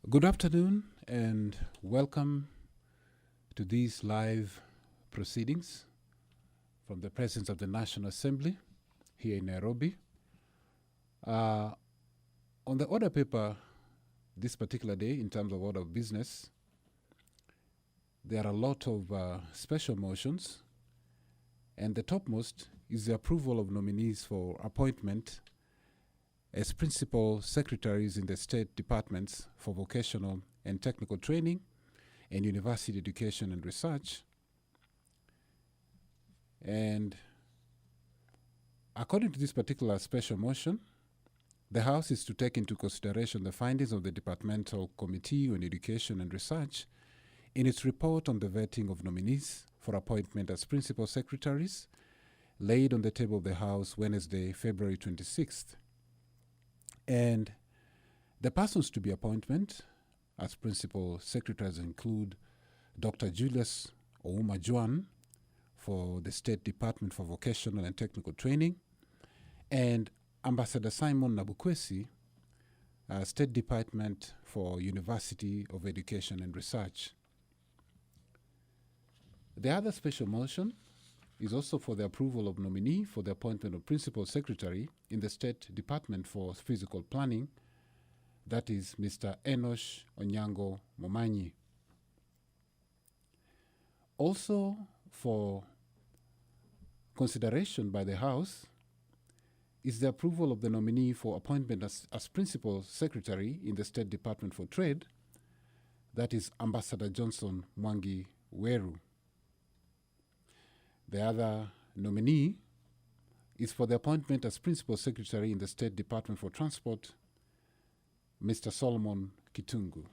Good afternoon and welcome to these live proceedings from the presence of the National Assembly here in Nairobi. On the order paper this particular day, in terms of order of business, there are a lot of special motions, and the topmost is the approval of nominees for appointment as principal secretaries in the state departments for vocational and technical training and university education and research. And according to this particular special motion, the House is to take into consideration the findings of the Departmental Committee on Education and Research in its report on the vetting of nominees for appointment as principal secretaries, laid on the table of the House Wednesday, February 26th. And the persons to be appointed as principal secretaries include Dr. Julius Ouma Juan for the State Department for Vocational and Technical Training, and Ambassador Simon Nabukwesi, State Department for University of Education and Research. The other special motion is also for the approval of nominee for the appointment of Principal Secretary in the State Department for Physical Planning, that is Mr. Enosh Onyango Momanyi. Also for consideration by the House is the approval of the nominee for appointment as Principal Secretary in the State Department for Trade, that is Ambassador Johnson Mwangi Weru. The other nominee is for the appointment as Principal Secretary in the State Department for Transport, Mr. Solomon Kitungu.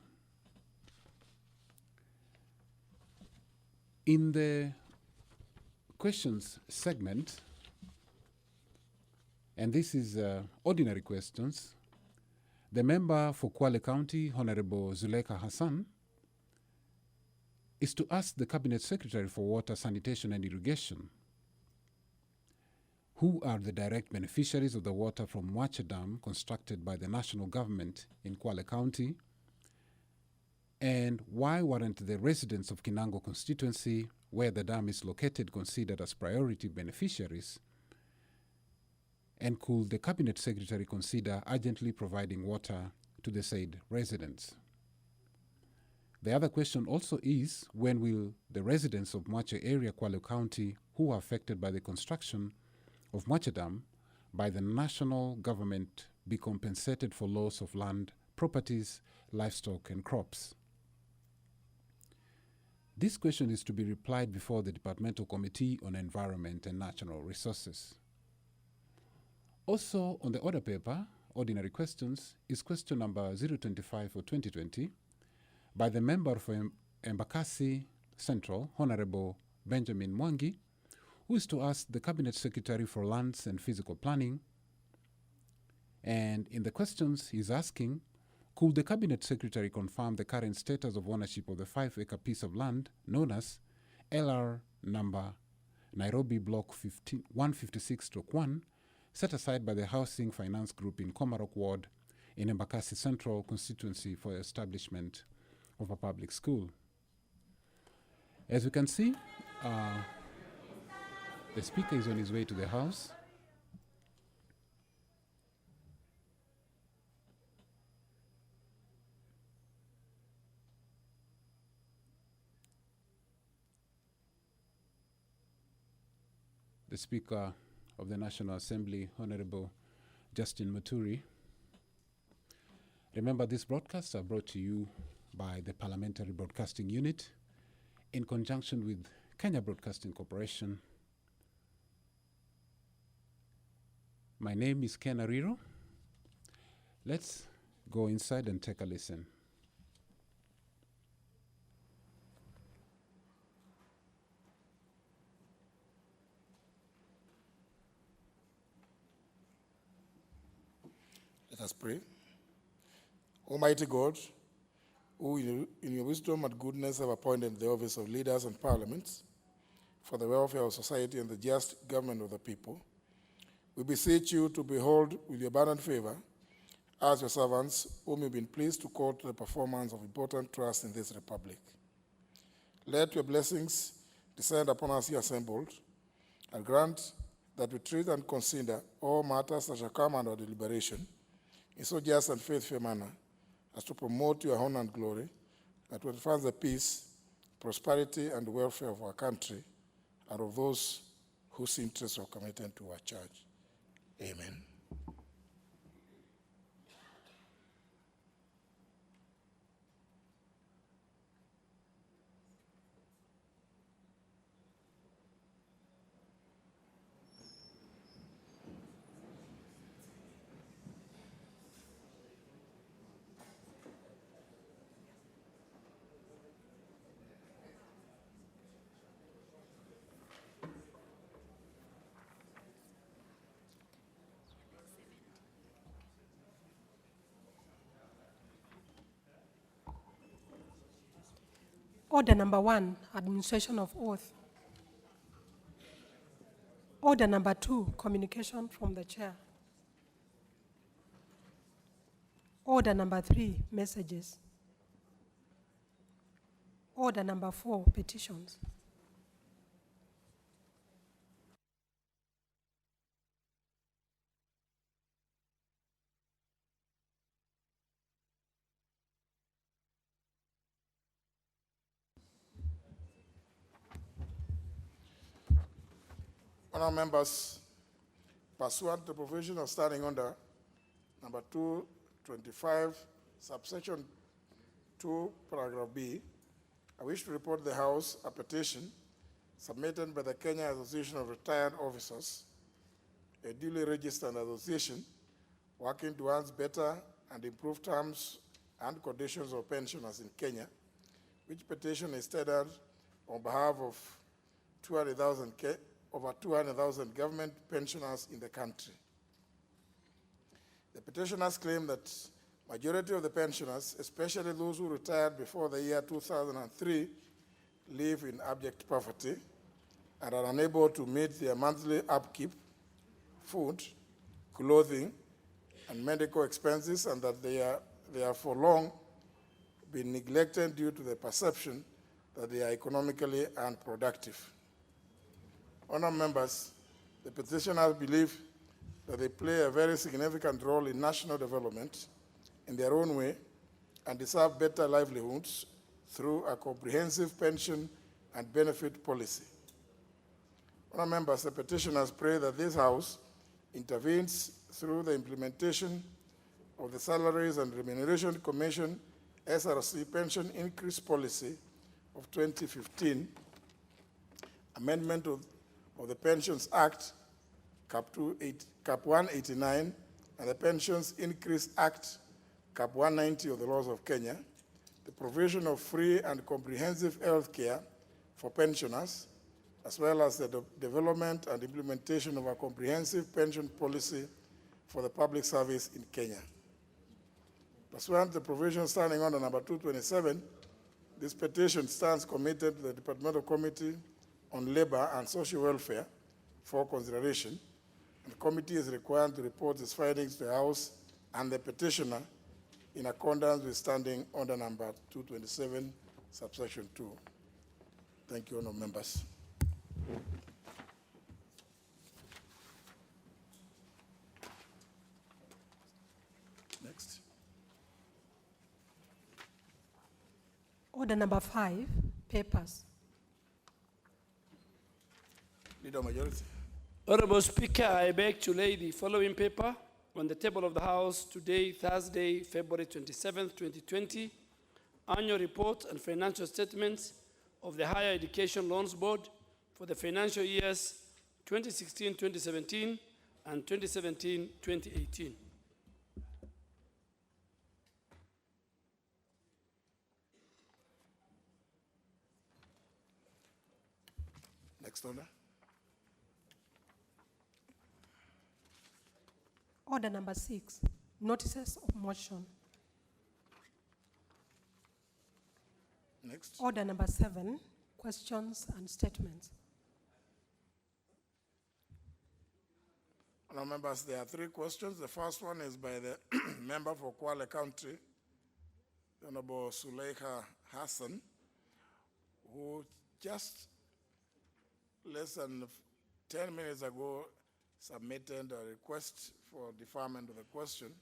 In the questions segment, and this is ordinary questions, the member for Kwale County, Honorable Zuleka Hassan, is to ask the Cabinet Secretary for Water, Sanitation and Irrigation, who are the direct beneficiaries of the water from Mwache Dam constructed by the national government in Kwale County, and why weren't the residents of Kinango constituency, where the dam is located, considered as priority beneficiaries, and could the Cabinet Secretary consider urgently providing water to the said residents? The other question also is, when will the residents of Mwache area, Kwale County, who are affected by the construction of Mwache Dam by the national government, be compensated for loss of land, properties, livestock and crops? This question is to be replied before the Departmental Committee on Environment and Natural Resources. Also on the order paper, ordinary questions, is question number 025 for 2020 by the member for Embakasi Central, Honorable Benjamin Mwangi, who is to ask the Cabinet Secretary for Lands and Physical Planning. And in the questions, he's asking, could the Cabinet Secretary confirm the current status of ownership of the 5-acre piece of land known as LR number Nairobi Block 156-1, set aside by the Housing Finance Group in Komarok Ward in Embakasi Central constituency for establishment of a public school. As we can see, the Speaker is on his way to the House. The Speaker of the National Assembly, Honorable Justin Muturi. Remember, these broadcasts are brought to you by the Parliamentary Broadcasting Unit in conjunction with Kenya Broadcasting Corporation. My name is Ken Ariro. Let's go inside and take a listen. Let us pray. Almighty God, who in your wisdom and goodness have appointed the office of leaders and parliaments for the welfare of society and the just government of the people, we beseech you to behold with your abundant favor as your servants, whom you've been pleased to call to the performance of important trusts in this republic. Let your blessings descend upon us here assembled, and grant that we treat and consider all matters that shall come under deliberation in so just and faithful a manner as to promote your honor and glory, and to advance the peace, prosperity, and welfare of our country and of those whose interests are committed to our church. Amen. Order number 1, administration of oath. Order number 2, communication from the chair. Order number 3, messages. Order number 4, petitions. Honourable members, pursuant to the provision of standing order number 225, subsection 2, paragraph B, I wish to report the House a petition submitted by the Kenya Association of Retired Officers, a duly registered association working towards better and improved terms and conditions of pensioners in Kenya, which petition is tendered on behalf of over 200,000 government pensioners in the country. The petitioners claim that majority of the pensioners, especially those who retired before the year 2003, live in abject poverty and are unable to meet their monthly upkeep, food, clothing, and medical expenses, and that they are for long been neglected due to the perception that they are economically unproductive. Honourable members, the petitioners believe that they play a very significant role in national development in their own way and deserve better livelihoods through a comprehensive pension and benefit policy. Honourable members, the petitioners pray that this House intervenes through the implementation of the Salaries and Remuneration Commission SRC Pension Increase Policy of 2015, amendment of the Pensions Act, Cap 189, and the Pensions Increase Act, Cap 190 of the laws of Kenya, the provision of free and comprehensive health care for pensioners, as well as the development and implementation of a comprehensive pension policy for the public service in Kenya. Pursuant to the provision standing under number 227, this petition stands committed to the Departmental Committee on Labor and Social Welfare for consideration, and the committee is required to report its findings to the House and the petitioner in accordance with standing order number 227, subsection 2. Thank you, honourable members. Next. Order number 5, papers. Leader Majority. Honorable Speaker, I beg to lay the following paper on the table of the House today, Thursday, February 27th, 2020, Annual Report and Financial Statements of the Higher Education Loans Board for the financial years 2016-2017 and 2017-2018. Next order. Order number 6, notices of motion. Next. Order number 7, questions and statements. Honourable members, there are three questions. The first one is by the member for Kwale County, the Honourable Suleika Hassan, who just less than 10 minutes ago submitted a request for deferment of the question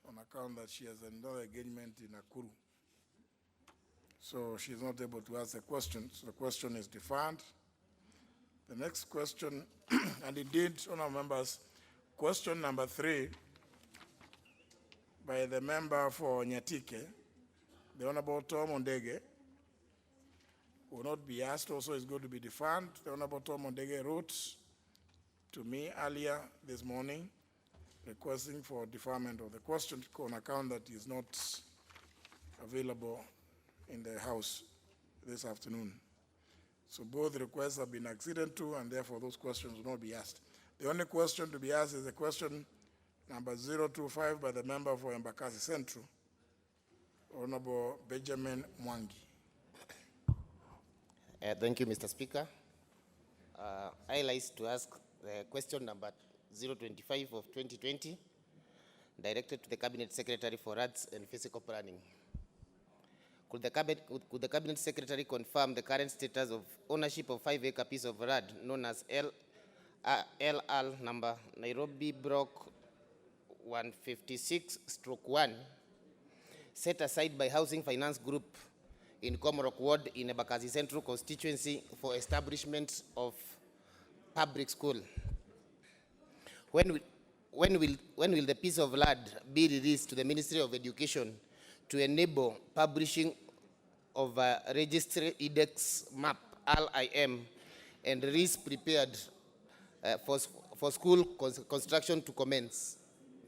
on account that she has another engagement in Nakuru. So she's not able to ask the question, so the question is deferred. The next question, and indeed, honourable members, question number 3 by the member for Nyatike, the Honourable Tom Ondege, will not be asked, also is going to be deferred. The Honourable Tom Ondege wrote to me earlier this morning requesting for deferment of the question on account that he is not available in the House this afternoon. So both requests have been acceded to, and therefore those questions will not be asked. The only question to be asked is the question number 025 by the member for Embakasi Central, Honorable Benjamin Mwangi. Thank you, Mr. Speaker. I like to ask question number 025 of 2020, directed to the Cabinet Secretary for Arts and Physical Planning. Could the Cabinet Secretary confirm the current status of ownership of 5-acre piece of land known as LR number Nairobi Block 156/1, set aside by Housing Finance Group in Komorok Ward in Embakasi Central constituency for establishment of public school? When will the piece of land be released to the Ministry of Education to enable publishing of a registry index map RIM and risk prepared for school construction to commence?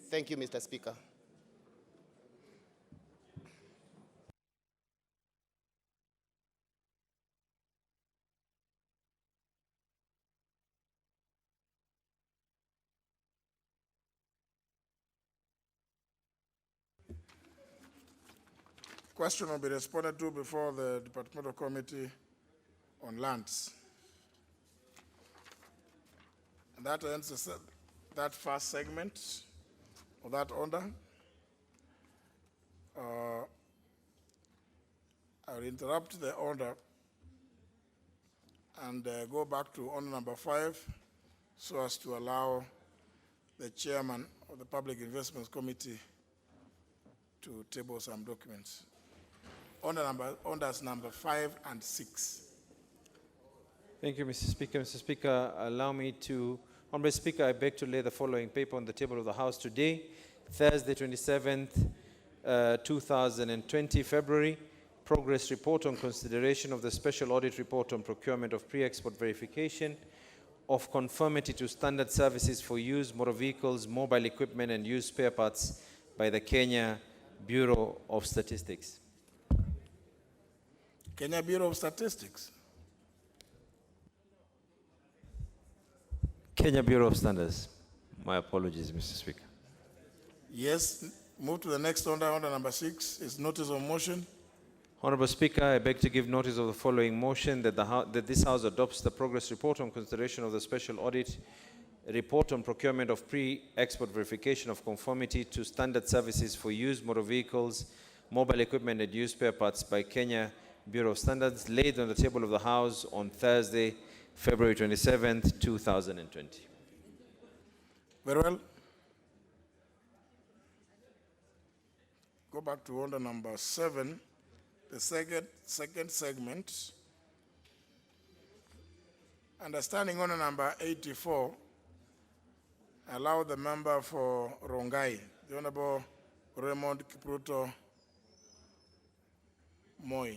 Thank you, Mr. Speaker. Question will be responded to before the Departmental Committee on Lands. And that ends that first segment of that order. I will interrupt the order and go back to order number 5 so as to allow the chairman of the Public Investments Committee to table some documents. Orders number 5 and 6. Thank you, Mr. Speaker. Mr. Speaker, allow me to, Honorable Speaker, I beg to lay the following paper on the table of the House today, Thursday, 27th, 2020, February. Progress report on consideration of the special audit report on procurement of pre-export verification of conformity to standard services for used motor vehicles, mobile equipment, and used spare parts by the Kenya Bureau of Statistics. Kenya Bureau of Statistics. Kenya Bureau of Standards. My apologies, Mr. Speaker. Yes, move to the next order. Order number 6 is notice of motion. Honorable Speaker, I beg to give notice of the following motion that, that this House adopts the progress report on consideration of the special audit report on procurement of pre-export verification of conformity to standard services for used motor vehicles, mobile equipment, and used spare parts by Kenya Bureau of Standards, laid on the table of the House on Thursday, February 27th, 2020. Very well. Go back to order number 7, the second segment. Understanding order number 84, allow the member for Rongai, the Honorable Raymond Kipruto Moi.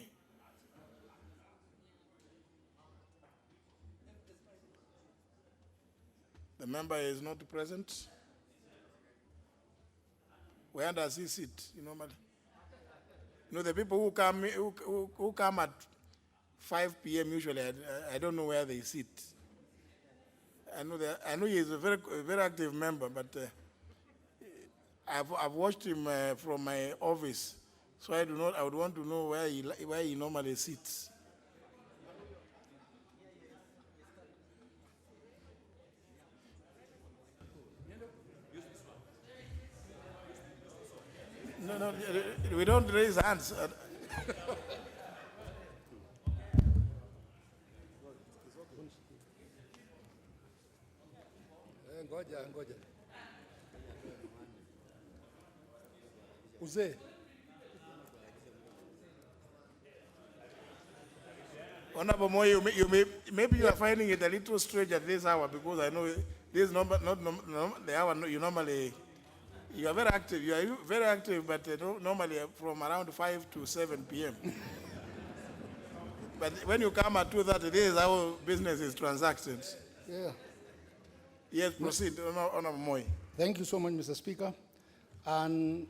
The member is not present. Where does he sit? The people who come at 5 p.m. usually, I don't know where they sit. I know he is a very active member, but I've watched him from my office, so I would want to know where he normally sits. No, we don't raise hands. Ngoja. Uzee. Honorable Moi, maybe you are finding it a little strange at this hour because I know this is not the hour you normally. You are very active. You are very active, but normally from around 5 to 7 p.m. But when you come at 2:30, this is how business is transacted. Yeah. Yes, proceed, Honorable Moi. Thank you so much, Mr. Speaker. And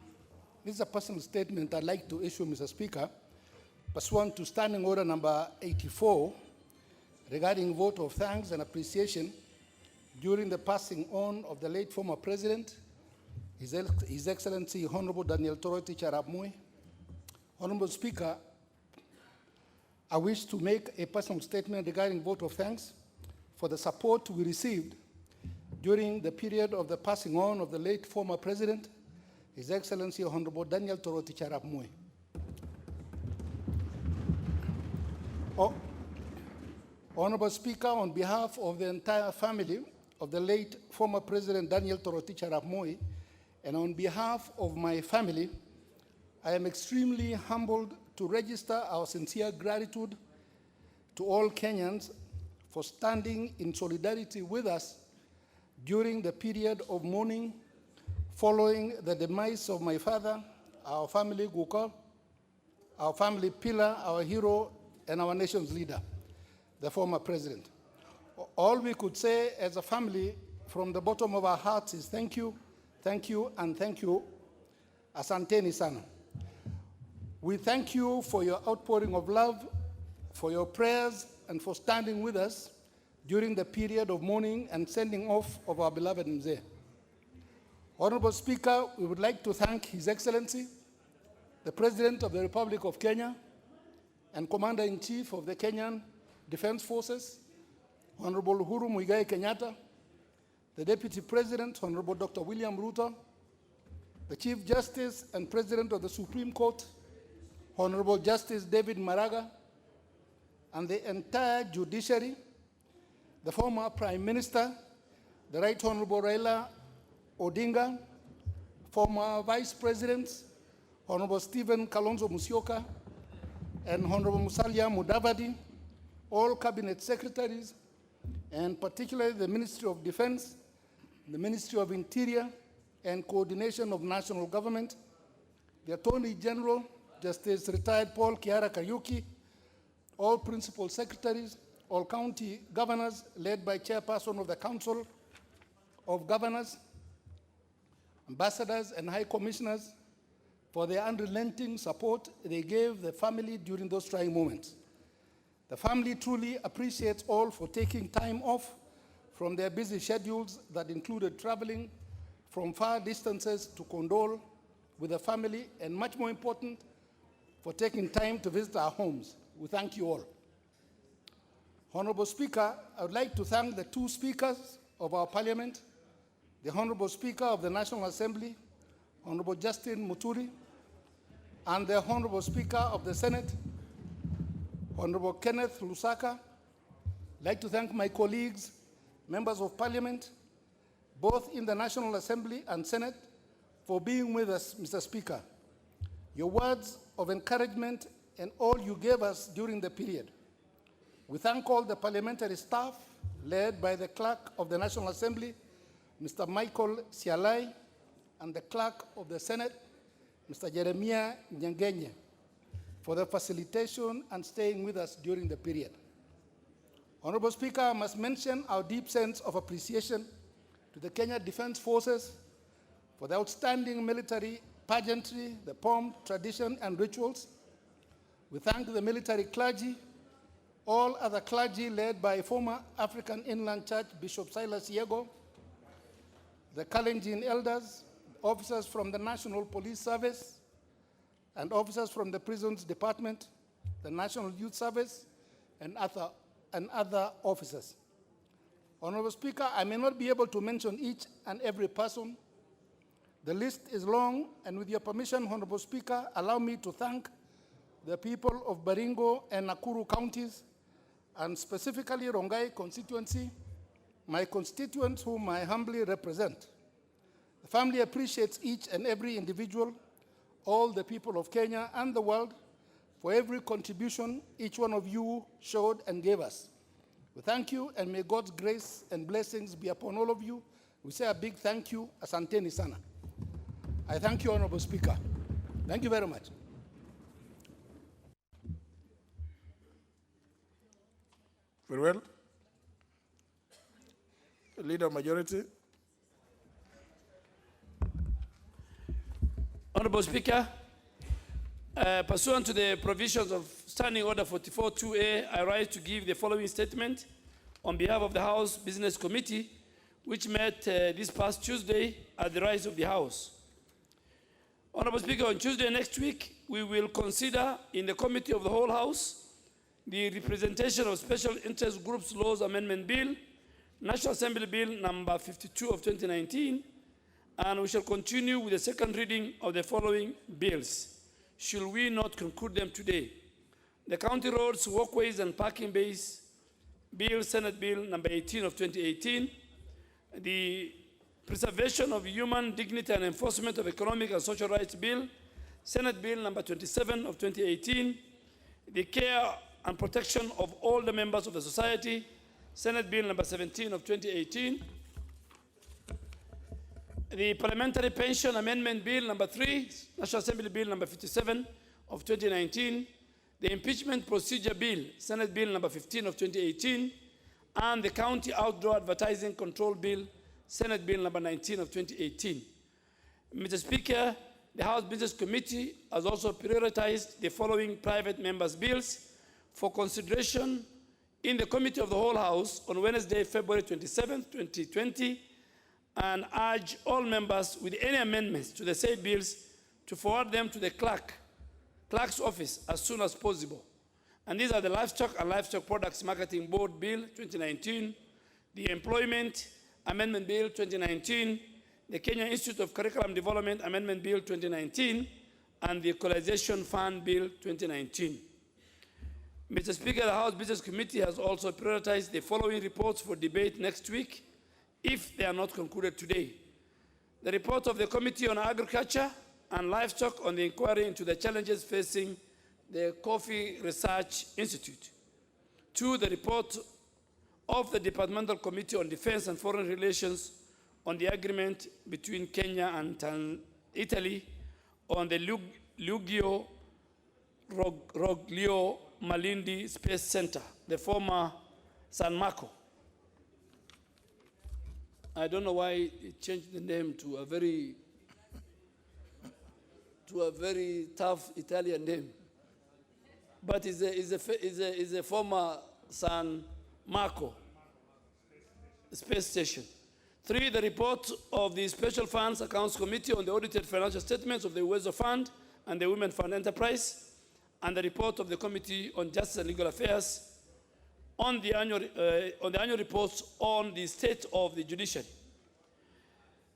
this is a personal statement I'd like to issue, Mr. Speaker, pursuant to Standing Order number 84, regarding vote of thanks and appreciation during the passing on of the late former President, His Excellency Honorable Daniel Toroitich Arap Moi. Honorable Speaker, I wish to make a personal statement regarding vote of thanks for the support we received during the period of the passing on of the late former President, His Excellency Honorable Daniel Toroitich Arap Moi. Honorable Speaker, on behalf of the entire family of the late former President Daniel Toroitich Arap Moi, and on behalf of my family, I am extremely humbled to register our sincere gratitude to all Kenyans for standing in solidarity with us during the period of mourning following the demise of my father, our family Guka, our family pillar, our hero, and our nation's leader, the former president. All we could say as a family from the bottom of our hearts is thank you, and thank you. Asanteni sana. We thank you for your outpouring of love, for your prayers, and for standing with us during the period of mourning and sending off of our beloved Mzee. Honorable Speaker, we would like to thank His Excellency, the President of the Republic of Kenya, and Commander-in-Chief of the Kenyan Defense Forces, Honorable Uhuru Muigai Kenyatta, the Deputy President, Honorable Dr. William Ruto, the Chief Justice and President of the Supreme Court, Honorable Justice David Maraga, and the entire judiciary, the former Prime Minister, the Right Honorable Raila Odinga, former Vice Presidents, Honorable Stephen Kalonzo Musyoka, and Honorable Musalia Mudavadi, all Cabinet Secretaries, and particularly the Ministry of Defense, the Ministry of Interior, and Coordination of National Government, the Attorney General, Justice Retired Paul Kiara Kariuki, all Principal Secretaries, all County Governors, led by Chairperson of the Council of Governors, Ambassadors and High Commissioners, for their unrelenting support they gave the family during those trying moments. The family truly appreciates all for taking time off from their busy schedules that included traveling from far distances to condole with the family, and much more important, for taking time to visit our homes. We thank you all. Honorable Speaker, I would like to thank the two speakers of our parliament, the Honorable Speaker of the National Assembly, Honorable Justin Muturi, and the Honorable Speaker of the Senate, Honorable Kenneth Lusaka. I'd like to thank my colleagues, members of parliament, both in the National Assembly and Senate, for being with us, Mr. Speaker. Your words of encouragement and all you gave us during the period. We thank all the parliamentary staff, led by the Clerk of the National Assembly, Mr. Michael Sialai, and the Clerk of the Senate, Mr. Jeremiah Nyangenye, for the facilitation and staying with us during the period. Honorable Speaker, I must mention our deep sense of appreciation to the Kenya Defense Forces for the outstanding military pageantry, the pomp, tradition, and rituals. We thank the military clergy, all other clergy led by former African Inland Church Bishop Silas Yego, the Kalenjin elders, officers from the National Police Service, and officers from the Prisons Department, the National Youth Service, and other officers. Honorable Speaker, I may not be able to mention each and every person, The list is long, and with your permission, Honorable Speaker, allow me to thank the people of Baringo and Nakuru counties, and specifically Rongai constituency, my constituents whom I humbly represent. The family appreciates each and every individual, all the people of Kenya and the world, for every contribution each one of you showed and gave us. We thank you, and may God's grace and blessings be upon all of you. We say a big thank you, asanteni sana. I thank you, Honorable Speaker. Thank you very much. Very well. Leader of Majority. Honorable Speaker, pursuant to the provisions of Standing Order 44-2A, I rise to give the following statement on behalf of the House Business Committee, which met this past Tuesday at the rise of the House. Honorable Speaker, on Tuesday next week, we will consider in the Committee of the Whole House the Representation of Special Interest Groups Laws Amendment Bill, National Assembly Bill number 52 of 2019, and we shall continue with the second reading of the following bills, should we not conclude them today. The County Roads, Walkways and Parking Bays Bill, Senate Bill number 18 of 2018, the Preservation of Human Dignity and Enforcement of Economic and Social Rights Bill, Senate Bill number 27 of 2018, the Care and Protection of all the members of the society, Senate Bill number 17 of 2018, the Parliamentary Pension Amendment Bill number 3, National Assembly Bill number 57 of 2019, the Impeachment Procedure Bill, Senate Bill number 15 of 2018, and the County Outdoor Advertising Control Bill, Senate Bill number 19 of 2018. Mr. Speaker, the House Business Committee has also prioritized the following private members' bills for consideration in the Committee of the Whole House on Wednesday, February 27, 2020, and urge all members with any amendments to the said bills to forward them to the clerk's office as soon as possible. And these are the Livestock and Livestock Products Marketing Board Bill 2019, the Employment Amendment Bill 2019, the Kenya Institute of Curriculum Development Amendment Bill 2019, and the Equalization Fund Bill 2019. Mr. Speaker, the House Business Committee has also prioritized the following reports for debate next week, if they are not concluded today. The report of the Committee on Agriculture and Livestock on the inquiry into the challenges facing the Coffee Research Institute. 2, the report of the Departmental Committee on Defense and Foreign Relations on the agreement between Kenya and Italy on the Lugio Roglio Malindi Space Center, the former San Marco. I don't know why it changed the name to a very tough Italian name, but it's a former San Marco space station. 3, the report of the Special Funds Accounts Committee on the audited financial statements of the Uwezo Fund and the Women Fund Enterprise, and the report of the Committee on Justice and Legal Affairs on the annual reports on the state of the judiciary.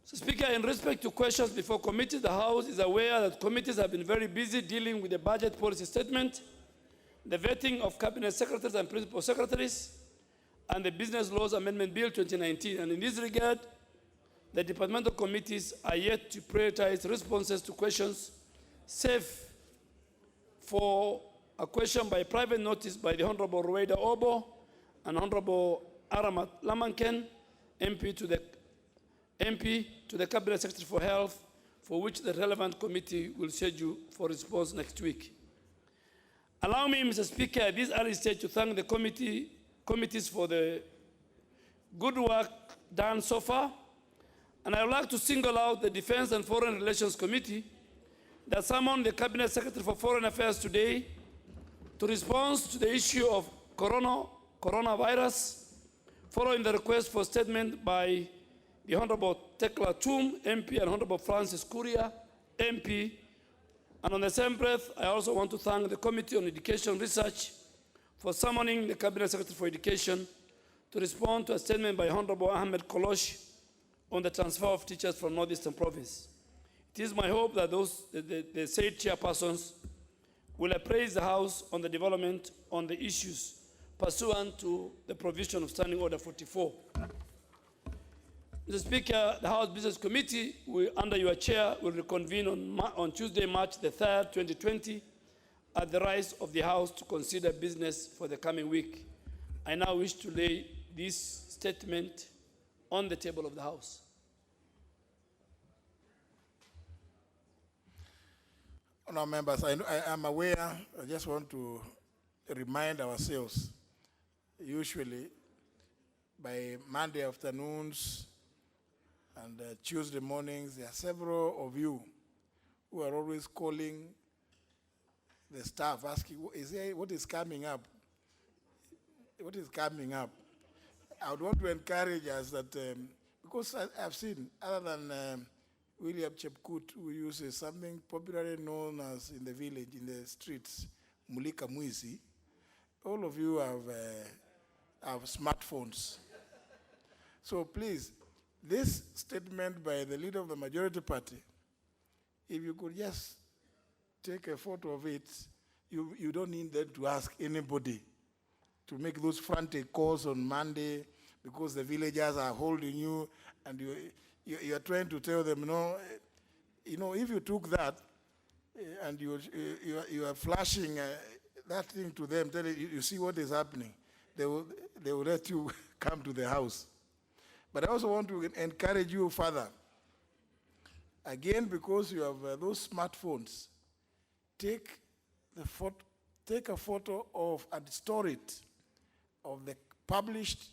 So, Speaker, in respect to questions before committee, the House is aware that committees have been very busy dealing with the budget policy statement, the vetting of cabinet secretaries and principal secretaries, and the Business Laws Amendment Bill 2019. And in this regard, the departmental committees are yet to prioritize responses to questions, save for a question by private notice by the Honorable Rueda Obo and Honorable Aramat Lamanken, MP to the Cabinet Secretary for Health, for which the relevant committee will schedule for response next week. Allow me, Mr. Speaker, at this early stage to thank the committees for the good work done so far, and I would like to single out the Defense and Foreign Relations Committee that summoned the Cabinet Secretary for Foreign Affairs today to respond to the issue of coronavirus, following the request for statement by the Honorable Tekla Tum, MP, and Honorable Francis Kuria, MP. And on the same breath, I also want to thank the Committee on Education Research for summoning the Cabinet Secretary for Education to respond to a statement by Honorable Ahmed Kolosh on the transfer of teachers from Northeastern Province. It is my hope that the said chairpersons will appraise the House on the development on the issues pursuant to the provision of Standing Order 44. Mr. Speaker, the House Business Committee, under your chair, will reconvene on Tuesday, March the 3rd, 2020, at the rise of the House to consider business for the coming week. I now wish to lay this statement on the table of the House. Honourable members, I am aware, I just want to remind ourselves, usually by Monday afternoons and Tuesday mornings, there are several of you who are always calling the staff asking, what is coming up? What is coming up? I would want to encourage us that, because I've seen, other than William Chepkut, who uses something popularly known as in the village, in the streets, Mulika Mwizi, all of you have smartphones. So please, this statement by the leader of the majority party, if you could just take a photo of it, you don't need them to ask anybody to make those frantic calls on Monday because the villagers are holding you and you are trying to tell them, no, if you took that and you are flashing that thing to them, telling you see what is happening, they will let you come to the house. But I also want to encourage you further. Again, because you have those smartphones, take a photo of and store it of the published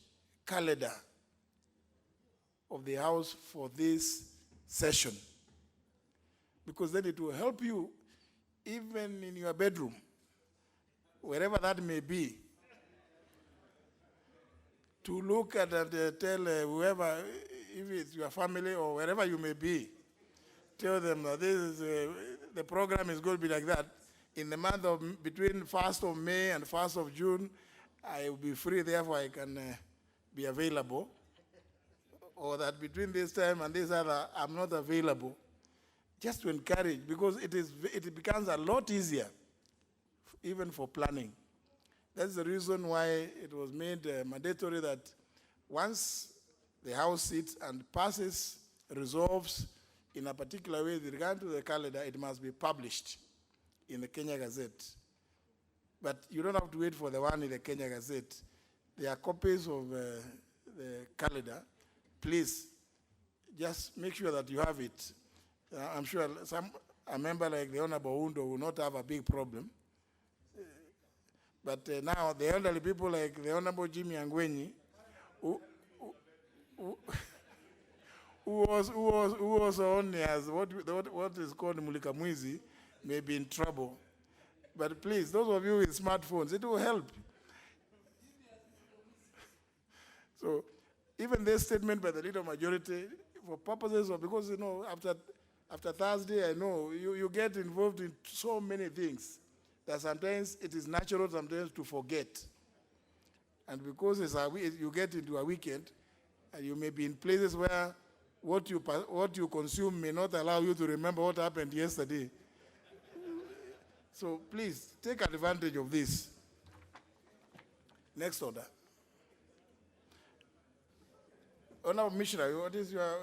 calendar of the House for this session. Because then it will help you even in your bedroom, wherever that may be, to look at and tell whoever, if it's your family or wherever you may be, tell them that this is, the program is going to be like that. In the month of between 1st of May and 1st of June, I will be free, therefore I can be available. Or that between this time and this other, I'm not available. Just to encourage, because it becomes a lot easier, even for planning. That's the reason why it was made mandatory that once the House sits and passes, resolves in a particular way with regard to the calendar, it must be published in the Kenya Gazette. But you don't have to wait for the one in the Kenya Gazette. There are copies of the calendar. Please, just make sure that you have it. I'm sure a member like the Honorable Undo will not have a big problem. But now the elderly people like the Honorable Jimmy Angwenyi, who was only as what is called Mulika Mwizi, may be in trouble. But please, those of you with smartphones, it will help. So even this statement by the leader majority, for purposes of, because after Thursday, I know you get involved in so many things that sometimes it is natural sometimes to forget. And because you get into a weekend, and you may be in places where what you consume may not allow you to remember what happened yesterday. So please, take advantage of this. Next order. Honorable Mishra, what is your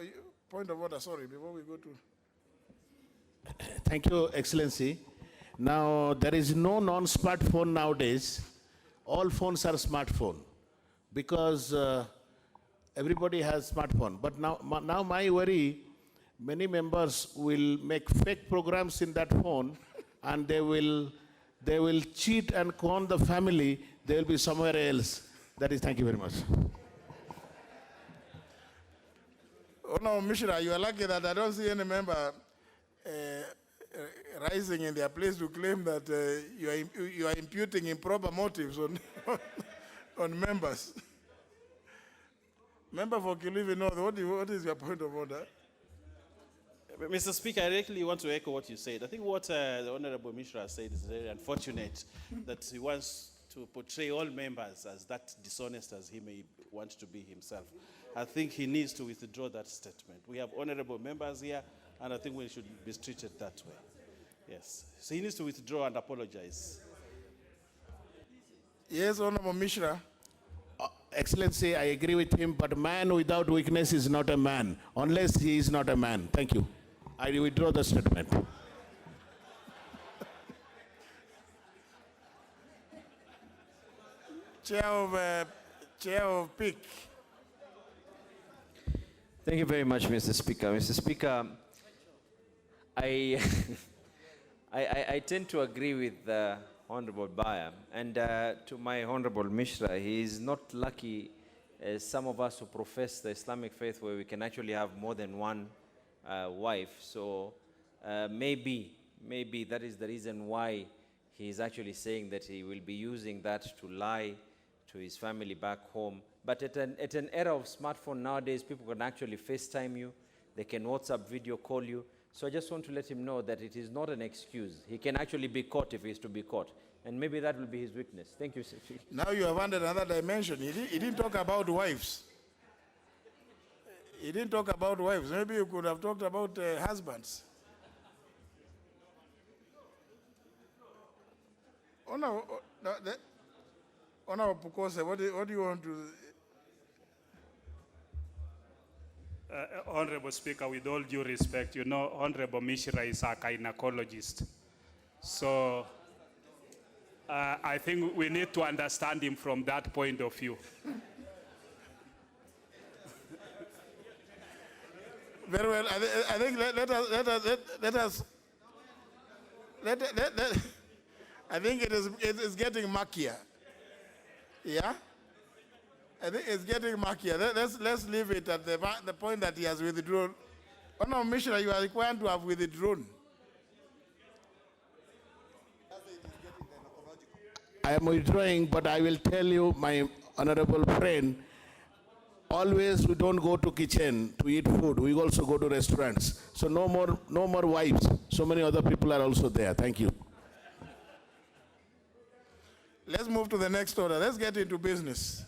point of order? Sorry, before we go to... Thank you, Excellency. Now, there is no non-smartphone nowadays. All phones are smartphone because everybody has smartphone. But now my worry, many members will make fake programs in that phone and they will cheat and con the family. They will be somewhere else. That is, thank you very much. Oh no, Mishra, you are lucky that I don't see any member rising in their place to claim that you are imputing improper motives on, on members. Member for Kilifi North, what is your point of order? Mr. Speaker, I actually want to echo what you said. I think what the Honorable Mishra said is very unfortunate that he wants to portray all members as that dishonest as he may want to be himself. I think he needs to withdraw that statement. We have honorable members here, and I think we should be treated that way. Yes. So he needs to withdraw and apologize. Yes, Honorable Mishra. Excellency, I agree with him, but man without weakness is not a man, unless he is not a man. Thank you. I withdraw the statement. Chair of PIC. Thank you very much, Mr. Speaker. Mr. Speaker, I, I tend to agree with Honorable Baya, and to my Honorable Mishra, he is not lucky as some of us who profess the Islamic faith where we can actually have more than one wife. So maybe that is the reason why he is actually saying that he will be using that to lie to his family back home. But at an era of smartphone nowadays, people can actually FaceTime you, they can WhatsApp video call you. So I just want to let him know that it is not an excuse. He can actually be caught if he is to be caught. And maybe that will be his weakness. Thank you, sir. Now you have added another dimension. He didn't talk about wives. He didn't talk about wives. Maybe you could have talked about husbands. Honorable Pukose, what do you want to... Honorable Speaker, with all due respect, you know, Honorable Mishra is a gynecologist. So I think we need to understand him from that point of view. Very well. I think I think it is getting murkier. Yeah? I think it's getting murkier. Let's leave it at the point that he has withdrawn. Honorable Mishra, you are required to have withdrawn. I am withdrawing, but I will tell you, my honorable friend, always we don't go to kitchen to eat food. We also go to restaurants. So no more wives. So many other people are also there. Thank you. Let's move to the next order. Let's get into business.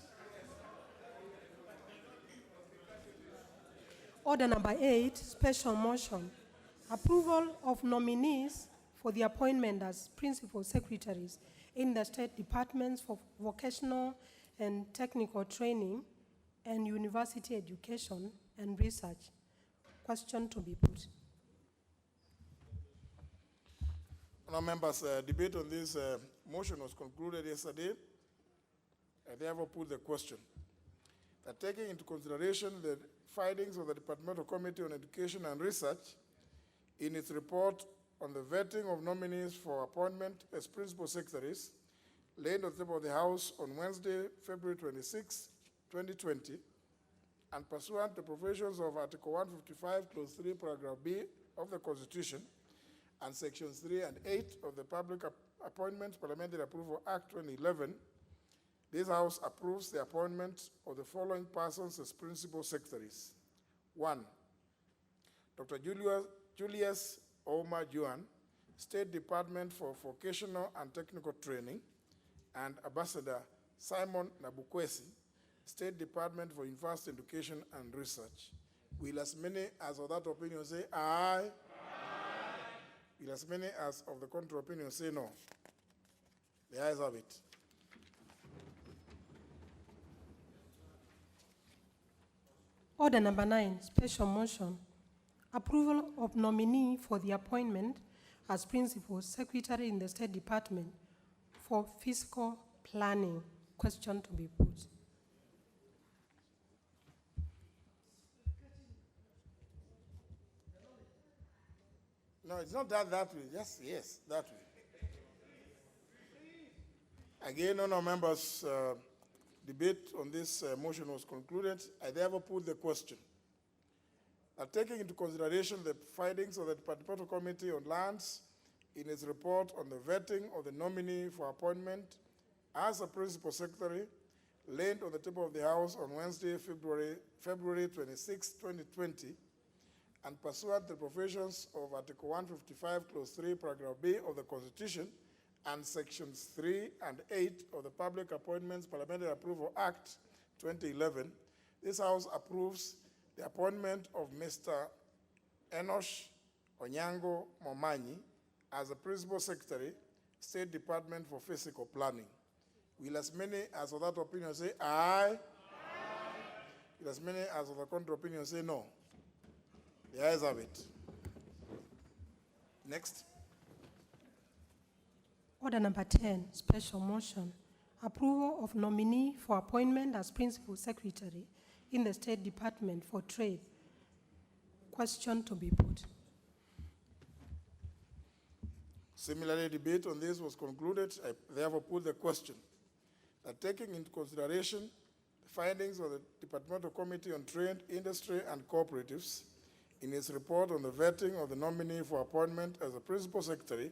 Order number 8, special motion. Approval of nominees for the appointment as principal secretaries in the state departments for vocational and technical training and university education and research. Question to be put. Now, members, debate on this motion was concluded yesterday. I therefore put the question that taking into consideration the findings of the Departmental Committee on Education and Research in its report on the vetting of nominees for appointment as principal secretaries, laid on the table of the House on Wednesday, February 26, 2020, and pursuant to provisions of Article 155, Clause 3, Paragraph B of the Constitution, and Sections 3 and 8 of the Public Appointments Parliamentary Approval Act 2011, this House approves the appointment of the following persons as principal secretaries. 1, Dr. Julius Ouma Juan, State Department for Vocational and Technical Training, and Ambassador Simon Nabukwesi, State Department for University Education and Research. Will as many as of that opinion say aye? Aye. Will as many as of the contrary opinion say no? The ayes have it. Order number 9, special motion. Approval of nominee for the appointment as principal secretary in the State Department for fiscal planning. Question to be put. No, it's not that way. Yes, that way. Again, none of members' debate on this motion was concluded. I therefore put the question that taking into consideration the findings of the Departmental Committee on Lands in its report on the vetting of the nominee for appointment as a principal secretary, laid on the table of the House on Wednesday, February 26, 2020, and pursuant to the provisions of Article 155, Clause 3, Paragraph B of the Constitution, and Sections 3 and 8 of the Public Appointments Parliamentary Approval Act 2011, this House approves the appointment of Mr. Enosh Onyango Momanyi as the Principal Secretary, State Department for Physical Planning. Will as many as of that opinion say aye? Aye. Will as many as of the contrary opinion say no? The ayes have it. Next. Order number 10, special motion. Approval of nominee for appointment as Principal Secretary in the State Department for Trade. Question to be put. Similarly, debate on this was concluded. I therefore put the question that taking into consideration the findings of the Departmental Committee on Trade, Industry, and Cooperatives in its report on the vetting of the nominee for appointment as the Principal Secretary,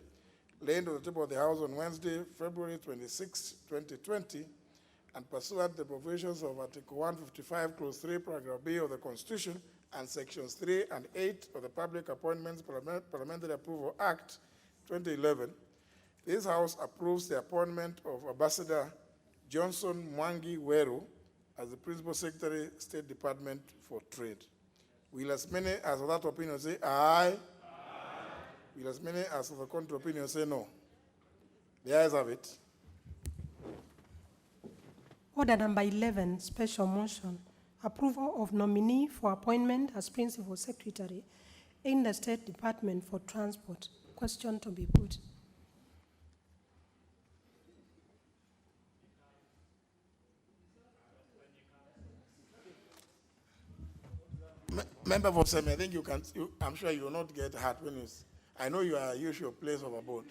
laid on the table of the House on Wednesday, February 26, 2020, and pursuant to the provisions of Article 155, Clause 3, Paragraph B of the Constitution, and Sections 3 and 8 of the Public Appointments Parliamentary Approval Act 2011, this House approves the appointment of Ambassador Johnson Mwangi Weru as the Principal Secretary, State Department for Trade. Will as many as of that opinion say aye? Aye. Will as many as of the contrary opinion say no? The ayes have it. Order number 11, special motion. Approval of nominee for appointment as Principal Secretary in the State Department for Transport. Question to be put. Member for Semi, I think you can, I'm sure you will not get hurt when you, I know you are usual place of abode.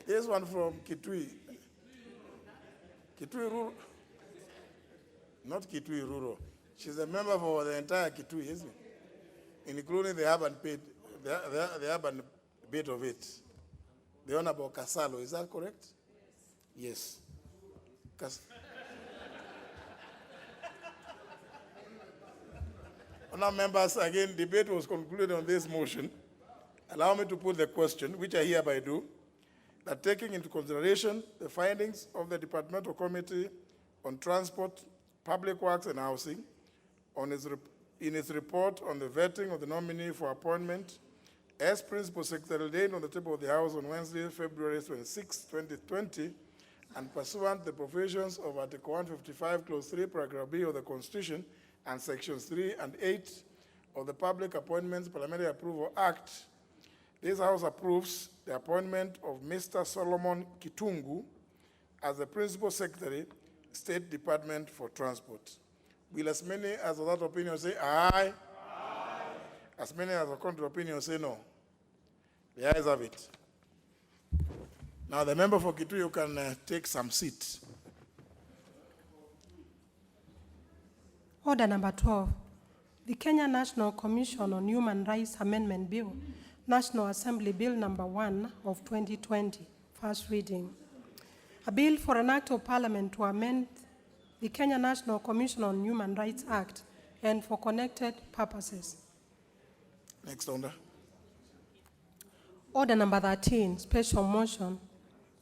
This one from Kitui. Kitui Rural. Not Kitui Rural. She's a member for the entire Kitui, isn't it? Including the urban bit, the urban bit of it. The Honorable Casalo, is that correct? Yes. Honourable members, again, debate was concluded on this motion. Allow me to put the question, which I hereby do, that taking into consideration the findings of the Departmental Committee on Transport, Public Works and Housing in its report on the vetting of the nominee for appointment as Principal Secretary laid on the table of the House on Wednesday, February 26, 2020, and pursuant to the provisions of Article 155, Clause 3, Paragraph B of the Constitution, and Sections 3 and 8 of the Public Appointments Parliamentary Approval Act, this House approves the appointment of Mr. Solomon Kitungu as the Principal Secretary, State Department for Transport. Will as many as of that opinion say aye? Aye. As many as of contrary opinion say no? The ayes have it. Now the member for Kitui, you can take some seat. Order number 12. The Kenya National Commission on Human Rights Amendment Bill, National Assembly Bill number 1 of 2020, first reading. A bill for an act of parliament to amend the Kenya National Commission on Human Rights Act and for connected purposes. Next order. Order number 13, special motion.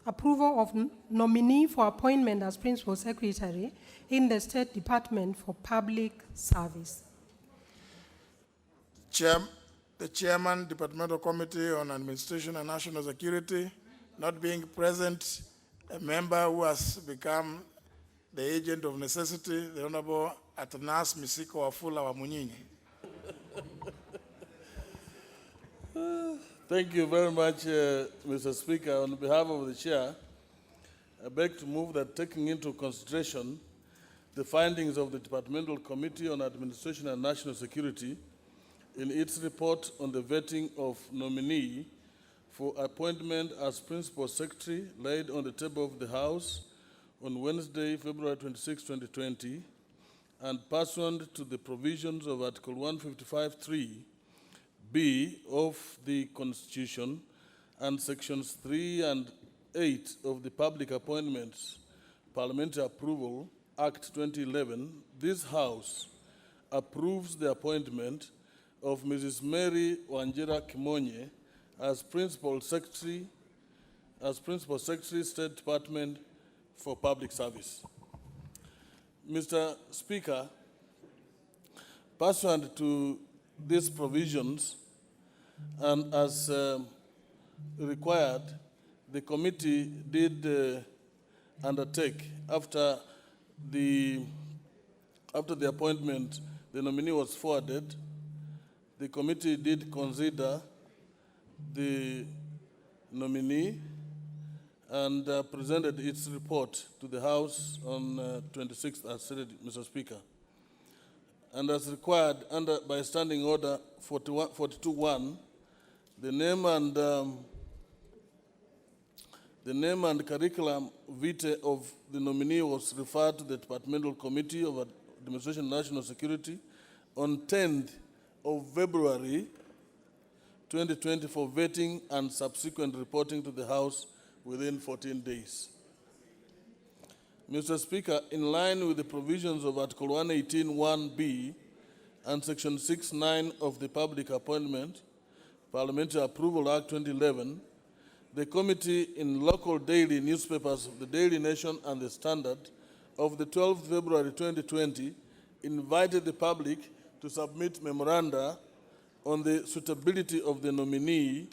Approval of nominee for appointment as Principal Secretary in the State Department for Public Service. The Chairman, Departmental Committee on Administration and National Security, not being present, a member who has become the agent of necessity, the Honorable Atanas Misiko Wafula Wamunyinyi. Thank you very much, Mr. Speaker. On behalf of the Chair, I beg to move that taking into consideration the findings of the Departmental Committee on Administration and National Security in its report on the vetting of nominee for appointment as Principal Secretary laid on the table of the House on Wednesday, February 26, 2020, and pursuant to the provisions of Article 155(3) B of the Constitution and Sections 3 and 8 of the Public Appointments Parliamentary Approval Act 2011, this House approves the appointment of Mrs. Mary Wanjira Kimonye as Principal Secretary, State Department for Public Service. Mr. Speaker, pursuant to these provisions, And as required, the committee did undertake after the appointment, the nominee was forwarded. The committee did consider the nominee and presented its report to the House on 26th, as stated, Mr. Speaker. And as required by Standing Order 42.1, the name and curriculum vitae of the nominee was referred to the Departmental Committee of Administration and National Security on 10th of February 2020 for vetting and subsequent reporting to the House within 14 days. Mr. Speaker, in line with the provisions of Article 118(1)(b) and Section 6(9) of the Public Appointment Parliamentary Approval Act 2011, the committee in local daily newspapers of the Daily Nation and the Standard of the 12th February 2020 invited the public to submit memoranda on the suitability of the nominee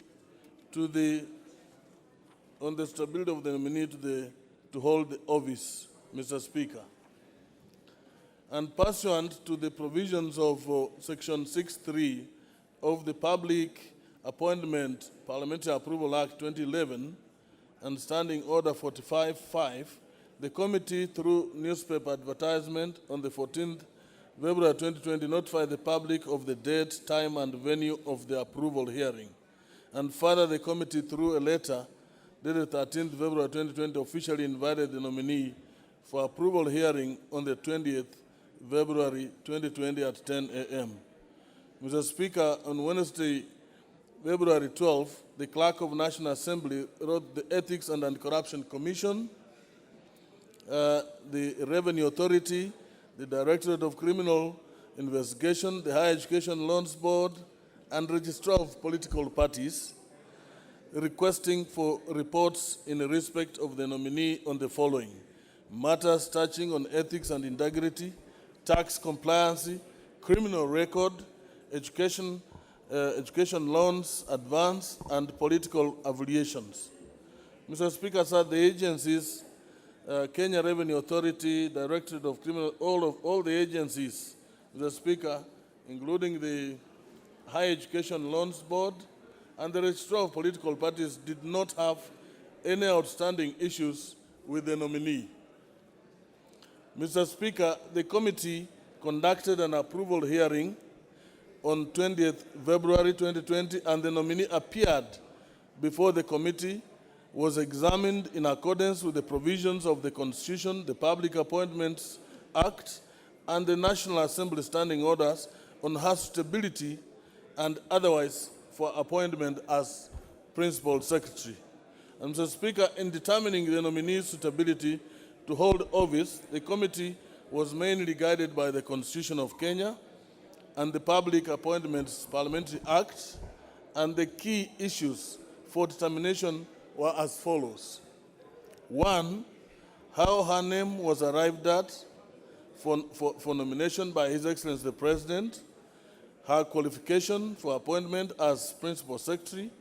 to hold the office, Mr. Speaker. And pursuant to the provisions of Section 6(3) of the Public Appointment Parliamentary Approval Act 2011 and Standing Order 45.5, the committee, through newspaper advertisement on the 14th February 2020, notified the public of the date, time, and venue of the approval hearing. And further, the committee, through a letter dated 13th February 2020, officially invited the nominee for approval hearing on the 20th February 2020 at 10 a.m. Mr. Speaker, on Wednesday, February 12, the Clerk of National Assembly wrote the Ethics and Anti-Corruption Commission, the Revenue Authority, the Directorate of Criminal Investigation, the Higher Education Loans Board, and Registrar of Political Parties, requesting for reports in respect of the nominee on the following: matters touching on ethics and integrity, tax compliance, criminal record, education loans, advance, and political affiliations. Mr. Speaker, sir, the agencies, Kenya Revenue Authority, Directorate of Criminal, all the agencies, Mr. Speaker, including the Higher Education Loans Board and the Registrar of Political Parties, did not have any outstanding issues with the nominee. Mr. Speaker, the committee conducted an approval hearing on 20th February 2020, and the nominee appeared before the committee, was examined in accordance with the provisions of the Constitution, the Public Appointments Act, and the National Assembly Standing Orders on her suitability and otherwise for appointment as Principal Secretary. And Mr. Speaker, in determining the nominee's suitability to hold office, the committee was mainly guided by the Constitution of Kenya and the Public Appointments Parliamentary Act, and the key issues for determination were as follows. 1, how her name was arrived at for nomination by His Excellency the President, her qualification for appointment as Principal Secretary,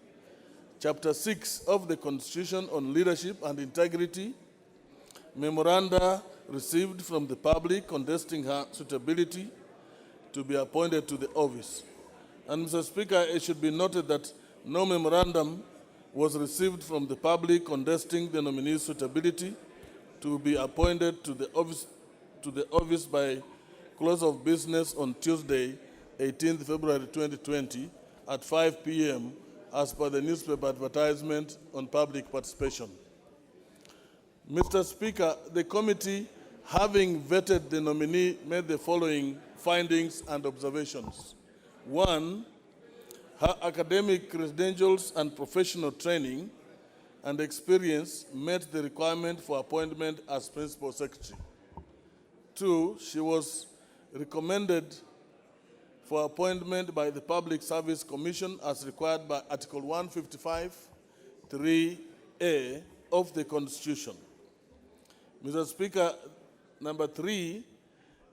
Chapter 6 of the Constitution on Leadership and Integrity, memoranda received from the public contesting her suitability to be appointed to the office. And Mr. Speaker, it should be noted that no memorandum was received from the public contesting the nominee's suitability to be appointed to the office by close of business on Tuesday, 18th February 2020 at 5 p.m. as per the newspaper advertisement on public participation. Mr. Speaker, the committee, having vetted the nominee, made the following findings and observations. 1, her academic credentials and professional training and experience met the requirement for appointment as Principal Secretary. 2, she was recommended for appointment by the Public Service Commission as required by Article 155(3)(a) of the Constitution. Mr. Speaker, number 3,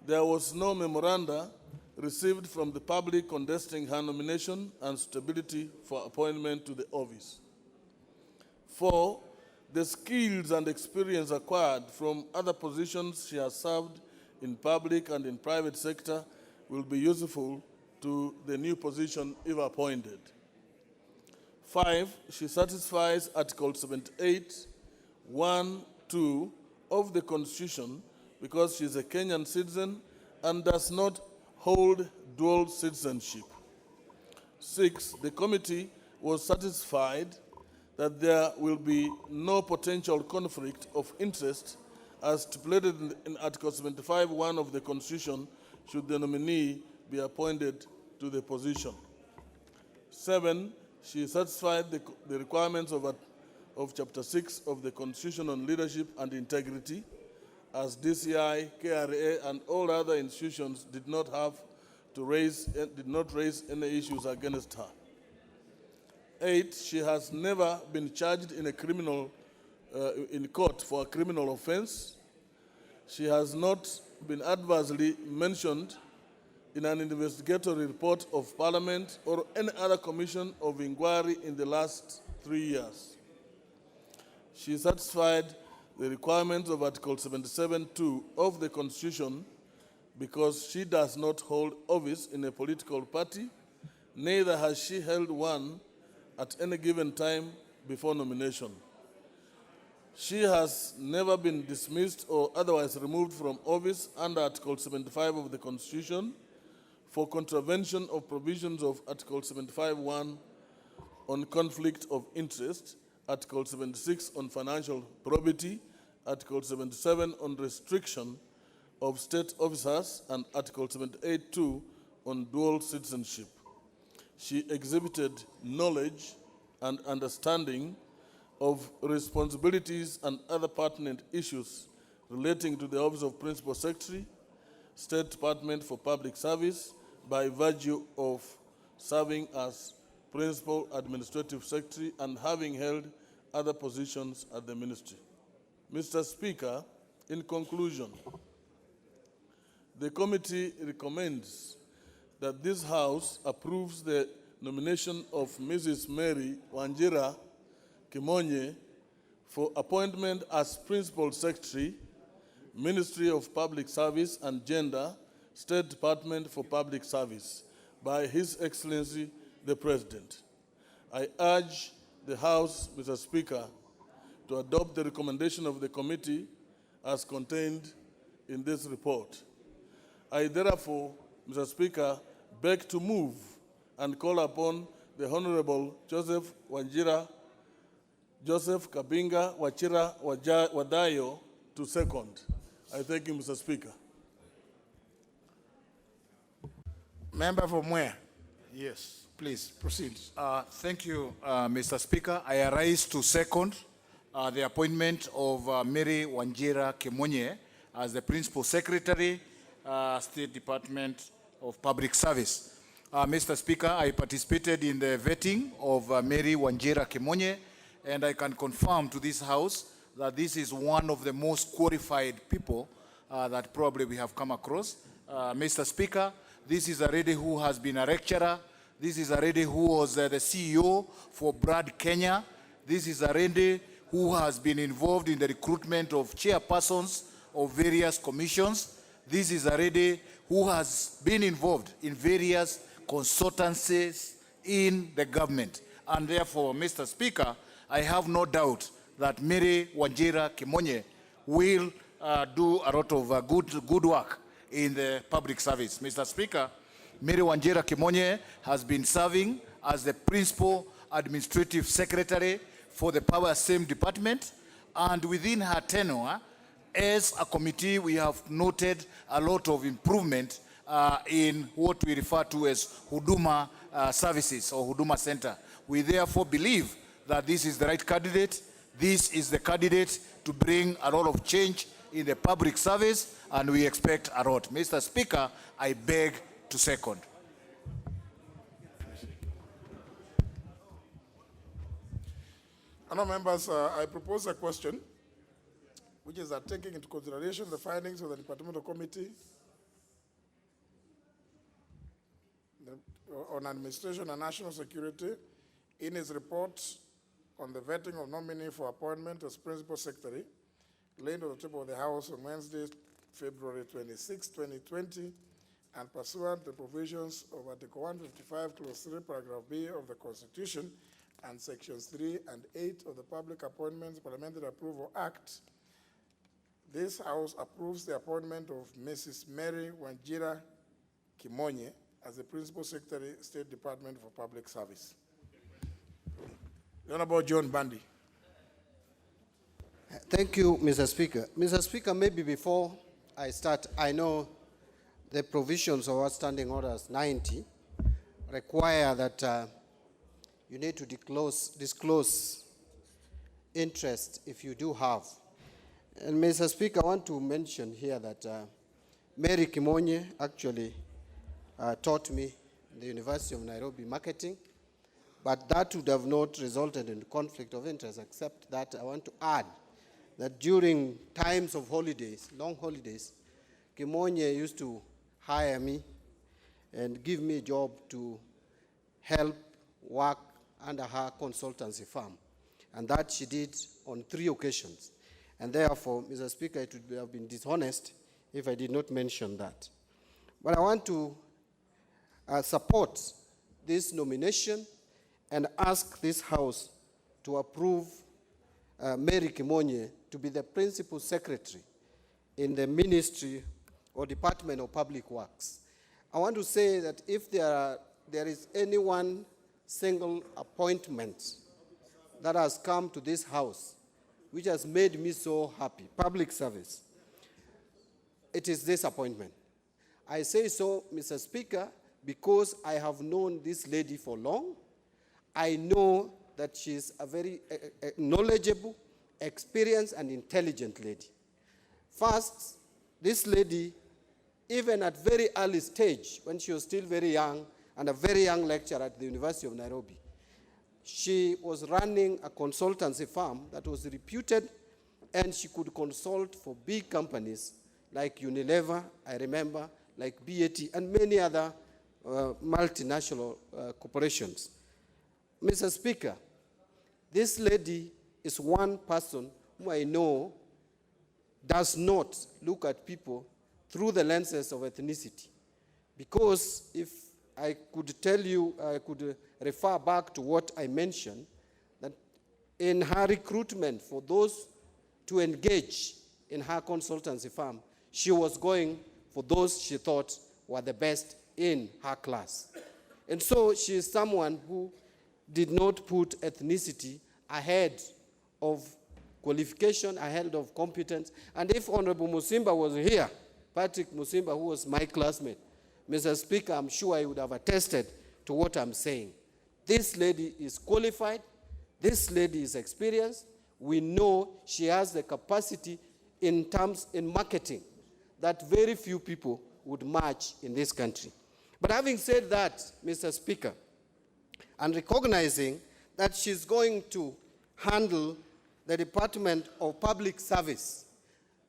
there was no memoranda received from the public contesting her nomination and suitability for appointment to the office. 4, the skills and experience acquired from other positions she has served in public and in private sector will be useful to the new position if appointed. 5, she satisfies Article 78, 1, 2 of the Constitution because she is a Kenyan citizen and does not hold dual citizenship. 6, the committee was satisfied that there will be no potential conflict of interest as stipulated in Article 75(1) of the Constitution should the nominee be appointed to the position. 7, she satisfied the requirements of Chapter 6 of the Constitution on Leadership and Integrity, as DCI, KRA, and all other institutions did not raise any issues against her. 8, she has never been charged in in court for a criminal offense. She has not been adversely mentioned in an investigatory report of Parliament or any other commission of inquiry in the last 3 years. She satisfied the requirements of Article 77(2) of the Constitution because she does not hold office in a political party, neither has she held one at any given time before nomination. She has never been dismissed or otherwise removed from office under Article 75 of the Constitution for contravention of provisions of Article 75(1) on conflict of interest, Article 76 on financial probity, Article 77 on restriction of state officers, and Article 78(2) on dual citizenship. She exhibited knowledge and understanding of responsibilities and other pertinent issues relating to the Office of Principal Secretary, State Department for Public Service, by virtue of serving as Principal Administrative Secretary and having held other positions at the ministry. Mr. Speaker, in conclusion, the committee recommends that this House approves the nomination of Mrs. Mary Wanjira Kimonye for appointment as Principal Secretary, Ministry of Public Service and Gender, State Department for Public Service, by His Excellency the President. I urge the House, Mr. Speaker, to adopt the recommendation of the committee as contained in this report. I therefore, Mr. Speaker, beg to move and call upon the Honorable Joseph Kabinga Wachira Wadayo to second. I thank you, Mr. Speaker. Member from where? Yes, please proceed. Thank you, Mr. Speaker. I arise to second the appointment of Mary Wanjira Kimonye as the Principal Secretary, State Department of Public Service. Mr. Speaker, I participated in the vetting of Mary Wanjira Kimonye, and I can confirm to this House that this is one of the most qualified people that probably we have come across. Mr. Speaker, this is a lady who has been a lecturer. This is a lady who was the CEO for Brad Kenya. This is a lady who has been involved in the recruitment of chairpersons of various commissions. This is a lady who has been involved in various consultancies in the government. And therefore, Mr. Speaker, I have no doubt that Mary Wanjira Kimonye will do a lot of good work in the public service. Mr. Speaker, Mary Wanjira Kimonye has been serving as the Principal Administrative Secretary for the Power Same Department, and within her tenure, as a committee, we have noted a lot of improvement in what we refer to as Huduma services or Huduma Center. We therefore believe that this is the right candidate. This is the candidate to bring a lot of change in the public service, and we expect a lot. Mr. Speaker, I beg to second. Honourable members, I propose a question, which is taking into consideration the findings of the Departmental Committee on Administration and National Security, in his report on the vetting of nominee for appointment as Principal Secretary, laid on the table of the House on Wednesday, February 26, 2020, and pursuant to the provisions of Article 155, Clause 3, Paragraph B of the Constitution, and Sections 3 and 8 of the Public Appointments Parliamentary Approval Act, this House approves the appointment of Mrs. Mary Wanjira Kimonye as the Principal Secretary, State Department for Public Service. The Honorable John Bandy. Thank you, Mr. Speaker. Mr. Speaker, maybe before I start, I know the provisions of Outstanding Orders 90 require that you need to disclose interest if you do have. And Mr. Speaker, I want to mention here that Mary Kimonye actually taught me in the University of Nairobi marketing, but that would have not resulted in conflict of interest, except that I want to add that during times of holidays, long holidays, Kimonye used to hire me and give me a job to help work under her consultancy firm. And that she did on 3 occasions. And therefore, Mr. Speaker, it would have been dishonest if I did not mention that. But I want to support this nomination and ask this House to approve Mary Kimonye to be the Principal Secretary in the Ministry or Department of Public Works. I want to say that if there is any one single appointment that has come to this House which has made me so happy, public service, it is this appointment. I say so, Mr. Speaker, because I have known this lady for long. I know that she is a very knowledgeable, experienced, and intelligent lady. First, this lady, even at very early stage, when she was still very young, and a very young lecturer at the University of Nairobi, she was running a consultancy firm that was reputed, and she could consult for big companies like Unilever, I remember, like BAT, and many other multinational corporations. Mr. Speaker, this lady is one person who I know does not look at people through the lenses of ethnicity. Because if I could tell you, I could refer back to what I mentioned, that in her recruitment for those to engage in her consultancy firm, she was going for those she thought were the best in her class. And so she is someone who did not put ethnicity ahead of qualification, ahead of competence. And if Honorable Musimba was here, Patrick Musimba, who was my classmate, Mr. Speaker, I'm sure I would have attested to what I'm saying. This lady is qualified. This lady is experienced. We know she has the capacity in marketing that very few people would match in this country. But having said that, Mr. Speaker, and recognizing that she's going to handle the Department of Public Service,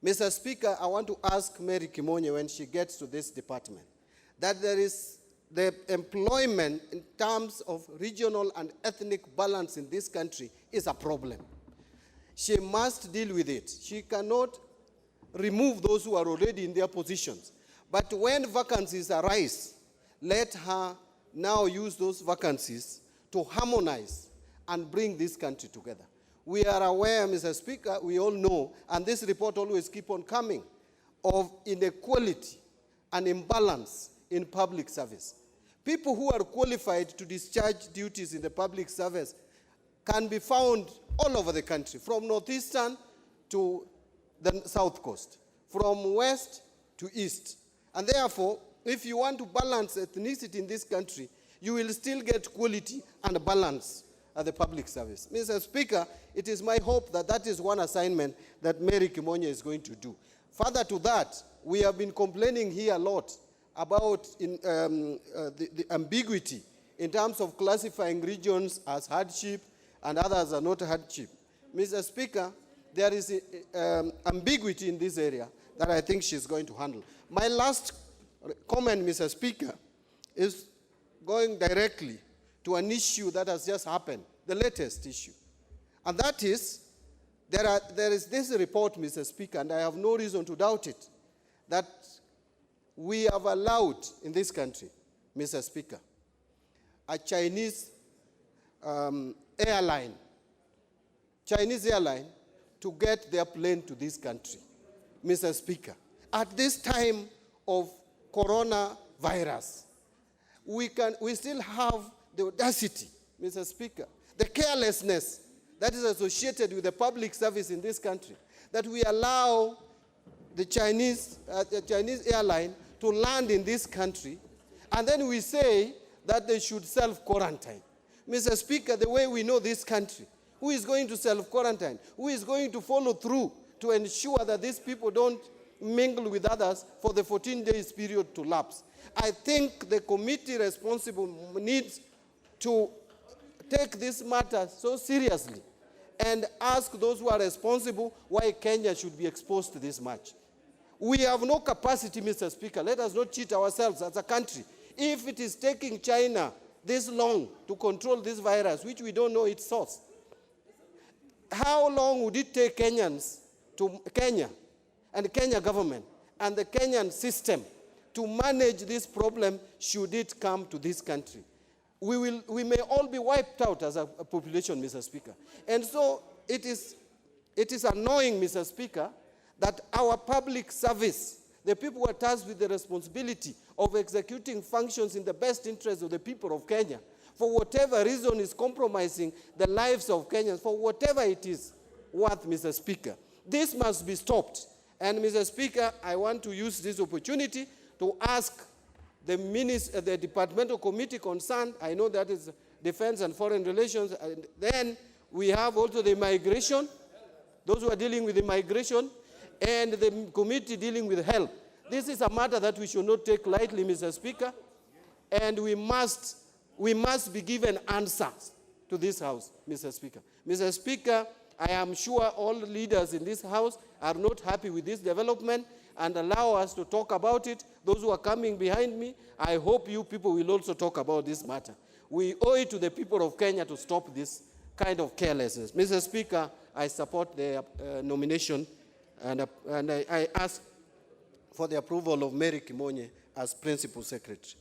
Mr. Speaker, I want to ask Mary Kimonye when she gets to this department, that there is the employment in terms of regional and ethnic balance in this country is a problem. She must deal with it. She cannot remove those who are already in their positions. But when vacancies arise, let her now use those vacancies to harmonize and bring this country together. We are aware, Mr. Speaker, we all know, and this report always keeps on coming, of inequality and imbalance in public service. People who are qualified to discharge duties in the public service can be found all over the country, from northeastern to the south coast, from west to east. And therefore, if you want to balance ethnicity in this country, you will still get quality and balance at the public service. Mr. Speaker, it is my hope that that is one assignment that Mary Kimonye is going to do. Further to that, we have been complaining here a lot about the ambiguity in terms of classifying regions as hardship and others are not hardship. Mr. Speaker, there is ambiguity in this area that I think she's going to handle. My last comment, Mr. Speaker, is going directly to an issue that has just happened, the latest issue. And that is, there is this report, Mr. Speaker, and I have no reason to doubt it, that we have allowed in this country, Mr. Speaker, a Chinese airline to get their plane to this country, Mr. Speaker. At this time of coronavirus, we still have the audacity, Mr. Speaker, the carelessness that is associated with the public service in this country, that we allow the Chinese airline to land in this country, and then we say that they should self-quarantine. Mr. Speaker, the way we know this country, who is going to self-quarantine? Who is going to follow through to ensure that these people don't mingle with others for the 14 days period to lapse? I think the committee responsible needs to take this matter so seriously and ask those who are responsible why Kenya should be exposed to this much. We have no capacity, Mr. Speaker. Let us not cheat ourselves as a country. If it is taking China this long to control this virus, which we don't know its source, how long would it take Kenyans to Kenya and the Kenya government and the Kenyan system to manage this problem should it come to this country? We may all be wiped out as a population, Mr. Speaker. And so it is annoying, Mr. Speaker, that our public service, the people who are tasked with the responsibility of executing functions in the best interest of the people of Kenya, for whatever reason is compromising the lives of Kenyans, for whatever it is worth, Mr. Speaker. This must be stopped. And, Mr. Speaker, I want to use this opportunity to ask the departmental committee concerned, I know that is Defense and Foreign Relations, and then we have also the immigration, those who are dealing with immigration, and the committee dealing with health. This is a matter that we should not take lightly, Mr. Speaker, and we must be given answers to this House, Mr. Speaker. Mr. Speaker, I am sure all leaders in this House are not happy with this development and allow us to talk about it. Those who are coming behind me, I hope you people will also talk about this matter. We owe it to the people of Kenya to stop this kind of carelessness. Mr. Speaker, I support the nomination and I ask for the approval of Mary Kimonye as Principal Secretary.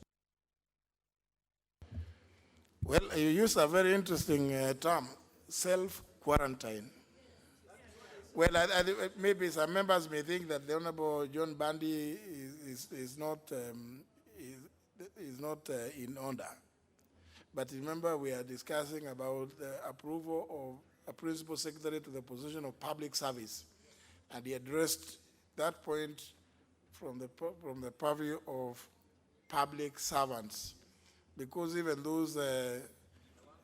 Well, you used a very interesting term, self-quarantine. Well, maybe some members may think that the Honorable John Bandi is not in order. But remember, we are discussing about the approval of a Principal Secretary to the position of public service. And he addressed that point from the purview of public servants. Because even those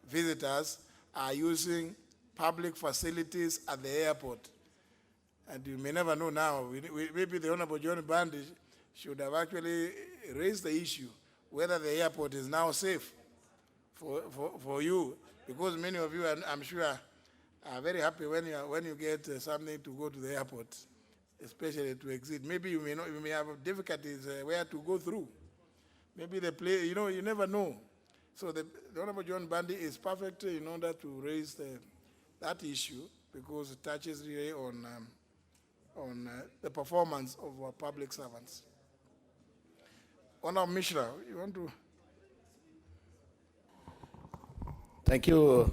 visitors are using public facilities at the airport. And you may never know now, maybe the Honorable John Bandi should have actually raised the issue whether the airport is now safe for you, because many of you, I'm sure, are very happy when you get something to go to the airport, especially to exit. Maybe you may have difficulties where to go through. Maybe the place, you never know. So the Honorable John Bandi is perfect in order to raise that issue, because it touches really on the performance of our public servants. Honorable Mishra, you want to? Thank you,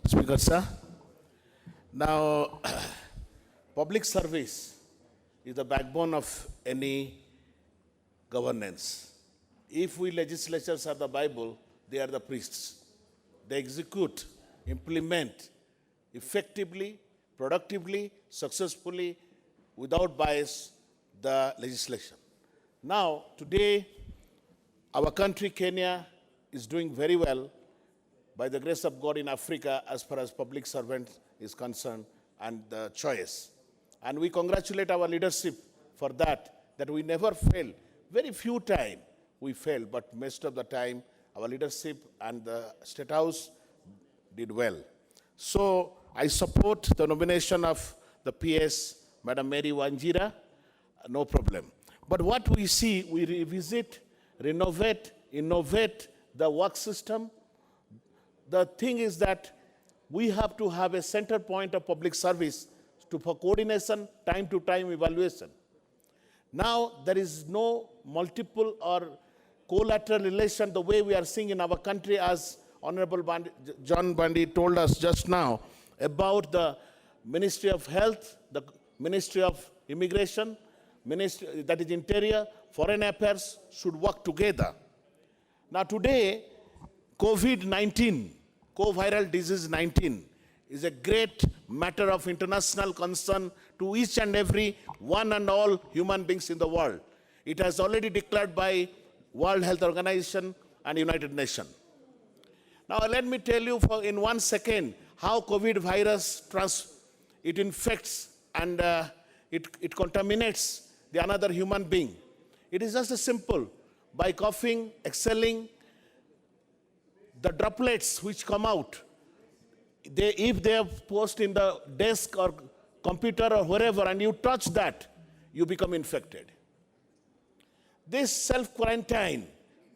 Speaker, sir. Now, public service is the backbone of any governance. If we legislatures are the Bible, they are the priests. They execute, implement effectively, productively, successfully, without bias, the legislation. Now, today, our country, Kenya, is doing very well by the grace of God in Africa as far as public servant is concerned and the choice. And we congratulate our leadership for that we never fail. Very few times we fail, but most of the time our leadership and the State House did well. So I support the nomination of the PS, Madam Mary Wanjira, no problem. But what we see, we revisit, renovate, innovate the work system. The thing is that we have to have a center point of public service for coordination, time-to-time evaluation. Now, there is no multiple or collateral relation the way we are seeing in our country, as Honorable John Bundy told us just now about the Ministry of Health, the Ministry of Immigration, Ministry, that is Interior, Foreign Affairs should work together. Now today, COVID-19, co-viral disease 19, is a great matter of international concern to each and every one and all human beings in the world. It has already declared by World Health Organization and United Nations. Now let me tell you in 1 second how COVID virus it infects and it contaminates the another human being. It is just as simple. By coughing, exhaling, the droplets which come out, if they are posted in the desk or computer or wherever and you touch that, you become infected. This self-quarantine,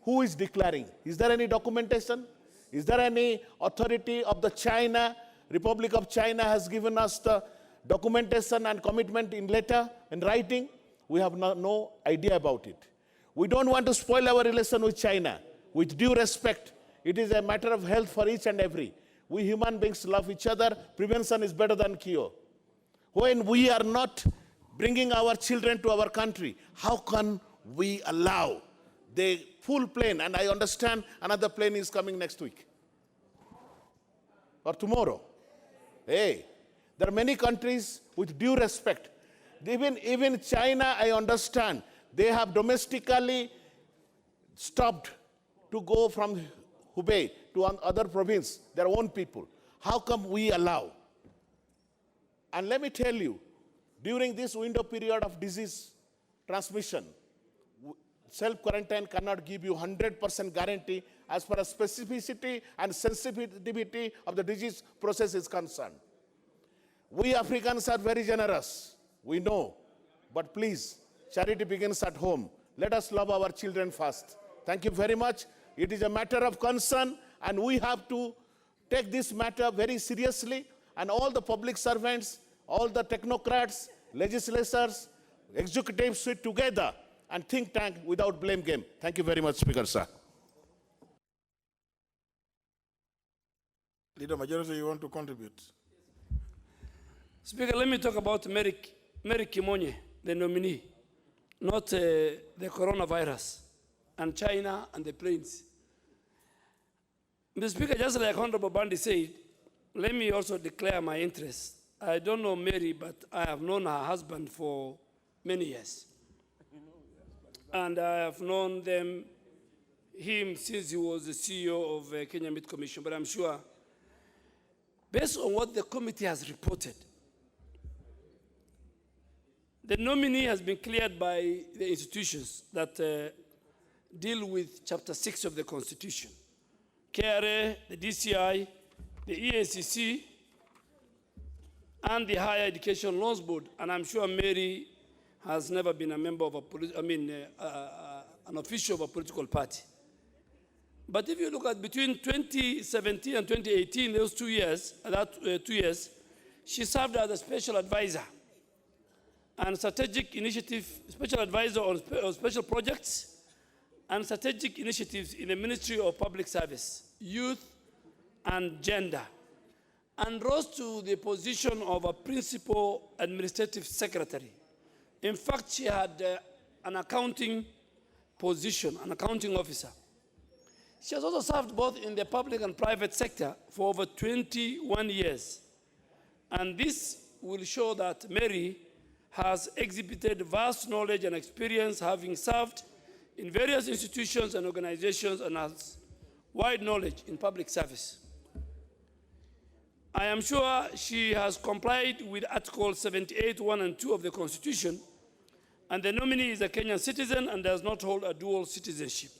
who is declaring? Is there any documentation? Is there any authority of the China, Republic of China has given us the documentation and commitment in letter and writing? We have no idea about it. We don't want to spoil our relation with China. With due respect, it is a matter of health for each and every. We human beings love each other. Prevention is better than cure. When we are not bringing our children to our country, how can we allow the full plane? And I understand another plane is coming next week or tomorrow. Hey, there are many countries with due respect. Even China, I understand, they have domestically stopped to go from Hubei to other province, their own people. How come we allow? And let me tell you, during this window period of disease transmission, self-quarantine cannot give you 100% guarantee as far as specificity and sensitivity of the disease process is concerned. We Africans are very generous, we know, but please, charity begins at home. Let us love our children first. Thank you very much. It is a matter of concern, and we have to take this matter very seriously, and all the public servants, all the technocrats, legislators, executives sit together and think tank without blame game. Thank you very much, Speaker, sir. Leader Majority, you want to contribute? Speaker, let me talk about Mary Kimonye, the nominee, not the coronavirus, and China and the planes. Mr. Speaker, just like Honorable Bundy said, let me also declare my interest. I don't know Mary, but I have known her husband for many years. And I have known him since he was the CEO of Kenya Meat Commission. But I'm sure, based on what the committee has reported, the nominee has been cleared by the institutions that deal with Chapter 6 of the Constitution. KRA, the DCI, the EACC, and the Higher Education Loans Board. And I'm sure Mary has never been a member of an official of a political party. But if you look at between 2017 and 2018, those 2 years, she served as a special advisor and strategic initiative, special advisor on special projects and strategic initiatives in the Ministry of Public Service, Youth and Gender, and rose to the position of a principal administrative secretary. In fact, she had an accounting position, an accounting officer. She has also served both in the public and private sector for over 21 years. And this will show that Mary has exhibited vast knowledge and experience, having served in various institutions and organizations, and has wide knowledge in public service. I am sure she has complied with Article 78, 1 and 2 of the Constitution, and the nominee is a Kenyan citizen and does not hold a dual citizenship.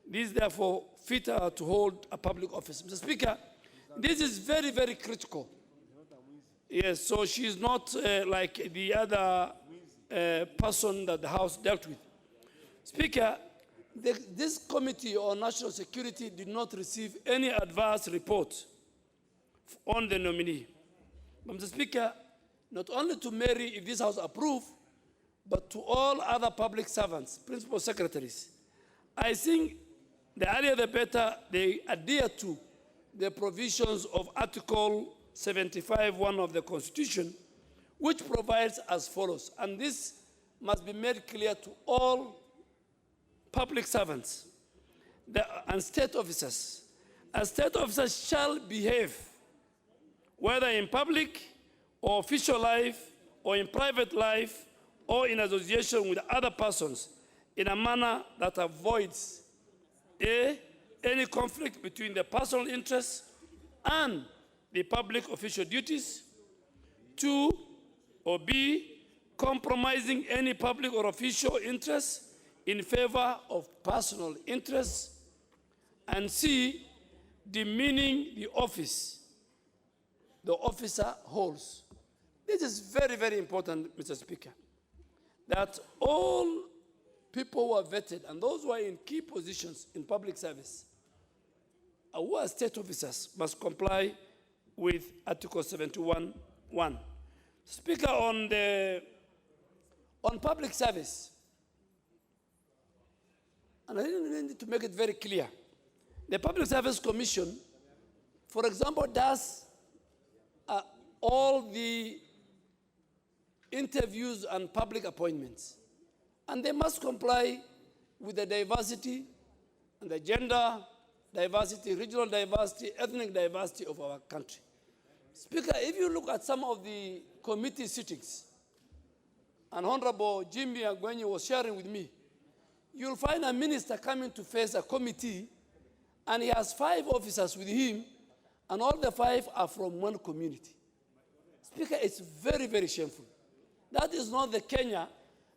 This therefore fit her to hold a public office. Mr. Speaker, this is very, very critical. Yes, so she's not like the other person that the House dealt with. Speaker, This Committee on National Security did not receive any advance report on the nominee. Mr. Speaker, not only to Mary, if this House approve, but to all other public servants, principal secretaries, I think the earlier the better they adhere to the provisions of Article 75(1) of the Constitution, which provides as follows, and this must be made clear to all public servants and state officers. A state officer shall behave, whether in public or official life, or in private life, or in association with other persons, in a manner that avoids A, any conflict between the personal interests and the public official duties, 2, or B, compromising any public or official interests in favor of personal interests, and C, demeaning the office the officer holds. This is very, very important, Mr. Speaker, that all people who are vetted and those who are in key positions in public service, who are state officers, must comply with Article 71(1). Speaker, on public service, and I need to make it very clear, the Public Service Commission, for example, does all the interviews and public appointments. And they must comply with the diversity and the gender diversity, regional diversity, ethnic diversity of our country. Speaker, if you look at some of the committee sittings, and Honorable Jimmy Agwenyi was sharing with me, you'll find a minister coming to face a committee, and he has 5 officers with him, and all the 5 are from one community. Speaker, it's very, very shameful. That is not the Kenya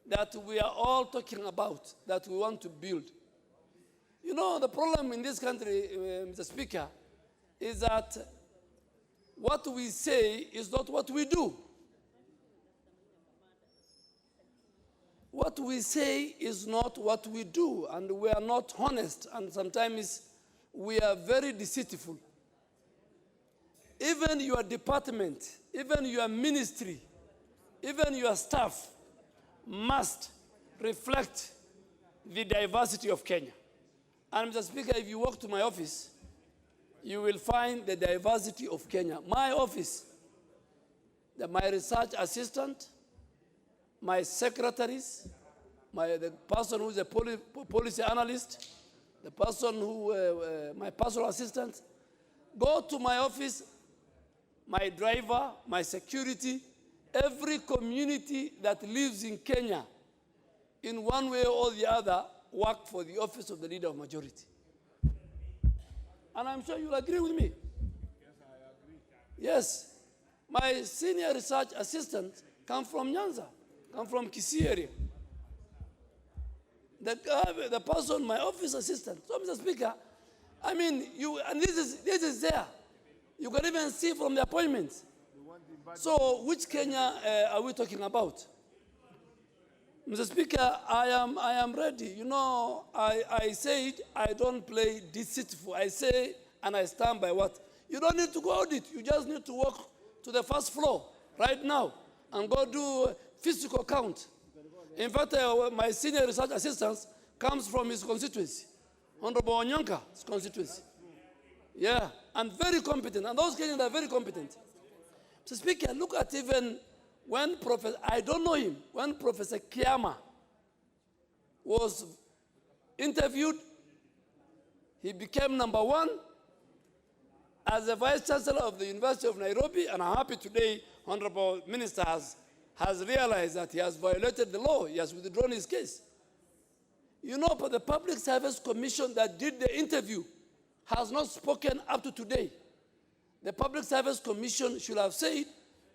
that we are all talking about, that we want to build. You know, the problem in this country, Mr. Speaker, is that what we say is not what we do. What we say is not what we do, and we are not honest, and sometimes we are very deceitful. Even your department, even your ministry, even your staff must reflect the diversity of Kenya. And Mr. Speaker, if you walk to my office, you will find the diversity of Kenya. My office, my research assistant, my secretaries, the person who is a policy analyst, the person who, my personal assistant, go to my office, my driver, my security, every community that lives in Kenya, in one way or the other, work for the office of the Leader of Majority. And I'm sure you'll agree with me. Yes, I agree. Yes. My senior research assistant comes from Nyanza, comes from Kisii area. The person, my office assistant. So, Mr. Speaker, I mean, and this is there. You can even see from the appointments. So, which Kenya are we talking about? Mr. Speaker, I am ready. You know, I said I don't play deceitful. I say and I stand by what? You don't need to go audit. You just need to walk to the first floor right now and go do physical count. In fact, my senior research assistant comes from his constituency, Honorable Onyanka's constituency. Yeah, and very competent. And those Kenyans are very competent. Mr. Speaker, look at even when I don't know him, when Professor Kiama was interviewed, he became #1 as the Vice Chancellor of the University of Nairobi, and I'm happy today, Honorable Minister has realized that he has violated the law. He has withdrawn his case. You know, but the Public Service Commission that did the interview has not spoken up to today. The Public Service Commission should have said,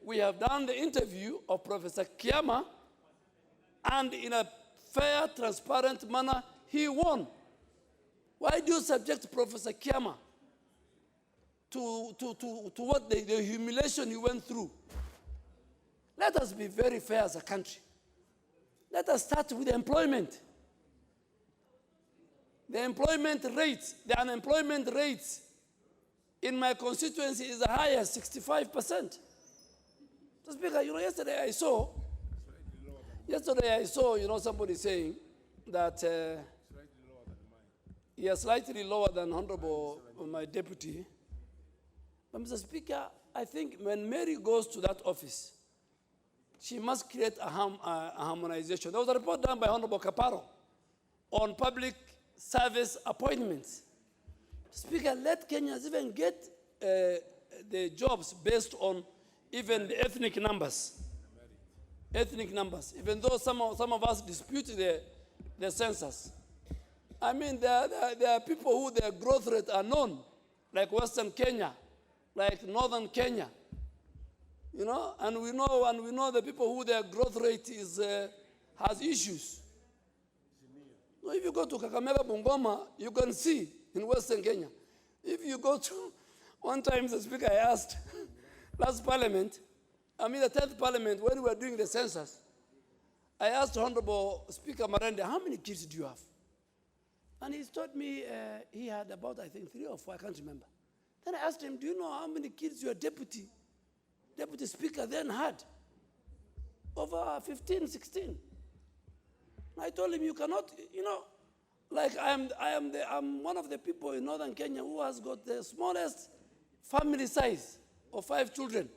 we have done the interview of Professor Kiama, and in a fair, transparent manner, he won. Why do you subject Professor Kiama to what the humiliation he went through? Let us be very fair as a country. Let us start with employment. the unemployment rates in my constituency is the highest, 65%. Mr. Speaker, yesterday I saw, somebody saying that slightly lower than Honorable, my deputy. But Mr. Speaker, I think when Mary goes to that office, she must create a harmonization. There was a report done by Honorable Caparo on public service appointments. Speaker, let Kenyans even get the jobs based on even the ethnic numbers. Ethnic numbers, even though some of us dispute the census. I mean, there are people who their growth rate are known, like Western Kenya, like Northern Kenya. And we know the people who their growth rate has issues. So if you go to Kakamega, Bungoma, you can see in Western Kenya. If you go to, one time the Speaker I asked, last Parliament, the 10th Parliament, when we were doing the census, I asked Honorable Speaker Marende, how many kids do you have? And he told me he had about, I think, 3 or 4, I can't remember. Then I asked him, do you know how many kids your deputy speaker then had? Over 15, 16. I told him, you cannot, like I'm one of the people in Northern Kenya who has got the smallest family size of 5 children.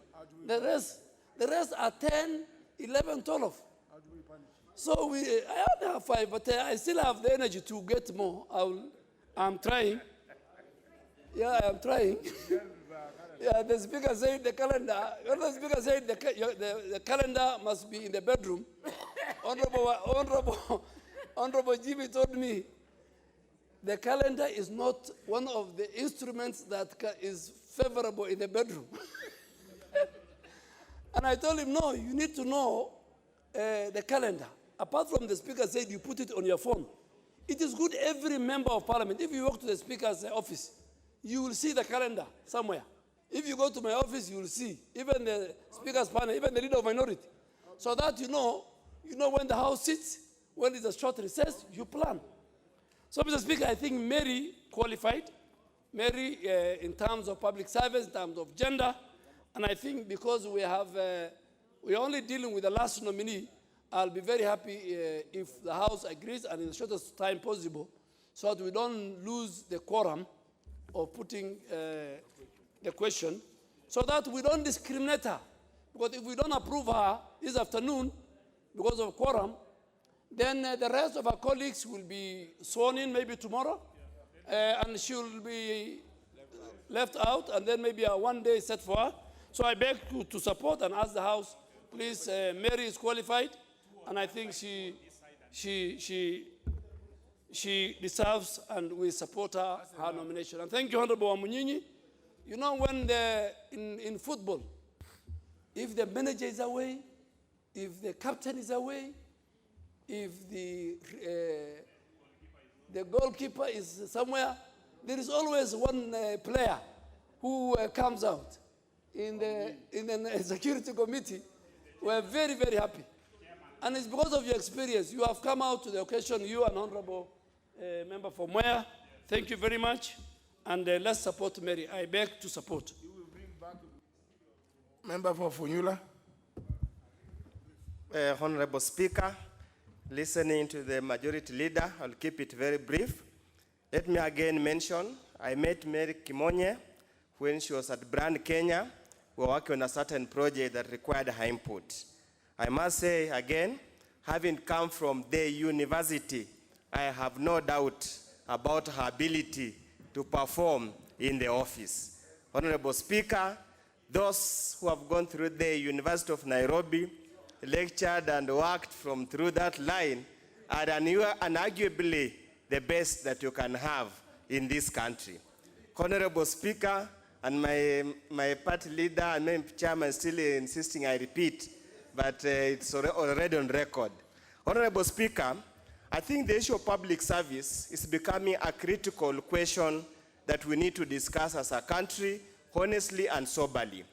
The rest are 10, 11, 12. So I only have 5, but I still have the energy to get more. I'm trying. Yeah, I'm trying. Yeah, the Speaker said the calendar. The Speaker said the calendar must be in the bedroom. Honorable Jimmy told me the calendar is not one of the instruments that is favorable in the bedroom. And I told him, no, you need to know the calendar. Apart from the Speaker said you put it on your phone. It is good every member of Parliament, if you walk to the Speaker's office, you will see the calendar somewhere. If you go to my office, you will see, even the Speaker's panel, even the leader of minority. So that you know when the House sits, when there's a short recess, you plan. So, Mr. Speaker, I think Mary qualified. Mary, in terms of public service, in terms of gender, and I think because we're only dealing with the last nominee, I'll be very happy if the House agrees and in the shortest time possible, so that we don't lose the quorum of putting the question, so that we don't discriminate her. Because if we don't approve her this afternoon because of quorum, then the rest of our colleagues will be sworn in maybe tomorrow, and she will be left out, and then maybe a one-day set for her. So I beg to support and ask the House, please, Mary is qualified, and I think she deserves, and we support her nomination. And thank you, Honorable Wamunyinyi. When in football, if the manager is away, if the captain is away, if the goalkeeper is somewhere, there is always one player who comes out. In the security committee, we're very, very happy. And it's because of your experience. You have come out to the occasion, you and Honorable Member for Mwea. Thank you very much. And let's support Mary. I beg to support. Member for Funyula. Honorable Speaker, listening to the majority leader, I'll keep it very brief. Let me again mention, I met Mary Kimonye when she was at Brand Kenya. We were working on a certain project that required her input. I must say again, having come from the university, I have no doubt about her ability to perform in the office. Honorable Speaker, those who have gone through the University of Nairobi, lectured and worked through that line, are unarguably the best that you can have in this country. Honorable Speaker, and my party leader and my chairman still insisting I repeat, but it's already on record. Honorable Speaker, I think the issue of public service is becoming a critical question that we need to discuss as a country, honestly and soberly.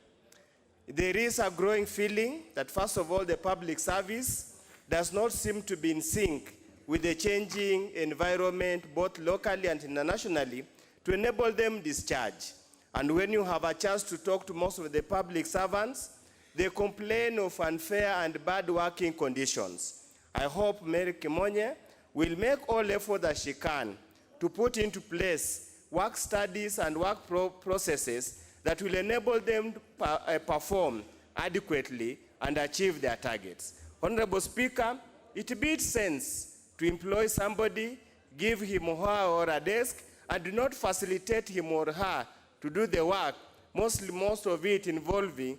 There is a growing feeling that, first of all, the public service does not seem to be in sync with with the changing environment, both locally and internationally, to enable them discharge. And when you have a chance to talk to most of the public servants, they complain of unfair and bad working conditions. I hope Mary Kimonye will make all effort that she can to put into place work studies and work processes that will enable them to perform adequately and achieve their targets. Honorable Speaker, it makes sense to employ somebody, give him or her a desk, and do not facilitate him or her to do the work, most of it involving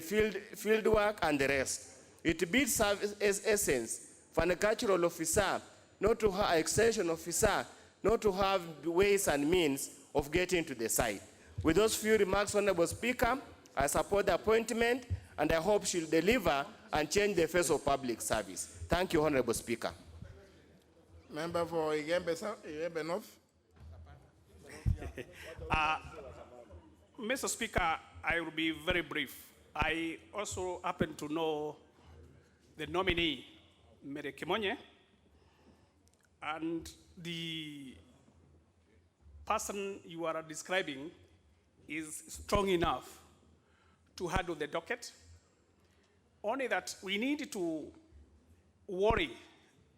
field work and the rest. It beats essence for an agricultural officer not to have extension officer, not to have ways and means of getting to the site. With those few remarks, Honorable Speaker, I support the appointment and I hope she'll deliver and change the face of public service. Thank you, Honorable Speaker. Member for Igembe North. Mr. Speaker, I will be very brief. I also happen to know the nominee, Mary Kimonye, and the person you are describing is strong enough to handle the docket. Only that we need to worry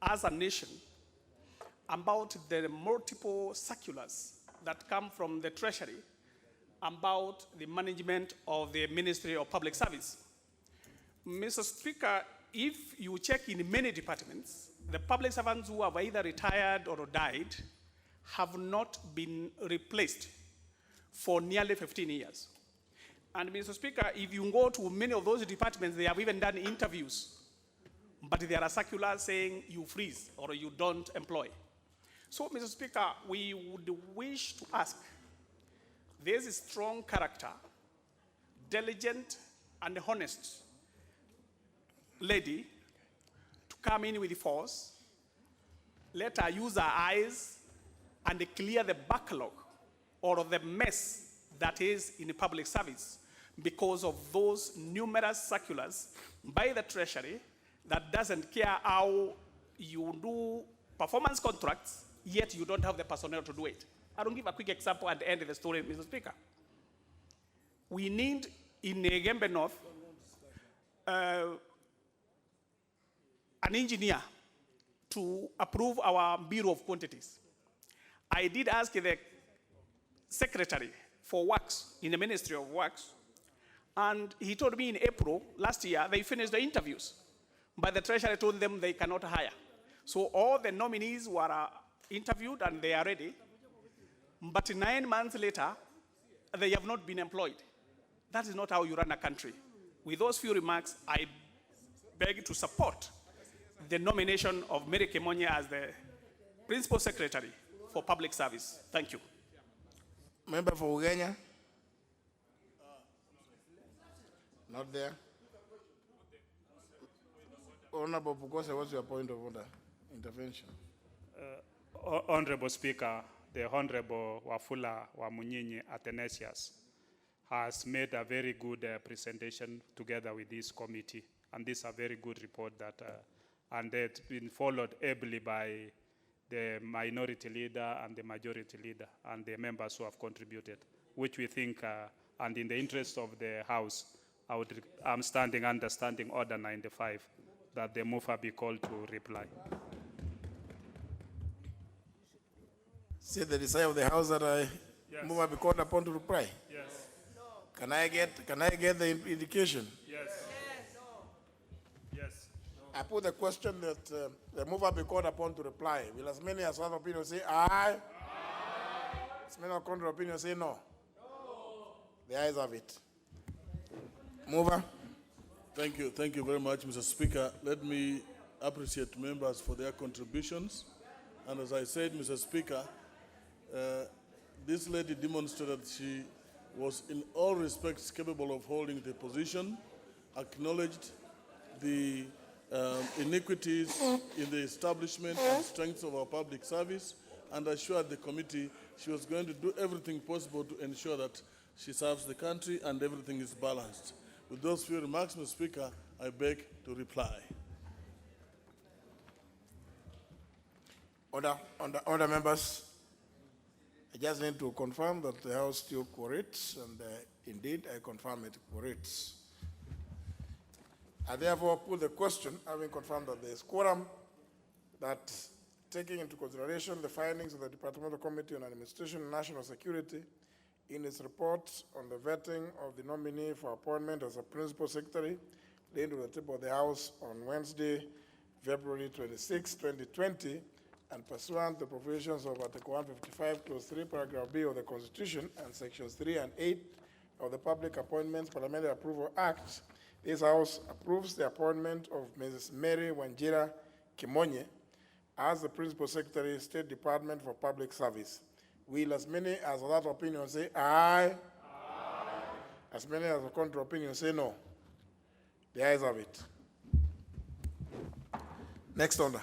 as a nation about the multiple circulars that come from the Treasury about the management of the Ministry of Public Service. Mr. Speaker, if you check in many departments, the public servants who have either retired or died have not been replaced for nearly 15 years. And Mr. Speaker, if you go to many of those departments, they have even done interviews, but there are circulars saying you freeze or you don't employ. So, Mr. Speaker, we would wish to ask, there's a strong character, diligent and honest lady to come in with force. Let her use her eyes and clear the backlog or the mess that is in the public service because of those numerous circulars by the Treasury that doesn't care how you do performance contracts, yet you don't have the personnel to do it. I don't give a quick example at the end of the story, Mr. Speaker. We need in Igembe North an engineer to approve our Bureau of Quantities. I did ask the Secretary for Works in the Ministry of Works, and he told me in April last year they finished the interviews, but the Treasury told them they cannot hire. So all the nominees were interviewed and they are ready, but 9 months later, they have not been employed. That is not how you run a country. With those few remarks, I beg to support the nomination of Mary Kimonye as the Principal Secretary for Public Service. Thank you. Member for Ugenya? Not there. Honorable Pukose, what's your point of order? Intervention. Honorable Speaker, the Honorable Wafula Wamunyinyi Athanasius has made a very good presentation together with this committee, and this is a very good report that, and it's been followed ably by the minority leader and the majority leader and the members who have contributed, which we think, and in the interest of the House, I'm standing under Standing Order 95, that the mover be called to reply. Say the desire of the House that I move be called upon to reply. Yes. Can I get the indication? Yes. Yes. I put the question that the mover be called upon to reply. Will as many as one opinion say aye? Aye. As many as contrary opinion say no? No. The ayes have it. Mover. Thank you very much, Mr. Speaker. Let me appreciate members for their contributions. And as I said, Mr. Speaker, this lady demonstrated she was in all respects capable of holding the position, acknowledged the iniquities in the establishment and strengths of our public service, and assured the committee she was going to do everything possible to ensure that she serves the country and everything is balanced. With those few remarks, Mr. Speaker, I beg to reply. Other members, I just need to confirm that the House still quorates, and indeed I confirm it quorates. I therefore put the question, having confirmed that there is quorum, that taking into consideration the findings of the Departmental Committee on Administration and National Security in its report on the vetting of the nominee for appointment as a Principal Secretary, laid to the table of the House on Wednesday, February 26, 2020, and pursuant to the provisions of Article 155, Clause 3, Paragraph B of the Constitution, and Sections 3 and 8 of the Public Appointments Parliamentary Approval Act, this House approves the appointment of Mrs. Mary Wanjira Kimonye as the Principal Secretary, State Department for Public Service. Will as many as that opinion say aye? Aye. As many as the contrary opinion say no? The ayes have it. Next order.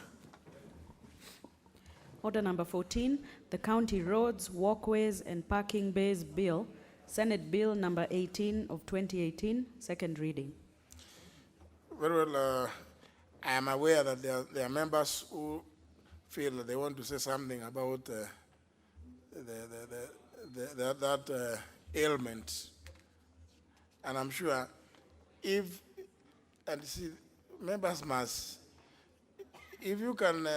Order number 14, the County Roads, Walkways and Parking Bays Bill, Senate Bill number 18 of 2018, second reading. Very well, I am aware that there are members who feel that they want to say something about that ailment. And I'm sure if, and see, members must, if you can,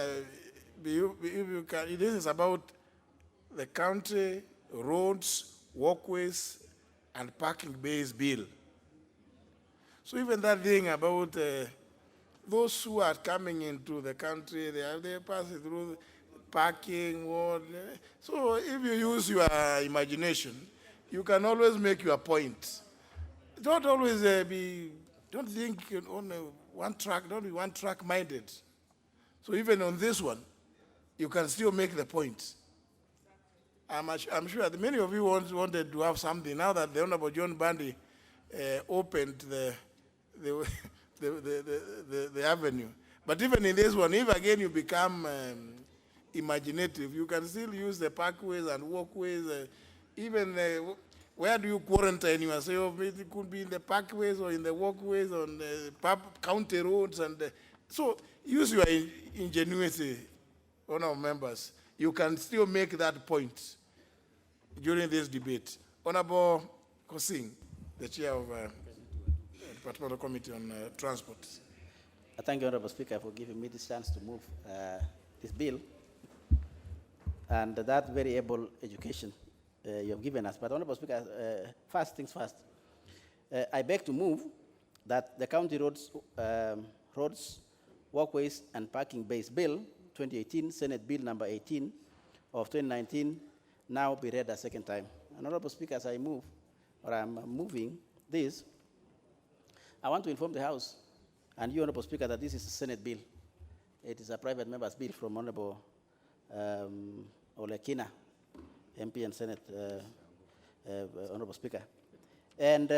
if you can, this is about the County Roads, Walkways, and Parking Bays Bill. So even that thing about those who are coming into the country, they pass through parking, what. So if you use your imagination, you can always make your point. Don't always don't think on one track, don't be one track minded. So even on this one, you can still make the point. I'm sure that many of you wanted to have something. Now that the Honorable John Bandy opened the avenue. But even in this one, if again you become imaginative, you can still use the parkways and walkways. Even where do you quarantine yourself? It could be in the parkways or in the walkways on the county roads. So use your ingenuity, honorable members. You can still make that point during this debate. Honorable Kosing, the chair of Departmental Committee on Transport. Thank you, Honorable Speaker, for giving me this chance to move this bill and that very able education you have given us. But Honorable Speaker, first things first, I beg to move that the County Roads, Walkways and Parking Bays Bill 2018, Senate Bill number 18 of 2019, now be read a second time. And Honorable Speaker, as I move, or I'm moving this, I want to inform the House and you, Honorable Speaker, that this is a Senate bill. It is a private member's bill from Honorable Olekina, MP and Senate, Honorable Speaker. And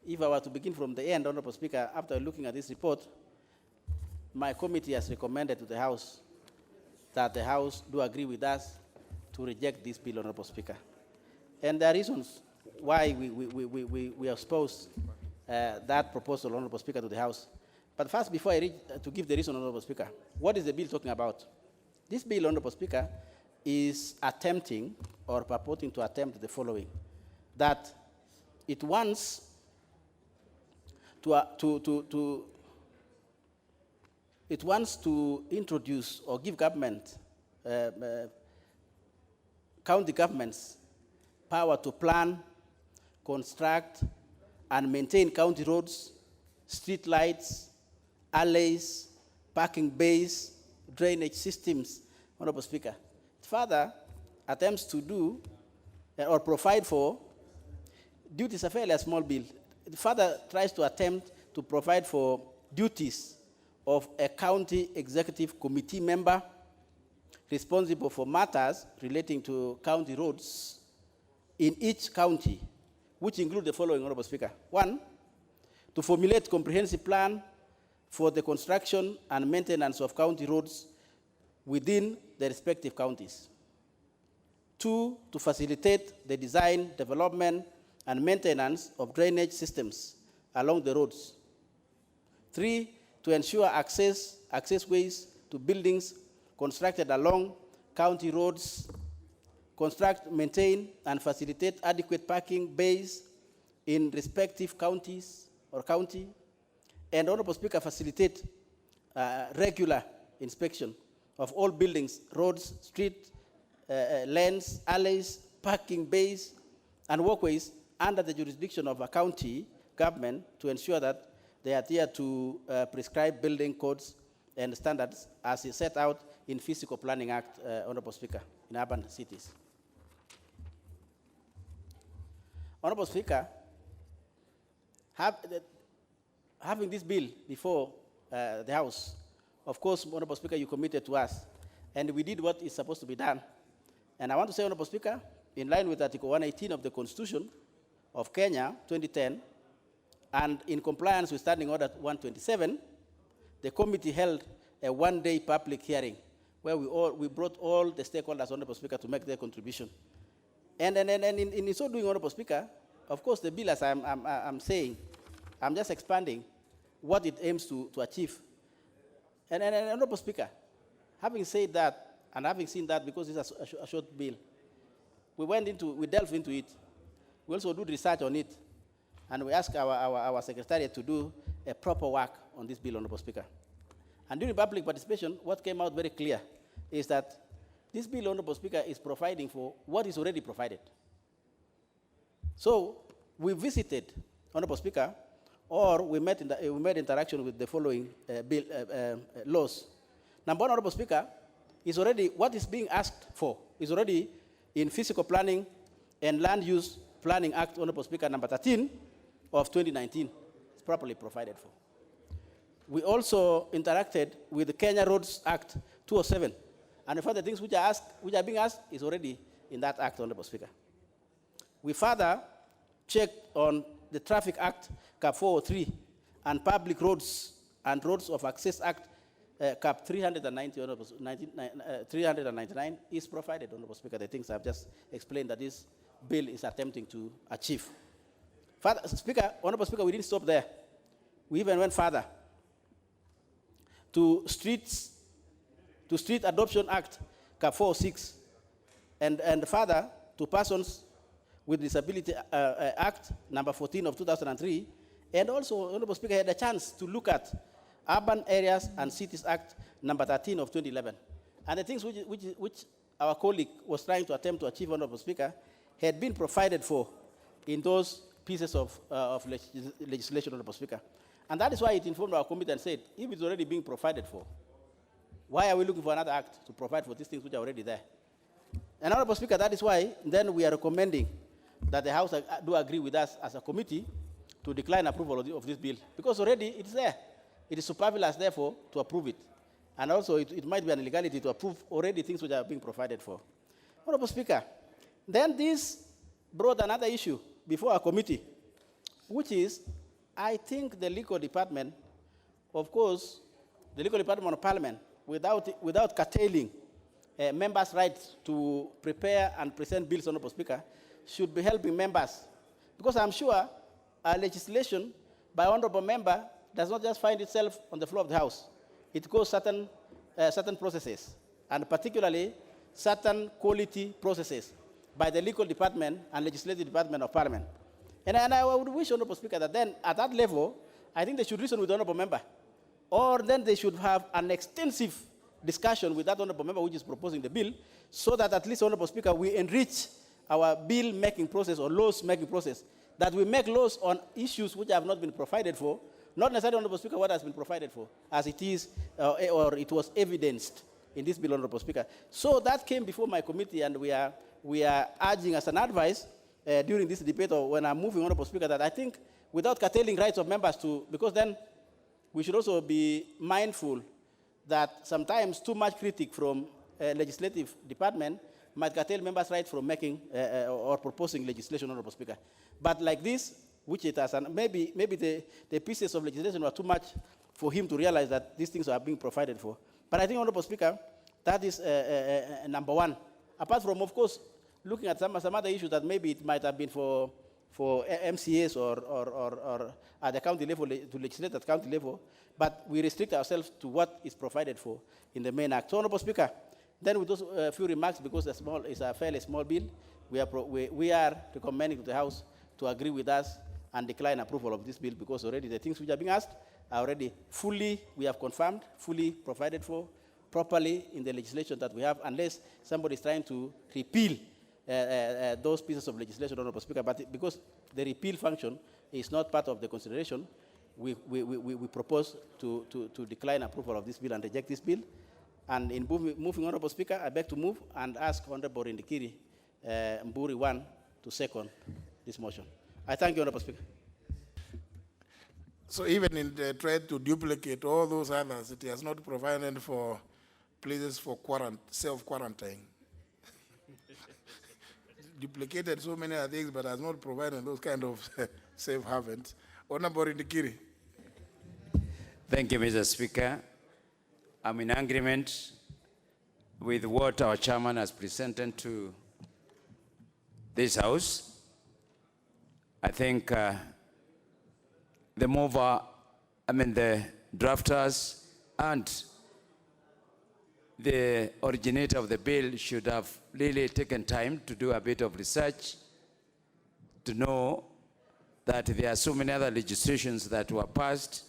if I were to begin from the end, Honorable Speaker, after looking at this report, my committee has recommended to the House that the House do agree with us to reject this bill, Honorable Speaker. And there are reasons why we have exposed that proposal, Honorable Speaker, to the House. But first, before I read to give the reason, Honorable Speaker, what is the bill talking about? This bill, Honorable Speaker, is attempting or purporting to attempt the following: that it wants to introduce or give government, county governments, power to plan, construct, and maintain county roads, street lights, alleys, parking bays, drainage systems, Honorable Speaker. It further attempts to do or provide for duties, a fairly small bill. It further tries to attempt to provide for duties of a county executive committee member responsible for matters relating to county roads in each county, which include the following, Honorable Speaker. 1, to formulate comprehensive plan for the construction and maintenance of county roads within the respective counties. 2, to facilitate the design, development, and maintenance of drainage systems along the roads. 3, to ensure accessways to buildings constructed along county roads, construct, maintain, and facilitate adequate parking bays in respective counties or county, and Honorable Speaker, facilitate regular inspection of all buildings, roads, streets, lanes, alleys, parking bays, and walkways under the jurisdiction of a county government to ensure that they adhere to prescribed building codes and standards as is set out in Physical Planning Act, Honorable Speaker, in urban cities. Honorable Speaker, having this bill before the House, of course, Honorable Speaker, you committed to us, and we did what is supposed to be done. And I want to say, Honorable Speaker, in line with Article 118 of the Constitution of Kenya, 2010, and in compliance with Standing Order 127, the committee held a one-day public hearing where we brought all the stakeholders, Honorable Speaker, to make their contribution. And in so doing, Honorable Speaker, of course, the bill, as I'm saying, I'm just expanding what it aims to achieve. And Honorable Speaker, having said that, and having seen that, because it's a short bill, we delved into it. We also do research on it, and we ask our secretariat to do a proper work on this bill, Honorable Speaker. And during public participation, what came out very clear is that this bill, Honorable Speaker, is providing for what is already provided. So we visited, Honorable Speaker, or we made interaction with the following laws. Number one, Honorable Speaker, is already, what is being asked for is already in Physical Planning and Land Use Planning Act, Honorable Speaker, number 13 of 2019. It's properly provided for. We also interacted with the Kenya Roads Act 207. And the further things which are being asked is already in that act, Honorable Speaker. We further checked on the Traffic Act, Cap 403, and Public Roads and Roads of Access Act, Cap 399 is provided, Honorable Speaker. The things I've just explained that this bill is attempting to achieve. Further, Honorable Speaker, we didn't stop there. We even went further to Street Adoption Act, Cap 406, and further to Persons with Disability Act, number 14 of 2003, and also, Honorable Speaker, had a chance to look at Urban Areas and Cities Act, number 13 of 2011. And the things which our colleague was trying to attempt to achieve, Honorable Speaker, had been provided for in those pieces of legislation, Honorable Speaker. And that is why it informed our committee and said, if it's already being provided for, why are we looking for another act to provide for these things which are already there? And Honorable Speaker, that is why then we are recommending that the House do agree with us as a committee to decline approval of this bill, because already it's there. It is superfluous, therefore, to approve it. And also, it might be an illegality to approve already things which are being provided for. Honorable Speaker, then this brought another issue before our committee, which is, I think the legal department, of course, the legal department of Parliament, without curtailing members' rights to prepare and present bills, Honorable Speaker, should be helping members. Because I'm sure our legislation by honorable member does not just find itself on the floor of the House. It goes certain processes, and particularly certain quality processes by the legal department and legislative department of Parliament. And I would wish, Honorable Speaker, that then at that level, I think they should reason with the honorable member, or then they should have an extensive discussion with that honorable member which is proposing the bill, so that at least, Honorable Speaker, we enrich our bill-making process or laws-making process, that we make laws on issues which have not been provided for, not necessarily, Honorable Speaker, what has been provided for, as it is, or it was evidenced in this bill, Honorable Speaker. So that came before my committee, and we are urging as an advice during this debate, or when I'm moving, Honorable Speaker, that I think without curtailing rights of members to, because then we should also be mindful that sometimes too much critique from legislative department might curtail members' rights from making or proposing legislation, Honorable Speaker. But like this, which it has, and maybe the pieces of legislation were too much for him to realize that these things are being provided for. But I think, Honorable Speaker, that is number one. Apart from, of course, looking at some other issues that maybe it might have been for for MCAs or at the county level to legislate at county level, but we restrict ourselves to what is provided for in the main act. So, Honorable Speaker, then with those few remarks, because it's a fairly small bill, we are recommending to the House to agree with us and decline approval of this bill, because already the things which are being asked are already we have confirmed, fully provided for, properly in the legislation that we have, unless somebody is trying to repeal those pieces of legislation, Honorable Speaker. But because the repeal function is not part of the consideration, we propose to decline approval of this bill and reject this bill. And in moving, Honorable Speaker, I beg to move and ask Honorable Indikiri Mburi 1 to second this motion. I thank you, Honorable Speaker. So even in the try to duplicate all those others, it has not provided for places for self-quarantine. Duplicated so many other things, but has not provided those kind of safe havens. Honorable Indikiri. Thank you, Mr. Speaker. I'm in agreement with what our chairman has presented to this House. I think the drafters and the originator of the bill should have really taken time to do a bit of research to know that there are so many other legislations that were passed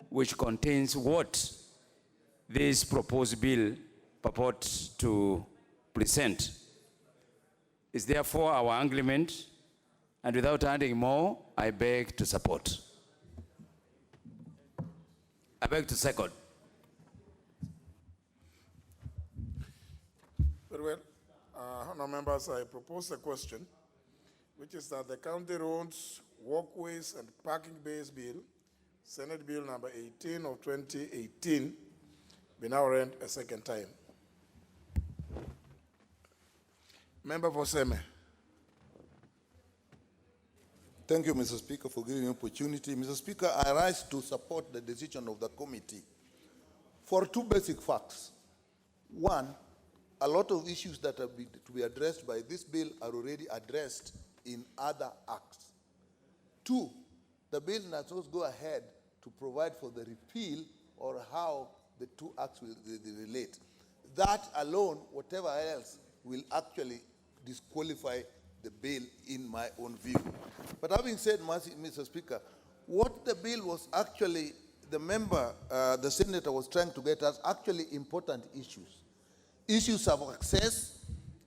which contains what this proposed bill purports to present. It's therefore our agreement, and without adding more, I beg to support. I beg to second. Very well. Honourable members, I propose a question, which is that the County Roads, Walkways and Parking Bays Bill, Senate Bill number 18 of 2018, be now read a second time. Member for Seme. Thank you, Mr. Speaker, for giving me an opportunity. Mr. Speaker, I rise to support the decision of the committee for two basic facts. One, a lot of issues that are to be addressed by this bill are already addressed in other acts. Two, the bill does not go ahead to provide for the repeal or how the two acts will relate. That alone, whatever else, will actually disqualify the bill in my own view. But having said, Mr. Speaker, what the bill was actually, the senator was trying to get us actually important issues. Issues of access,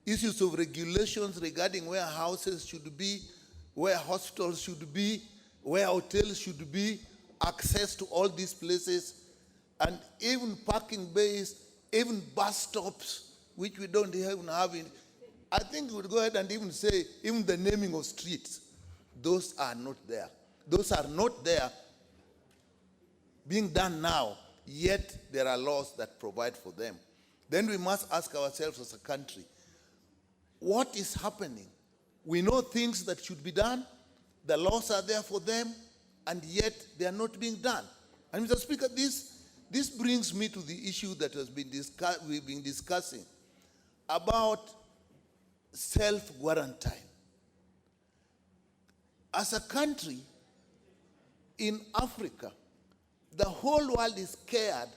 issues of regulations regarding where houses should be, where hospitals should be, where hotels should be, access to all these places, and even parking bays, even bus stops, which we don't even have in. I think we would go ahead and even say, even the naming of streets, those are not there. Those are not there being done now, yet there are laws that provide for them. Then we must ask ourselves as a country, what is happening? We know things that should be done, the laws are there for them, and yet they are not being done. And Mr. Speaker, this brings me to the issue that has been we've been discussing about self-quarantine. As a country in Africa, the whole world is scared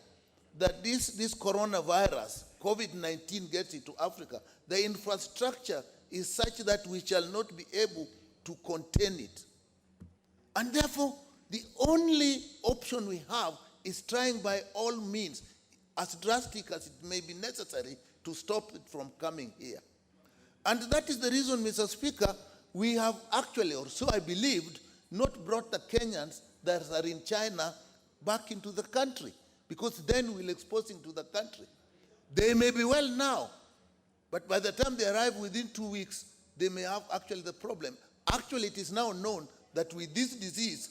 that this coronavirus, COVID-19, gets into Africa. The infrastructure is such that we shall not be able to contain it. And therefore, the only option we have is trying by all means, as drastic as it may be necessary, to stop it from coming here. And that is the reason, Mr. Speaker, we have actually, or so I believed, not brought the Kenyans that are in China back into the country, because then we'll expose them to the country. They may be well now, but by the time they arrive within 2 weeks, they may have actually the problem. Actually, it is now known that with this disease,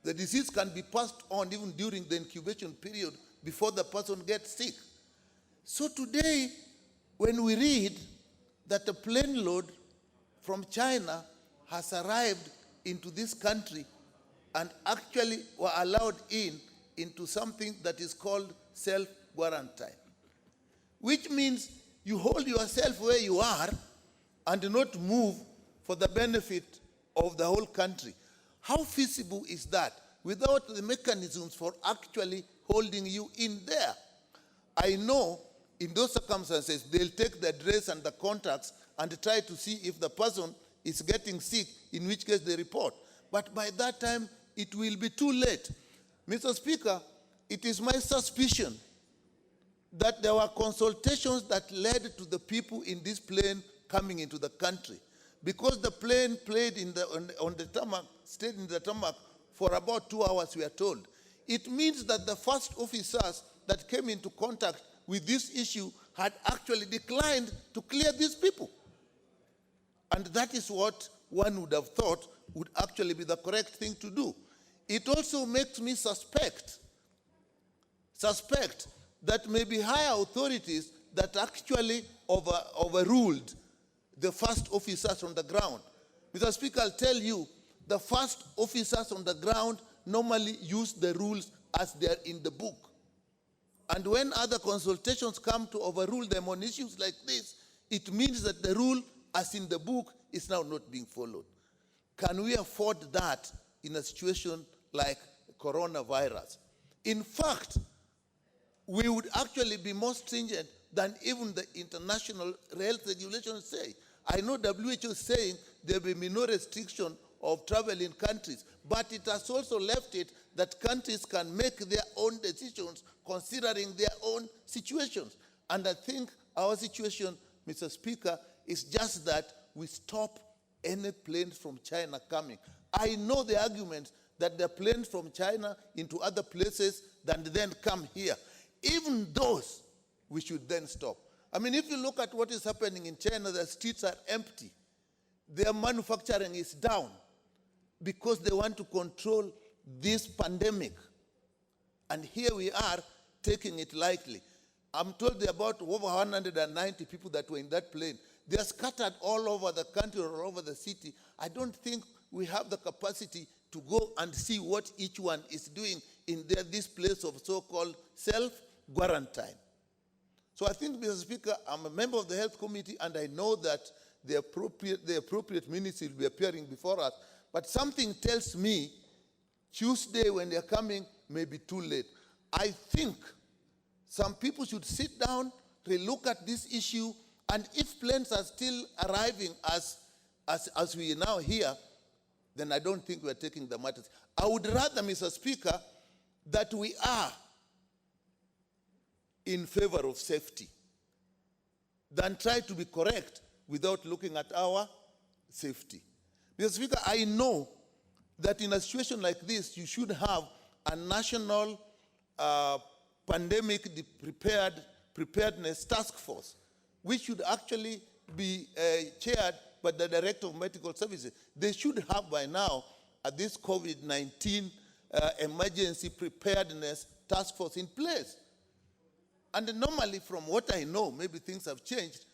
the disease can be passed on even during the incubation period before the person gets sick. So today, when we read that a plane load from China has arrived into this country and actually were allowed into something that is called self-quarantine, which means you hold yourself where you are and not move for the benefit of the whole country. How feasible is that without the mechanisms for actually holding you in there? I know in those circumstances, they'll take the address and the contacts and try to see if the person is getting sick, in which case they report. But by that time, it will be too late. Mr. Speaker, it is my suspicion that there were consultations that led to the people in this plane coming into the country. Because the plane played on the tarmac, stayed in the tarmac for about 2 hours, we are told. It means that the first officers that came into contact with this issue had actually declined to clear these people. And that is what one would have thought would actually be the correct thing to do. It also makes me suspect that maybe higher authorities that actually overruled the first officers on the ground. Mr. Speaker, I'll tell you, the first officers on the ground normally use the rules as they are in the book. And when other consultations come to overrule them on issues like this, it means that the rule as in the book is now not being followed. Can we afford that in a situation like coronavirus? In fact, we would actually be more stringent than even the international health regulations say. I know WHO is saying there will be no restriction of travel in countries, but it has also left it that countries can make their own decisions considering their own situations. And I think our situation, Mr. Speaker, is just that we stop any planes from China coming. I know the argument that there are planes from China into other places that then come here. Even those, we should then stop. I mean, if you look at what is happening in China, the streets are empty. Their manufacturing is down because they want to control this pandemic. And here we are taking it lightly. I'm told there are about over 190 people that were in that plane. They are scattered all over the country or all over the city. I don't think we have the capacity to go and see what each one is doing in this place of so-called self-quarantine. So I think, Mr. Speaker, I'm a member of the Health Committee, and I know that the appropriate ministry will be appearing before us. But something tells me Tuesday, when they're coming, may be too late. I think some people should sit down, relook at this issue, and if planes are still arriving as we now hear, then I don't think we're taking the matters. I would rather, Mr. Speaker, that we are in favor of safety than try to be correct without looking at our safety. Mr. Speaker, I know that in a situation like this, you should have a national pandemic preparedness task force, which should actually be chaired by the Director of Medical Services. They should have by now this COVID-19 emergency preparedness task force in place. And normally, from what I know, maybe things have changed,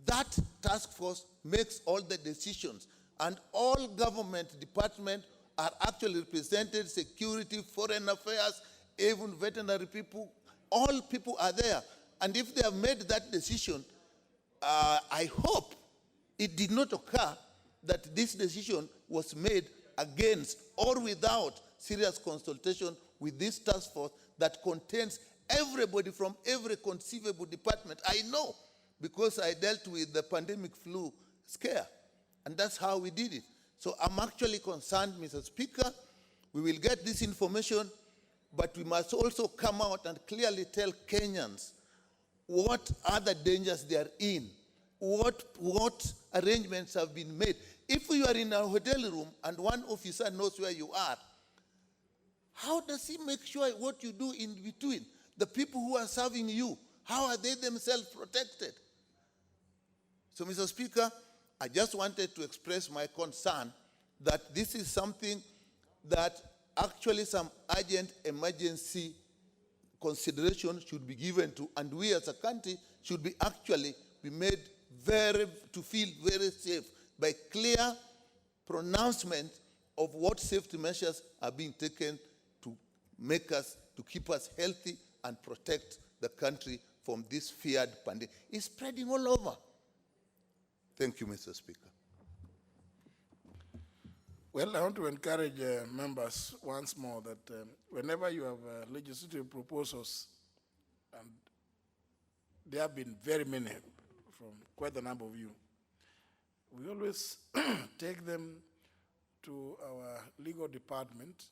that task force makes all the decisions. And all government departments are actually represented, security, foreign affairs, even veterinary people, all people are there. And if they have made that decision, I hope it did not occur that this decision was made against or without serious consultation with this task force that contains everybody from every conceivable department. I know, because I dealt with the pandemic flu scare, and that's how we did it. So I'm actually concerned, Mr. Speaker. We will get this information, but we must also come out and clearly tell Kenyans what other dangers they are in, what arrangements have been made. If you are in a hotel room and one officer knows where you are, how does he make sure what you do in between? The people who are serving you, how are they themselves protected? So, Mr. Speaker, I just wanted to express my concern that this is something that actually some urgent emergency consideration should be given to, and we as a country should be actually be made to feel very safe by clear pronouncement of what safety measures are being taken to keep us healthy and protect the country from this feared pandemic. It's spreading all over. Thank you, Mr. Speaker. Well, I want to encourage members once more that whenever you have legislative proposals, and there have been very many from quite a number of you, we always take them to our legal department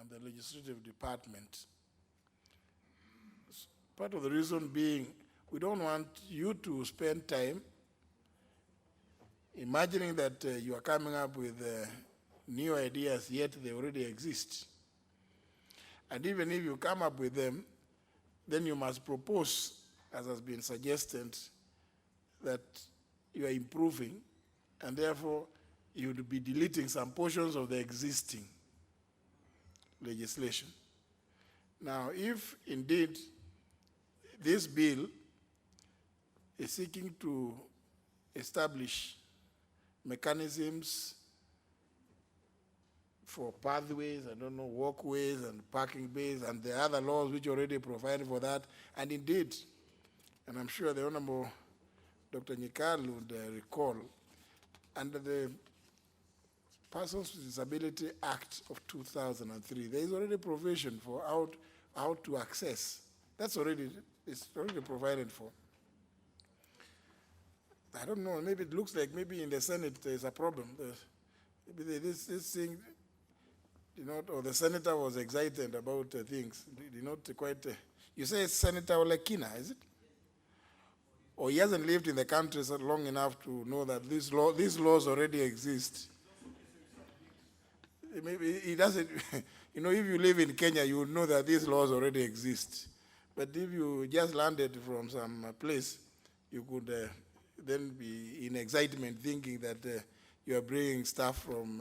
and the legislative department. Part of the reason being, we don't want you to spend time imagining that you are coming up with new ideas, yet they already exist. And even if you come up with them, then you must propose, as has been suggested, that you are improving, and therefore you would be deleting some portions of the existing legislation. Now, if indeed this bill is seeking to establish mechanisms for pathways, I don't know, walkways and parking bays and the other laws which already provide for that, and indeed, and I'm sure the Honorable Dr. Nyikal would recall, under the Persons with Disability Act of 2003, there is already provision for how to access. That's already, it's already provided for. I don't know, maybe it looks like maybe in the Senate there's a problem. Maybe this thing, you know, or the senator was excited about things. Did not quite, you say it's Senator Olekina, is it? Or he hasn't lived in the country so long enough to know that these laws already exist. Maybe he doesn't, you know, if you live in Kenya, you would know that these laws already exist. But if you just landed from some place, you could then be in excitement thinking that you are bringing stuff from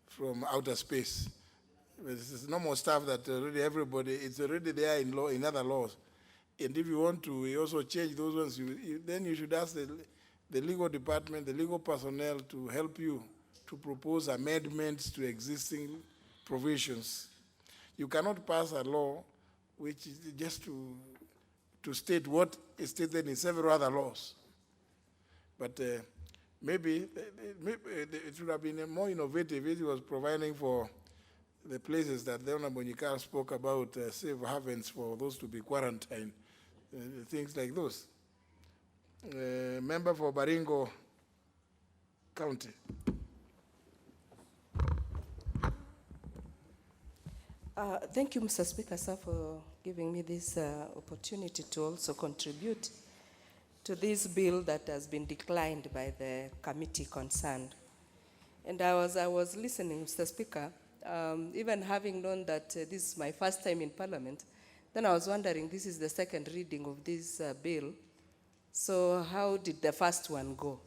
from outer space. This is normal stuff that already everybody, it's already there in law, in other laws. And if you want to also change those ones, then you should ask the legal department, the legal personnel to help you to propose amendments to existing provisions. You cannot pass a law which is just to state what is stated in several other laws. But maybe it should have been more innovative if it was providing for the places that the Honorable Nyikal spoke about, safe havens for those to be quarantined, things like those. Member for Baringo County. Thank you, Mr. Speaker, sir, for giving me this opportunity to also contribute to this bill that has been declined by the committee concerned. And I was listening, Mr. Speaker, even having known that this is my first time in Parliament, then I was wondering, this is the second reading of this bill, so how did the first one go?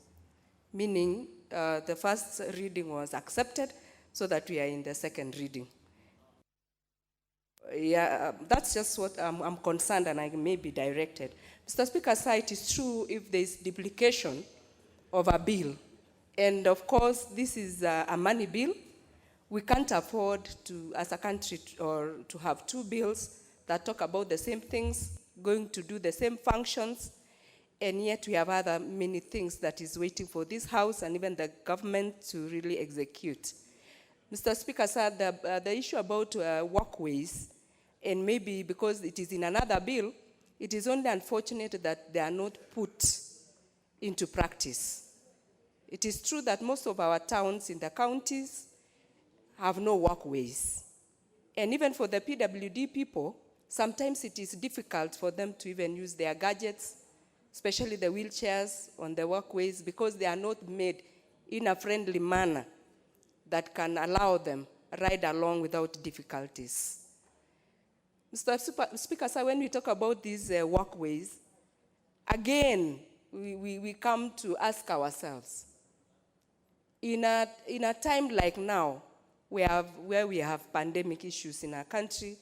Meaning, the first reading was accepted, so that we are in the second reading. Yeah, that's just what I'm concerned, and I may be directed. Mr. Speaker, sir, it is true if there is duplication of a bill. And of course, this is a money bill. We can't afford to, as a country, to have two bills that talk about the same things, going to do the same functions, and yet we have other many things that is waiting for this House and even the government to really execute. Mr. Speaker, sir, the issue about walkways, and maybe because it is in another bill, it is only unfortunate that they are not put into practice. It is true that most of our towns in the counties have no walkways. And even for the PWD people, sometimes it is difficult for them to even use their gadgets, especially the wheelchairs on the walkways, because they are not made in a friendly manner that can allow them ride along without difficulties. Mr. Speaker, sir, when we talk about these walkways, again, we come to ask ourselves, in a time like now, where we have pandemic issues in our country,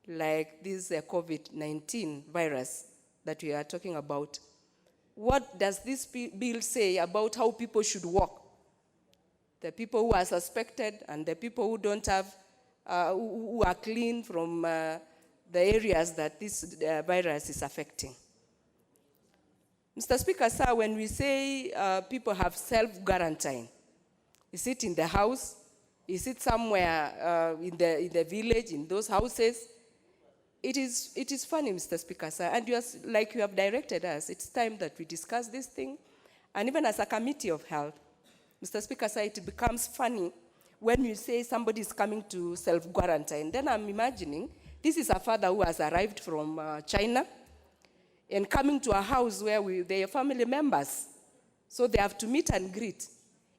like this COVID-19 virus that we are talking about, what does this bill say about how people should walk? The people who are suspected and the people who don't have, who are clean from the areas that this virus is affecting. Mr. Speaker, sir, when we say people have self-quarantine, Is it in the house? Is it somewhere in the village, in those houses? It is funny, Mr. Speaker, sir, and like you have directed us, it's time that we discuss this thing. And even as a committee of health, Mr. Speaker, sir, it becomes funny when you say somebody is coming to self-quarantine. Then I'm imagining this is a father who has arrived from China and coming to a house where they are family members. So they have to meet and greet.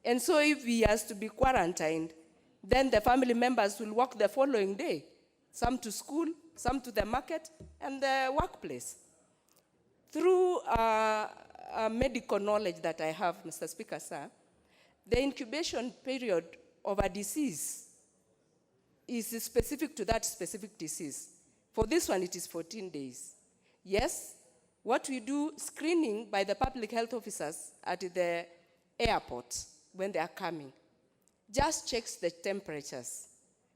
And so if he has to be quarantined, then the family members will work the following day. Some to school, some to the market, and the workplace. Through medical knowledge that I have, Mr. Speaker, sir, the incubation period of a disease is specific to that specific disease. For this one, it is 14 days. Yes, what we do, screening by the public health officers at the airport when they are coming, just checks the temperatures,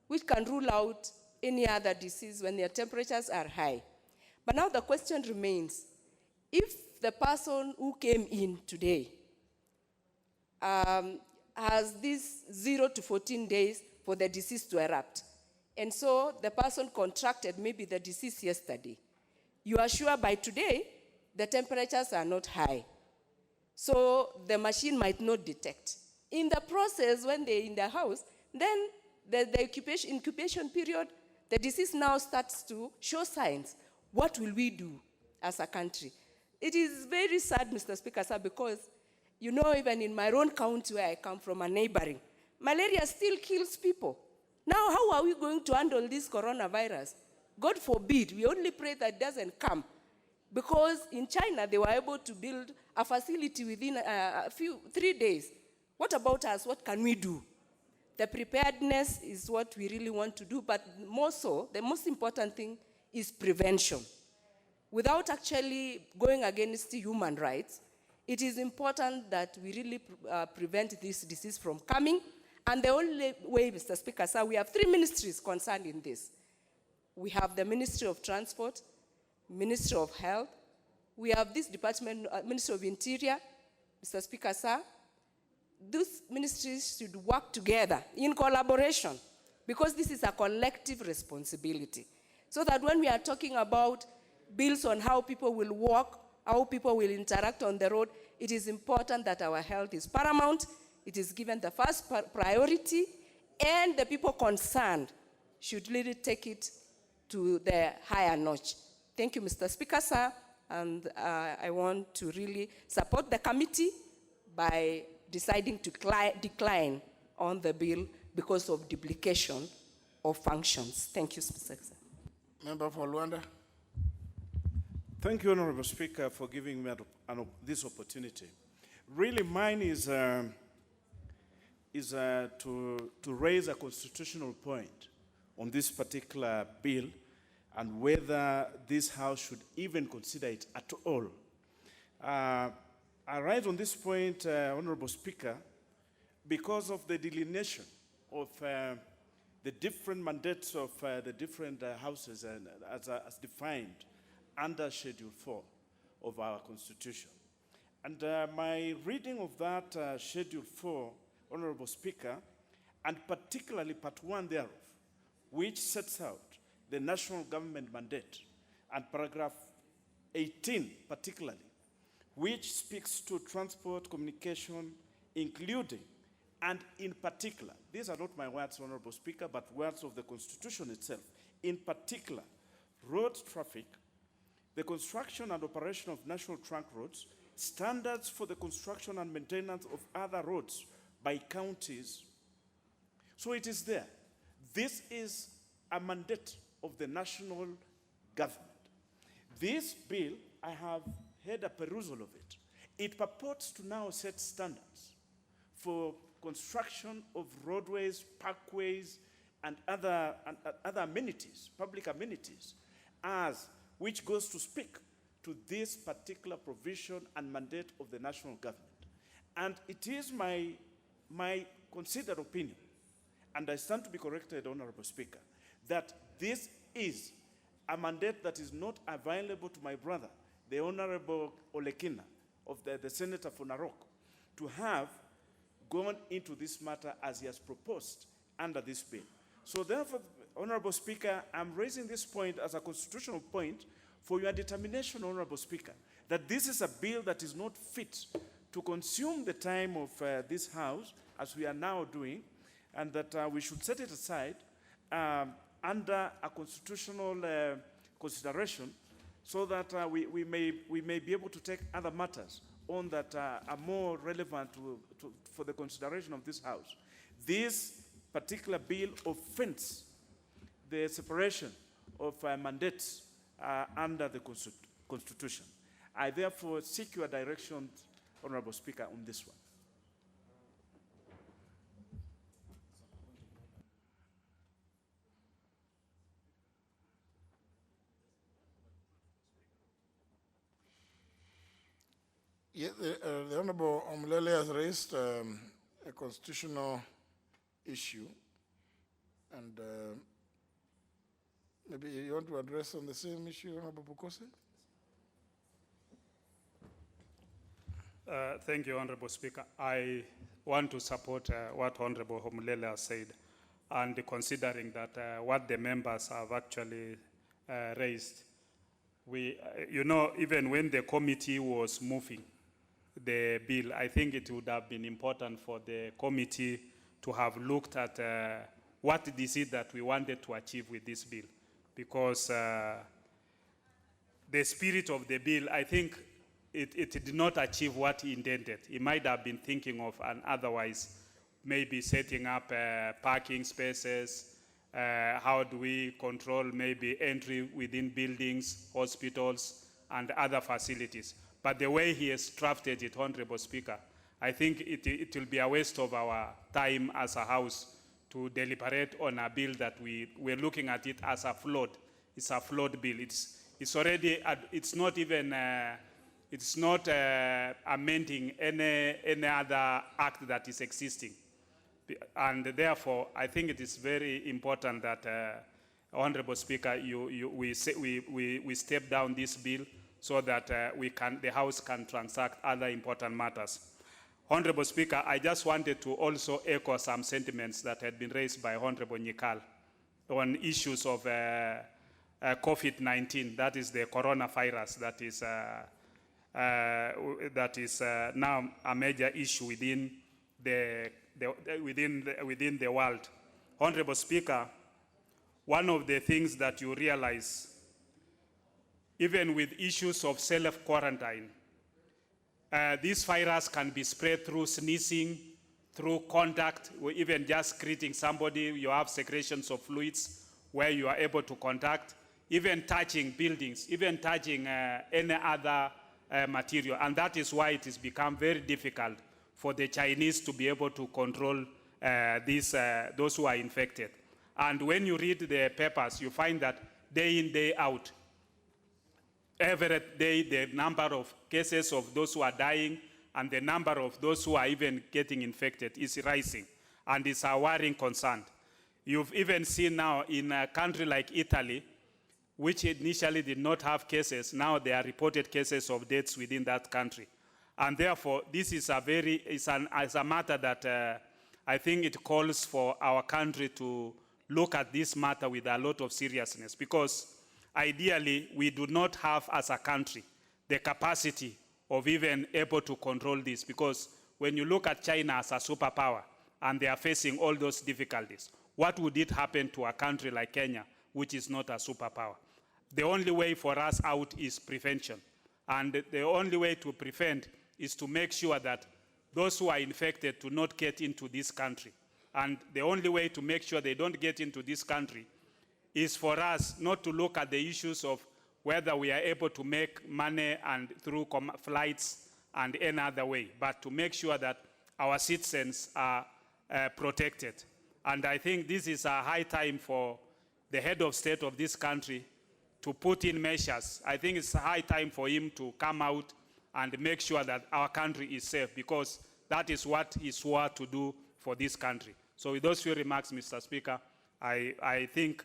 which can rule out any other disease when their temperatures are high. But now the question remains, if the person who came in today has this 0 to 14 days for the disease to erupt, and so the person contracted maybe the disease yesterday, you are sure by today the temperatures are not high. So the machine might not detect. In the process, when they're in the house, then the incubation period, the disease now starts to show signs. What will we do as a country? It is very sad, Mr. Speaker, sir, because, you know, even in my own county where I come from, a neighboring, malaria still kills people. Now, how are we going to handle this coronavirus? God forbid, we only pray that it doesn't come. Because in China, they were able to build a facility within 3 days. What about us? What can we do? The preparedness is what we really want to do, but more so, the most important thing is prevention. Without actually going against human rights, it is important that we really prevent this disease from coming. And the only way, Mr. Speaker, sir, we have 3 ministries concerned in this. We have the Ministry of Transport, Ministry of Health. We have this department, Ministry of Interior, Mr. Speaker, sir. Those ministries should work together in collaboration because this is a collective responsibility. So that when we are talking about bills on how people will walk, how people will interact on the road, it is important that our health is paramount, it is given the first priority, and the people concerned should really take it to the higher notch. Thank you, Mr. Speaker, sir, and I want to really support the committee by deciding to decline on the bill because of duplication of functions. Thank you, Mr. Speaker. Member for Luanda. Thank you, Honorable Speaker, for giving me this opportunity. Really, mine is to raise a constitutional point on this particular bill and whether this House should even consider it at all. I rise on this point, Honorable Speaker, because of the delineation of the different mandates of the different houses and as defined under Schedule 4 of our Constitution. And my reading of that Schedule 4, Honorable Speaker, and particularly Part 1 thereof, which sets out the national government mandate, and paragraph 18 particularly, which speaks to transport, communication, including and in particular, these are not my words, Honorable Speaker, but words of the Constitution itself, in particular, road traffic, the construction and operation of national trunk roads, standards for the construction and maintenance of other roads by counties. So it is there. This is a mandate of the national government. This bill, I have had a perusal of it. It purports to now set standards for construction of roadways, parkways, and other amenities, public amenities, which goes to speak to this particular provision and mandate of the national government. And it is my considered opinion, and I stand to be corrected, Honorable Speaker, that this is a mandate that is not available to my brother, the Honorable Olekina, of the Senator for Narok, to have gone into this matter as he has proposed under this bill. So therefore, Honorable Speaker, I'm raising this point as a constitutional point for your determination, Honorable Speaker, that this is a bill that is not fit to consume the time of this House, as we are now doing, and that we should set it aside under a constitutional consideration so that we may be able to take other matters on that are more relevant for the consideration of this House. This particular bill offends the separation of mandates under the Constitution. I therefore seek your direction, Honorable Speaker, on this one. Yeah, the Honorable Omlele has raised a constitutional issue, and maybe you want to address on the same issue, Honorable Bukose? Thank you, Honorable Speaker. I want to support what Honorable Omlele has said, and considering that what the members have actually raised, you know, even when the committee was moving the bill, I think it would have been important for the committee to have looked at what is it that we wanted to achieve with this bill. Because the spirit of the bill, I think it did not achieve what he intended. He might have been thinking of an otherwise, maybe setting up parking spaces, how do we control maybe entry within buildings, hospitals, and other facilities. But the way he has drafted it, Honorable Speaker, I think it will be a waste of our time as a House to deliberate on a bill that we're looking at it as a flawed. It's a flawed bill. It's already, it's not even, it's not amending any other act that is existing. And therefore, I think it is very important that, Honorable Speaker, we step down this bill so that the House can transact other important matters. Honorable Speaker, I just wanted to also echo some sentiments that had been raised by Honorable Nyikal on issues of COVID-19, that is the coronavirus, that is now a major issue within the world. Honorable Speaker, one of the things that you realize, even with issues of self-quarantine, this virus can be spread through sneezing, through contact, or even just greeting somebody. You have secretions of fluids where you are able to contact, even touching buildings, even touching any other material. And that is why it has become very difficult for the Chinese to be able to control those who are infected. And when you read the papers, you find that day in, day out, every day the number of cases of those who are dying and the number of those who are even getting infected is rising, and it's a worrying concern. You've even seen now in a country like Italy, which initially did not have cases, now there are reported cases of deaths within that country. And therefore, this is a matter that I think it calls for our country to look at this matter with a lot of seriousness, because ideally, we do not have, as a country, the capacity of even able to control this, because when you look at China as a superpower and they are facing all those difficulties, what would it happen to a country like Kenya, which is not a superpower? The only way for us out is prevention. And the only way to prevent is to make sure that those who are infected do not get into this country. And the only way to make sure they don't get into this country is for us not to look at the issues of whether we are able to make money and through flights and any other way, but to make sure that our citizens are protected. And I think this is a high time for the head of state of this country to put in measures. I think it's a high time for him to come out and make sure that our country is safe, because that is what he swore to do for this country. So with those few remarks, Mr. Speaker, I think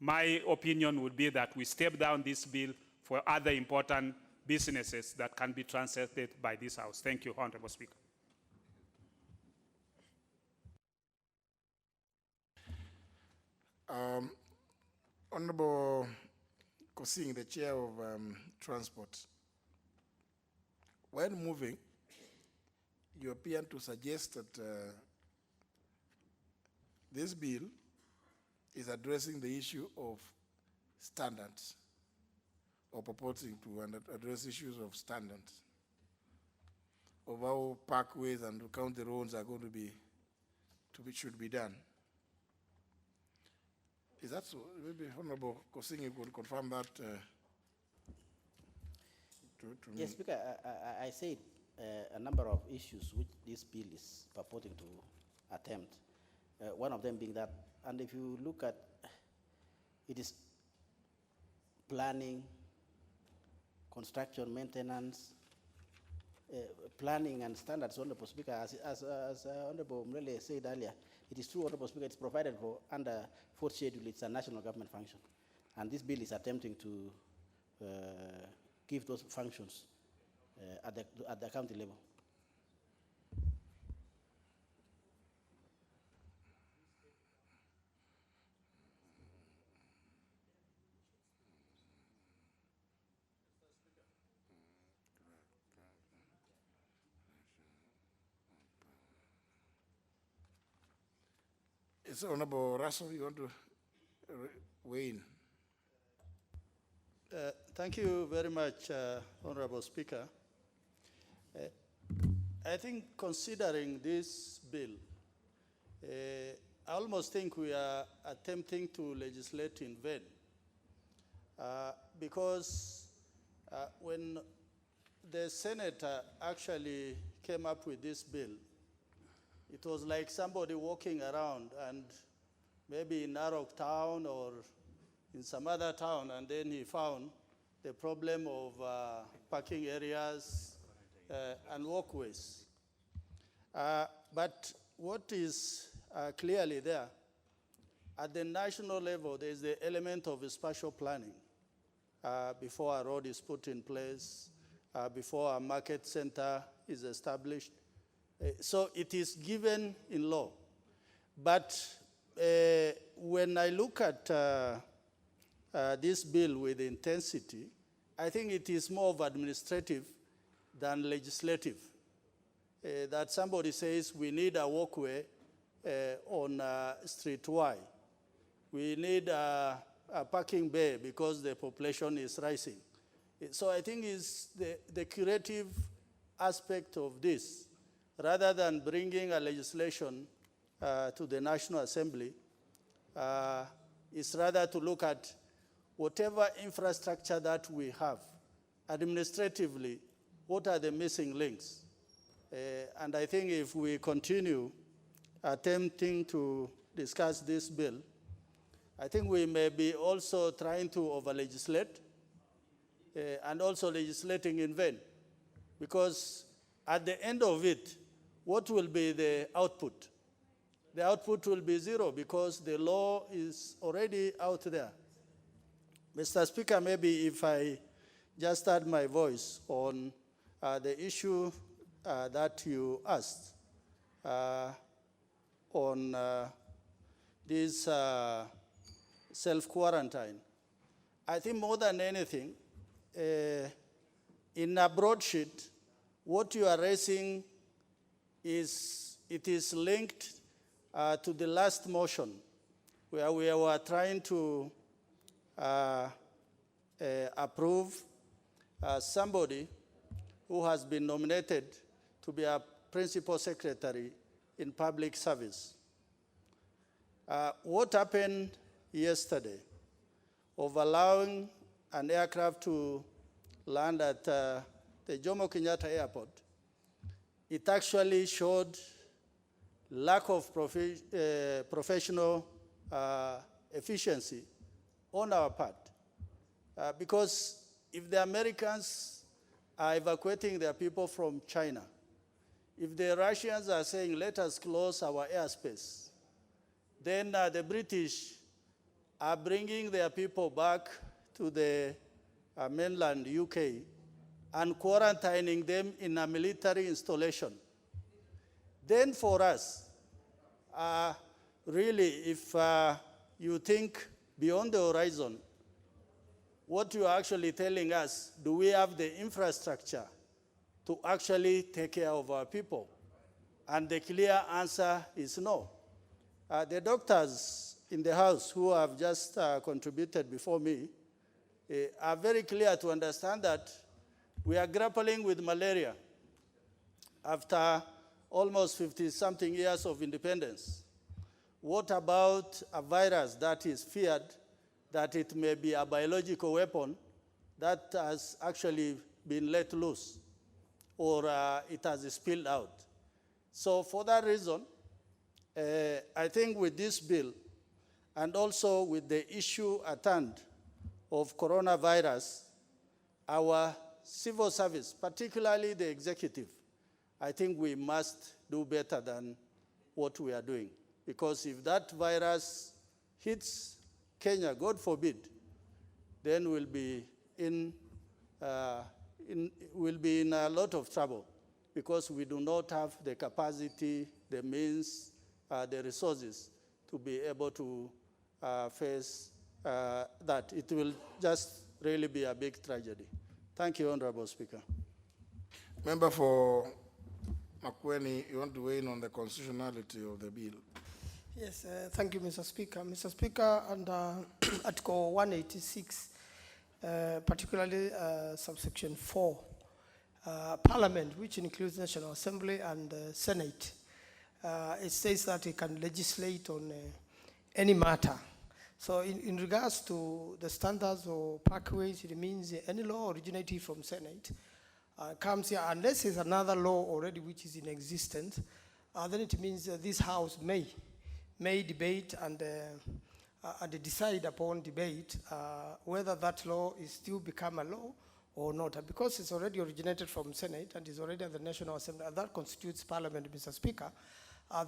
my opinion would be that we step down this bill for other important businesses that can be transacted by this House. Thank you, Honorable Speaker. Honorable Kosing, the Chair of Transport, when moving, you appear to suggest that this bill is addressing the issue of standards, or purporting to address issues of standards, of how parkways and county roads are going to be, should be done. Is that so? Maybe Honorable Kosing, you could confirm that to me. Yes, Speaker, I said a number of issues which this bill is purporting to attempt. One of them being that, and if you look at it, is planning, construction, maintenance, planning and standards, Honorable Speaker. As Honorable Mrele said earlier, it is true, Honorable Speaker, it's provided for under 4th schedule. It's a national government function. And this bill is attempting to give those functions at the county level. Is Honorable Russell, you want to weigh in? Thank you very much, Honorable Speaker. I think considering this bill, I almost think we are attempting to legislate in vain. Because when the Senate actually came up with this bill, it was like somebody walking around and maybe in Narok town or in some other town, and then he found the problem of parking areas and walkways. But what is clearly there, at the national level, there is the element of spatial planning before a road is put in place, before a market center is established. So it is given in law. But when I look at this bill with intensity, I think it is more of administrative than legislative. That somebody says we need a walkway on Street Y. We need a parking bay because the population is rising. So I think it's the curative aspect of this, rather than bringing a legislation to the National Assembly, is rather to look at whatever infrastructure that we have, administratively, what are the missing links? And I think if we continue attempting to discuss this bill, I think we may be also trying to over-legislate and also legislating in vain. Because at the end of it, what will be the output? The output will be zero because the law is already out there. Mr. Speaker, maybe if I just add my voice on the issue that you asked on this self-quarantine. I think more than anything, in a broadsheet, what you are raising is linked to the last motion, where we were trying to approve somebody who has been nominated to be a principal secretary in public service. What happened yesterday of allowing an aircraft to land at the Jomo Kenyatta Airport, it actually showed lack of professional efficiency on our part. Because if the Americans are evacuating their people from China, if the Russians are saying, let us close our airspace, then the British are bringing their people back to the mainland UK and quarantining them in a military installation. Then for us, really, if you think beyond the horizon. What you are actually telling us, do we have the infrastructure to actually take care of our people? And the clear answer is no. The doctors in the House who have just contributed before me are very clear to understand that we are grappling with malaria after almost 50-something years of independence. What about a virus that is feared that it may be a biological weapon that has actually been let loose or it has spilled out? So for that reason, I think with this bill and also with the issue at hand of coronavirus, our civil service, particularly the executive, I think we must do better than what we are doing. Because if that virus hits Kenya, God forbid, then we'll be in a lot of trouble because we do not have the capacity, the means, the resources to be able to face that. It will just really be a big tragedy. Thank you, Honorable Speaker. Member for Makueni, you want to weigh in on the constitutionality of the bill? Yes, thank you, Mr. Speaker. Mr. Speaker, under Article 186, particularly subsection 4, Parliament, which includes National Assembly and Senate, it says that it can legislate on any matter. So in regards to the standards or pathways, it means any law originating from Senate comes here, unless there's another law already which is in existence, then it means this House may debate and decide upon debate whether that law is still become a law or not. And because it's already originated from Senate and is already at the National Assembly, and that constitutes Parliament, Mr. Speaker,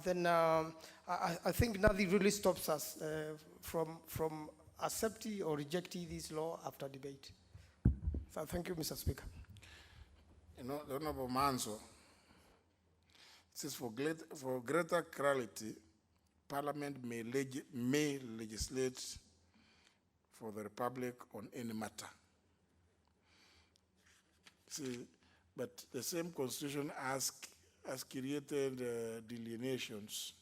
then I think nothing really stops us from accepting or rejecting this law after debate. So thank you, Mr. Speaker. You know, the Honorable Manso says for greater clarity, Parliament may legislate for the Republic on any matter. See, but the same Constitution has created delineations.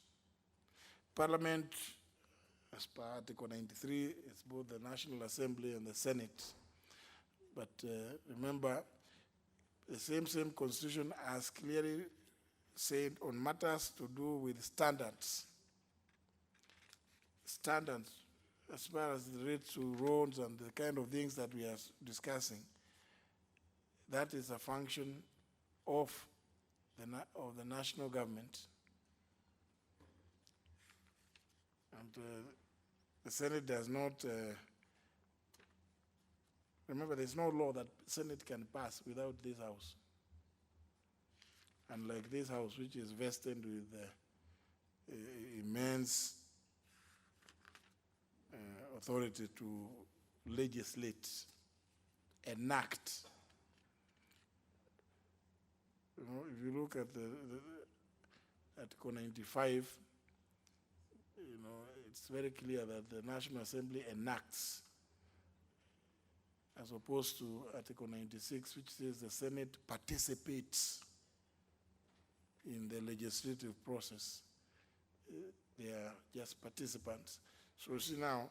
Parliament, as per Article 93, is both the National Assembly and the Senate. But remember, the same Constitution has clearly said on matters to do with standards as far as the rates to roads and the kind of things that we are discussing. That is a function of the national government. And the Senate does not, remember there's no law that the Senate can pass without this House. Unlike this House, which is vested with immense authority to legislate, enact. You know, if you look at Article 95, you know, it's very clear that the National Assembly enacts, as opposed to Article 96, which says the Senate participates in the legislative process. They are just participants. So see now,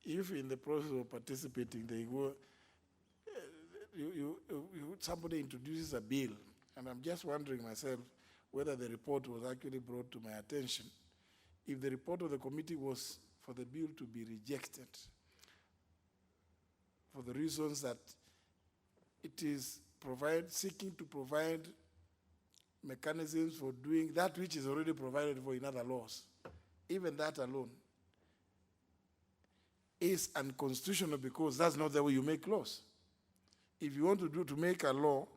if in the process of participating they go, somebody introduces a bill, and I'm just wondering myself whether the report was actually brought to my attention. If the report of the committee was for the bill to be rejected, for the reasons that it is seeking to provide mechanisms for doing that which is already provided for in other laws, even that alone is unconstitutional because that's not the way you make laws. If you want to make a law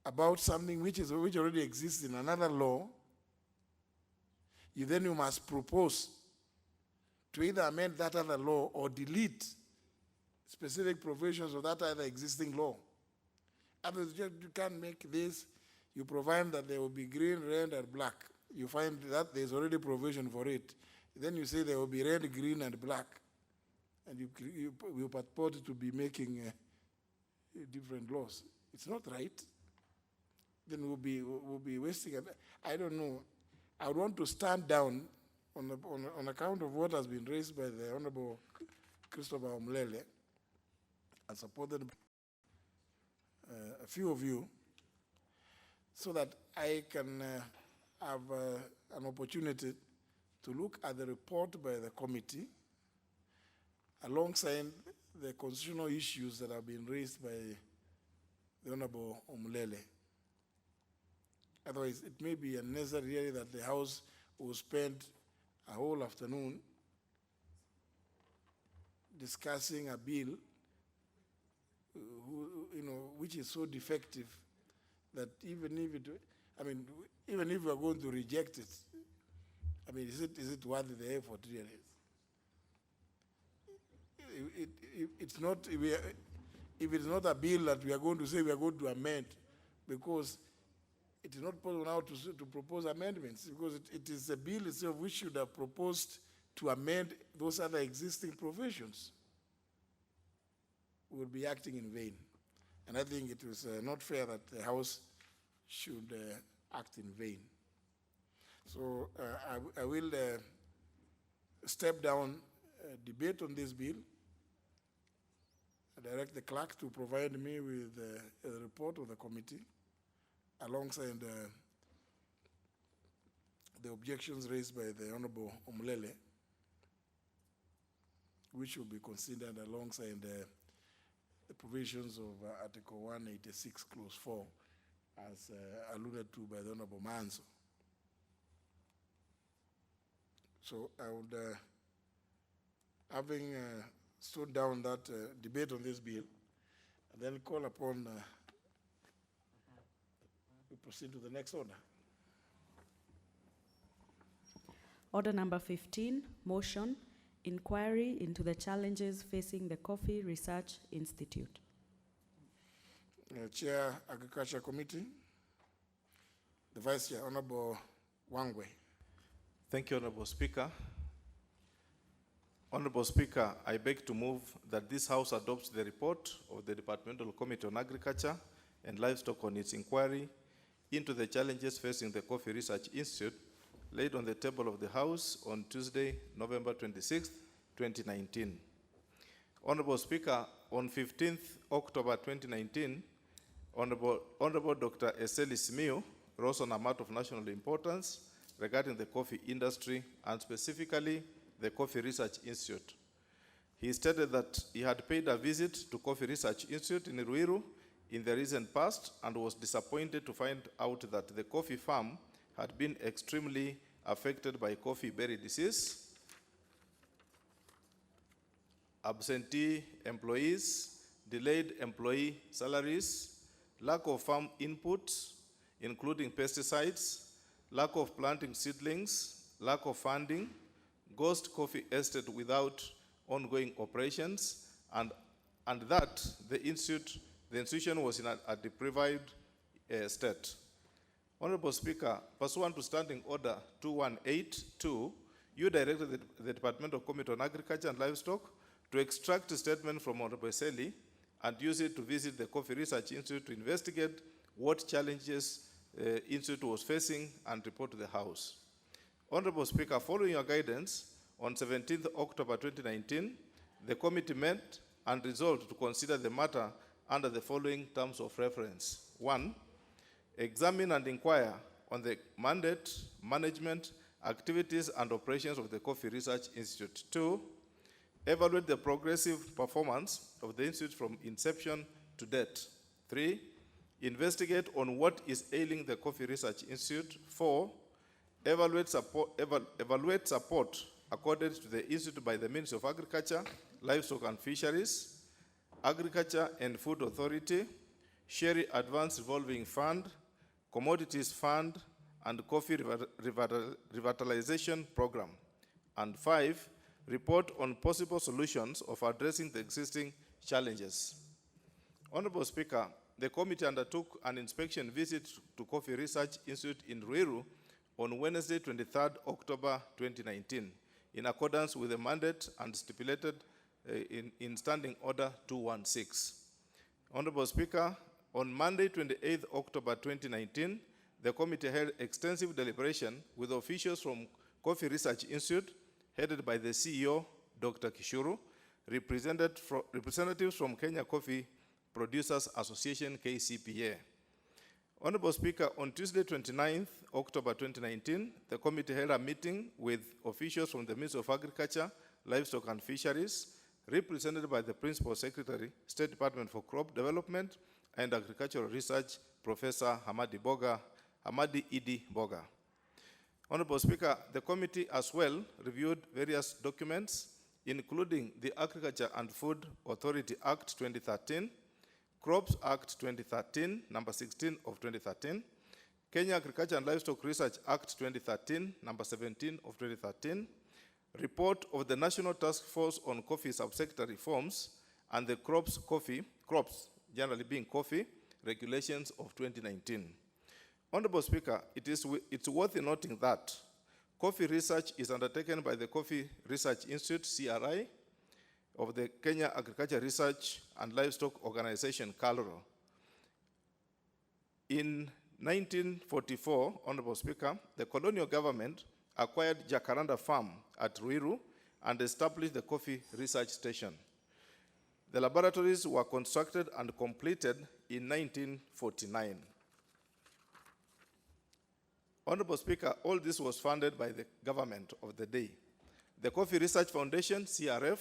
about something which already exists in another law, you must propose to either amend that other law or delete specific provisions of that other existing law. Otherwise, you can't make this. You provide that there will be green, red, and black. You find that there's already provision for it. Then you say there will be red, green, and black, and you purport to be making different laws. It's not right. Then we'll be wasting it. I don't know. I would want to stand down on account of what has been raised by the Honorable Christopher Omlele and supported by a few of you, so that I can have an opportunity to look at the report by the committee alongside the constitutional issues that have been raised by the Honorable Omlele. Otherwise, it may be unnecessary that the House will spend a whole afternoon discussing a bill which is so defective that even if we are going to reject it, is it worth the effort really? It's not, if it's not a bill that we are going to say we are going to amend, because it is not possible now to propose amendments, because it is a bill itself which should have proposed to amend those other existing provisions. We would be acting in vain. And I think it was not fair that the House should act in vain. So I will step down debate on this bill. I direct the clerk to provide me with a report of the committee alongside the objections raised by the Honorable Omlele, which will be considered alongside the provisions of Article 186, Clause 4, as alluded to by the Honorable Manzo. So I would, having stood down that debate on this bill, and then call upon, we proceed to the next order. Order number 15, motion, inquiry into the challenges facing the Coffee Research Institute. Chair, Agriculture Committee, the Vice Chair, Honorable Wangwe. Thank you, Honorable Speaker. Honorable Speaker, I beg to move that this House adopts the report of the Departmental Committee on Agriculture and Livestock on its inquiry into the challenges facing the Coffee Research Institute, laid on the table of the House on Tuesday, November 26, 2019. Honorable Speaker, on 15th October 2019, Honorable Dr. Eseli Simiyu rose on a matter of national importance regarding the coffee industry and specifically the Coffee Research Institute. He stated that he had paid a visit to Coffee Research Institute in Ruiru in the recent past and was disappointed to find out that the coffee farm had been extremely affected by coffee berry disease, absentee employees, delayed employee salaries, lack of farm inputs, including pesticides, lack of planting seedlings, lack of funding, ghost coffee estate without ongoing operations, and that the institution was in a deprived state. Honorable Speaker, pursuant to Standing Order 2182, you directed the Departmental Committee on Agriculture and Livestock to extract a statement from Honorable Eseli and use it to visit the Coffee Research Institute to investigate what challenges the Institute was facing and report to the House. Honorable Speaker, following your guidance, on 17th October 2019, the committee met and resolved to consider the matter under the following terms of reference. 1, examine and inquire on the mandate, management, activities, and operations of the Coffee Research Institute. 2, evaluate the progressive performance of the Institute from inception to date. 3, investigate on what is ailing the Coffee Research Institute. 4, evaluate support accorded to the Institute by the Ministry of Agriculture, Livestock and Fisheries, Agriculture and Food Authority, Sherry Advance Revolving Fund, Commodities Fund, and Coffee Revitalization Program. And 5, report on possible solutions of addressing the existing challenges. Honorable Speaker, the committee undertook an inspection visit to Coffee Research Institute in Ruiru on Wednesday, 23rd October 2019. in accordance with the mandate and stipulated in Standing Order 216. Honorable Speaker, on Monday, 28th October 2019, the committee held extensive deliberation with officials from Coffee Research Institute, headed by the CEO, Dr. Kishuru, representatives from Kenya Coffee Producers Association, KCPA. Honorable Speaker, on Tuesday, 29th October 2019, the committee held a meeting with officials from the Ministry of Agriculture, Livestock and Fisheries, represented by the Principal Secretary, State Department for Crop Development and Agricultural Research, Professor Hamadi Idi Boga. Honorable Speaker, the committee as well reviewed various documents, including the Agriculture and Food Authority Act 2013, Crops Act 2013, number 16 of 2013, Kenya Agriculture and Livestock Research Act 2013, number 17 of 2013, report of the National Task Force on Coffee Subsector Reforms, and the crops generally being coffee, regulations of 2019. Honorable Speaker, it's worth noting that coffee research is undertaken by the Coffee Research Institute, CRI, of the Kenya Agriculture Research and Livestock Organization, KALRO. In 1944, Honorable Speaker, the colonial government acquired Jacaranda Farm at Ruiru and established the Coffee Research Station. The laboratories were constructed and completed in 1949. Honorable Speaker, all this was funded by the government of the day. The Coffee Research Foundation, CRF,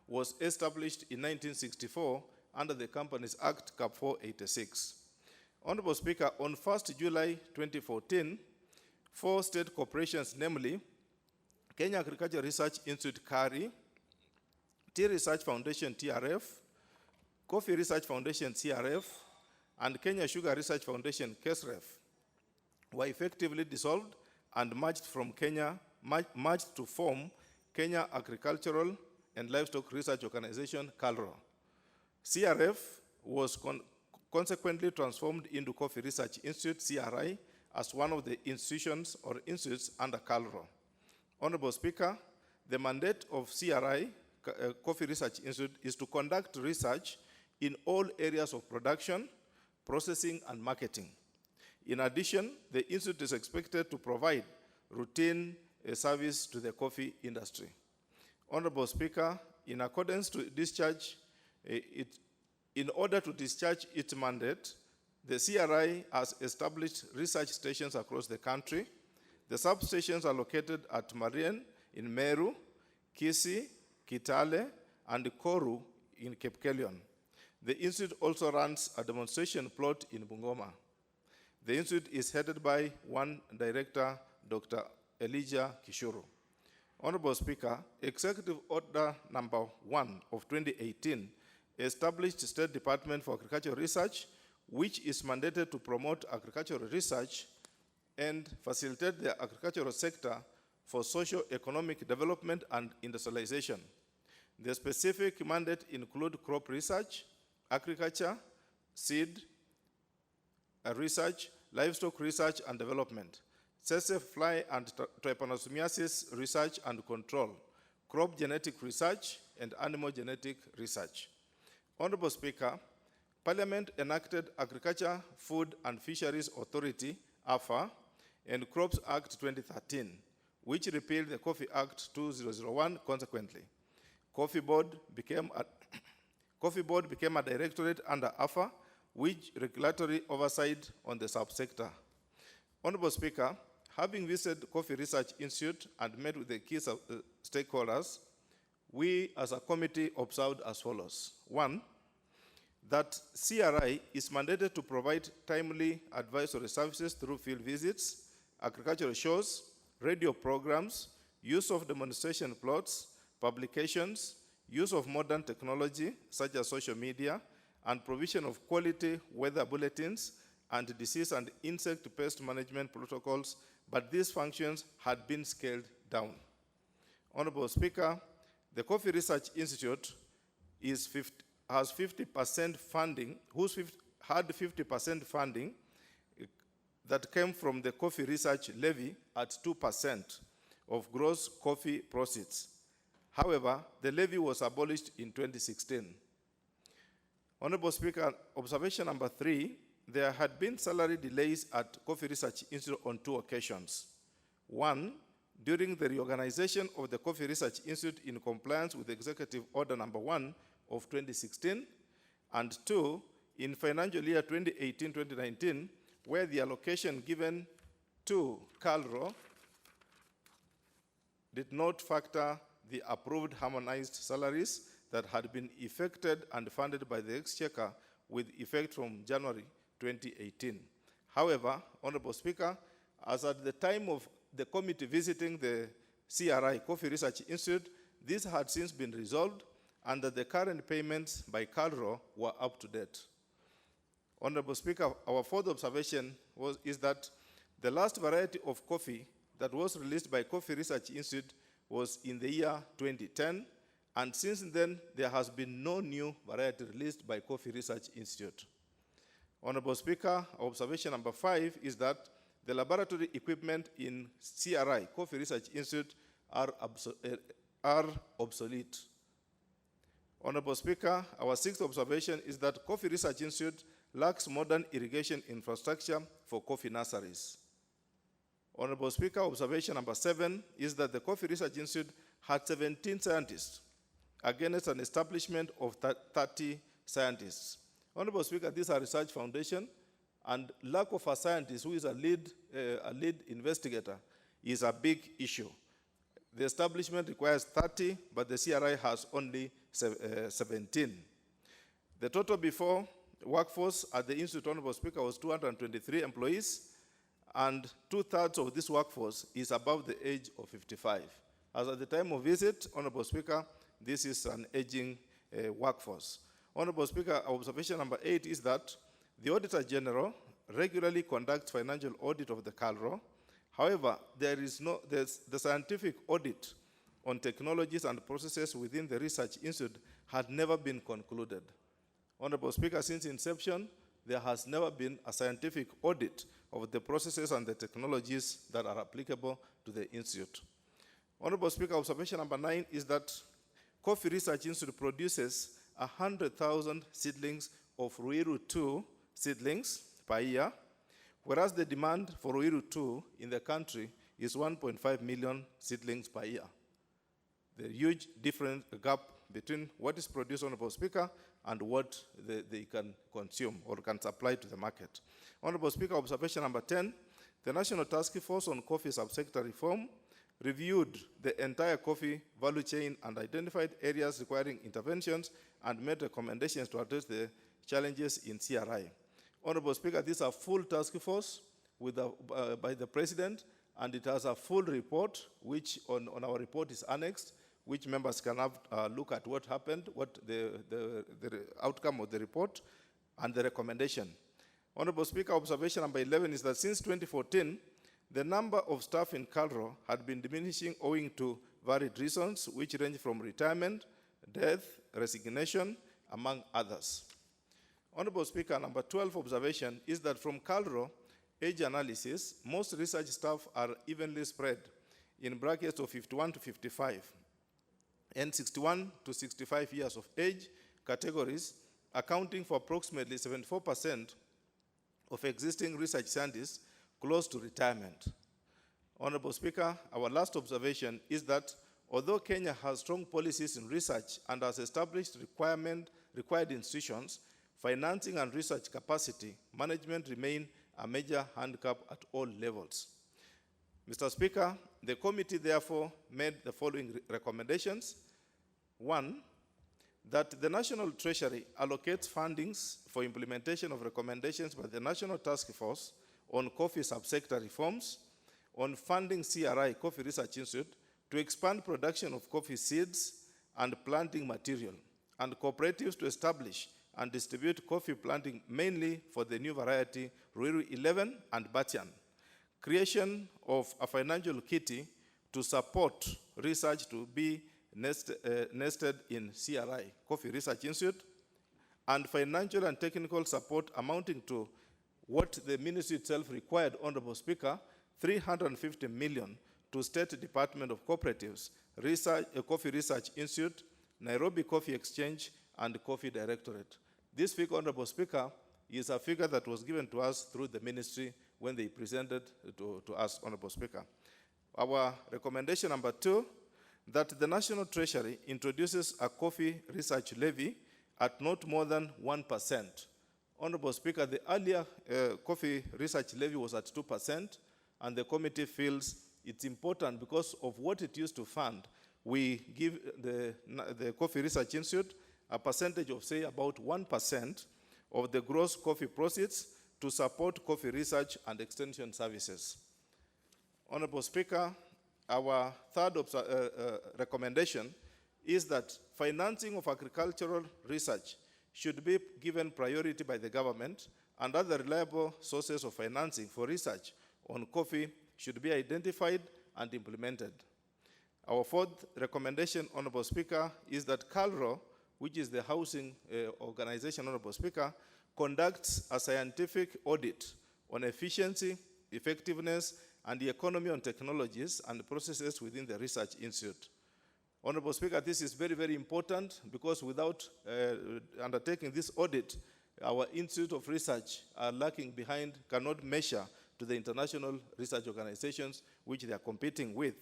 was established in 1964 under the Companies Act, Cap 486. Honorable Speaker, on 1st July 2014, 4 state corporations, namely Kenya Agriculture Research Institute, KARI, Tea Research Foundation, TRF, Coffee Research Foundation, CRF, and Kenya Sugar Research Foundation, KESREF, were effectively dissolved and merged to form Kenya Agricultural and Livestock Research Organization, KALRO. CRF was consequently transformed into Coffee Research Institute, CRI, as one of the institutions or institutes under KALRO. Honorable Speaker, the mandate of CRI, Coffee Research Institute, is to conduct research in all areas of production, processing, and marketing. In addition, the institute is expected to provide routine service to the coffee industry. Honorable Speaker, in accordance to discharge, in order to discharge its mandate, the CRI has established research stations across the country. The substations are located at Marien in Meru, Kisii, Kitale, and Koru in Cape Kelion. The institute also runs a demonstration plot in Bungoma. The institute is headed by one director, Dr. Elijah Kishuru. Honorable Speaker, Executive Order Number 1 of 2018 established State Department for Agricultural Research, which is mandated to promote agricultural research and facilitate the agricultural sector for socio-economic development and industrialization. The specific mandate include crop research, agriculture, seed research, livestock research and development, tsetse fly and trypanosomiasis research and control, crop genetic research, and animal genetic research. Honorable Speaker, Parliament enacted Agriculture, Food and Fisheries Authority, AFA, and Crops Act 2013, which repealed the Coffee Act 2001 consequently. Coffee Board became a directorate under AFA, which regulatory oversight on the subsector. Honorable Speaker, having visited Coffee Research Institute and met with the key stakeholders, we as a committee observed as follows. 1, that CRI is mandated to provide timely advisory services through field visits, agricultural shows, radio programs, use of demonstration plots, publications, use of modern technology such as social media, and provision of quality weather bulletins and disease and insect pest management protocols, but these functions had been scaled down. Honorable Speaker, the Coffee Research Institute has 50% funding, had 50% funding that came from the coffee research levy at 2% of gross coffee proceeds. However, the levy was abolished in 2016. Honorable Speaker, observation number 3, there had been salary delays at Coffee Research Institute on 2 occasions. 1, during the reorganization of the Coffee Research Institute in compliance with Executive Order number 1 of 2016, and 2, in financial year 2018-2019, where the allocation given to CALRO did not factor the approved harmonized salaries that had been effected and funded by the Exchequer with effect from January 2018. However, Honorable Speaker, as at the time of the committee visiting the CRI, Coffee Research Institute, this had since been resolved and that the current payments by CALRO were up to date. Honorable Speaker, our fourth observation is that the last variety of coffee that was released by Coffee Research Institute was in the year 2010, and since then, there has been no new variety released by Coffee Research Institute. Honorable Speaker, observation number 5 is that the laboratory equipment in CRI, Coffee Research Institute, are obsolete. Honorable Speaker, our sixth observation is that Coffee Research Institute lacks modern irrigation infrastructure for coffee nurseries. Honorable Speaker, observation number 7 is that the Coffee Research Institute had 17 scientists against an establishment of 30 scientists. Honorable Speaker, these are research foundation, and lack of a scientist who is a lead investigator is a big issue. The establishment requires 30, but the CRI has only 17. The total before workforce at the Institute, Honorable Speaker, was 223 employees, and 2/3 of this workforce is above the age of 55. As at the time of visit, Honorable Speaker, this is an aging workforce. Honorable Speaker, observation number 8 is that the Auditor General regularly conducts financial audit of the CALRO. However, the scientific audit on technologies and processes within the Research Institute had never been concluded. Honorable Speaker, since inception, there has never been a scientific audit of the processes and the technologies that are applicable to the Institute. Honorable Speaker, observation number 9 is that Coffee Research Institute produces 100,000 seedlings of Ruiru 2 seedlings per year, whereas the demand for Ruiru 2 in the country is 1.5 million seedlings per year. The huge difference gap between what is produced, Honorable Speaker, and what they can consume or can supply to the market. Honorable Speaker, observation number 10, the National Task Force on Coffee Subsector Reform reviewed the entire coffee value chain and identified areas requiring interventions and made recommendations to address the challenges in CRI. Honorable Speaker, this is a full task force by the President, and it has a full report, which on our report is annexed, which members can have look at what happened, what the outcome of the report, and the recommendation. Honorable Speaker, observation number 11 is that since 2014, the number of staff in CALRO had been diminishing owing to varied reasons, which range from retirement, death, resignation, among others. Honorable Speaker, number 12 observation is that from CALRO age analysis, most research staff are evenly spread in brackets of 51 to 55 and 61 to 65 years of age categories, accounting for approximately 74% of existing research scientists close to retirement. Honorable Speaker, our last observation is that although Kenya has strong policies in research and has established required institutions, financing and research capacity management remain a major handicap at all levels. Mr. Speaker, the committee therefore made the following recommendations. 1, that the National Treasury allocates fundings for implementation of recommendations by the National Task Force on Coffee Subsector Reforms, on funding CRI, Coffee Research Institute, to expand production of coffee seeds and planting material, and cooperatives to establish and distribute coffee planting mainly for the new variety Ruiru 11 and Batian. Creation of a financial kitty to support research to be nested in CRI, Coffee Research Institute, and financial and technical support amounting to what the ministry itself required, Honorable Speaker, 350 million to State Department of Cooperatives, Coffee Research Institute, Nairobi Coffee Exchange, and Coffee Directorate. This figure, Honorable Speaker, is a figure that was given to us through the ministry when they presented to us, Honorable Speaker. Our recommendation number 2, that the National Treasury introduces a coffee research levy at not more than 1%. Honorable Speaker, the earlier coffee research levy was at 2%, and the committee feels it's important because of what it used to fund. We give the Coffee Research Institute a percentage of, say, about 1% of the gross coffee proceeds to support coffee research and extension services. Honorable Speaker, our third recommendation is that financing of agricultural research should be given priority by the government, and other reliable sources of financing for research on coffee should be identified and implemented. Our fourth recommendation, Honorable Speaker, is that CALRO, which is the housing organization, Honorable Speaker, conducts a scientific audit on efficiency, effectiveness, and the economy on technologies and processes within the Research Institute. Honorable Speaker, this is very, very important because without undertaking this audit, our Institute of Research are lacking behind, cannot measure to the international research organizations which they are competing with.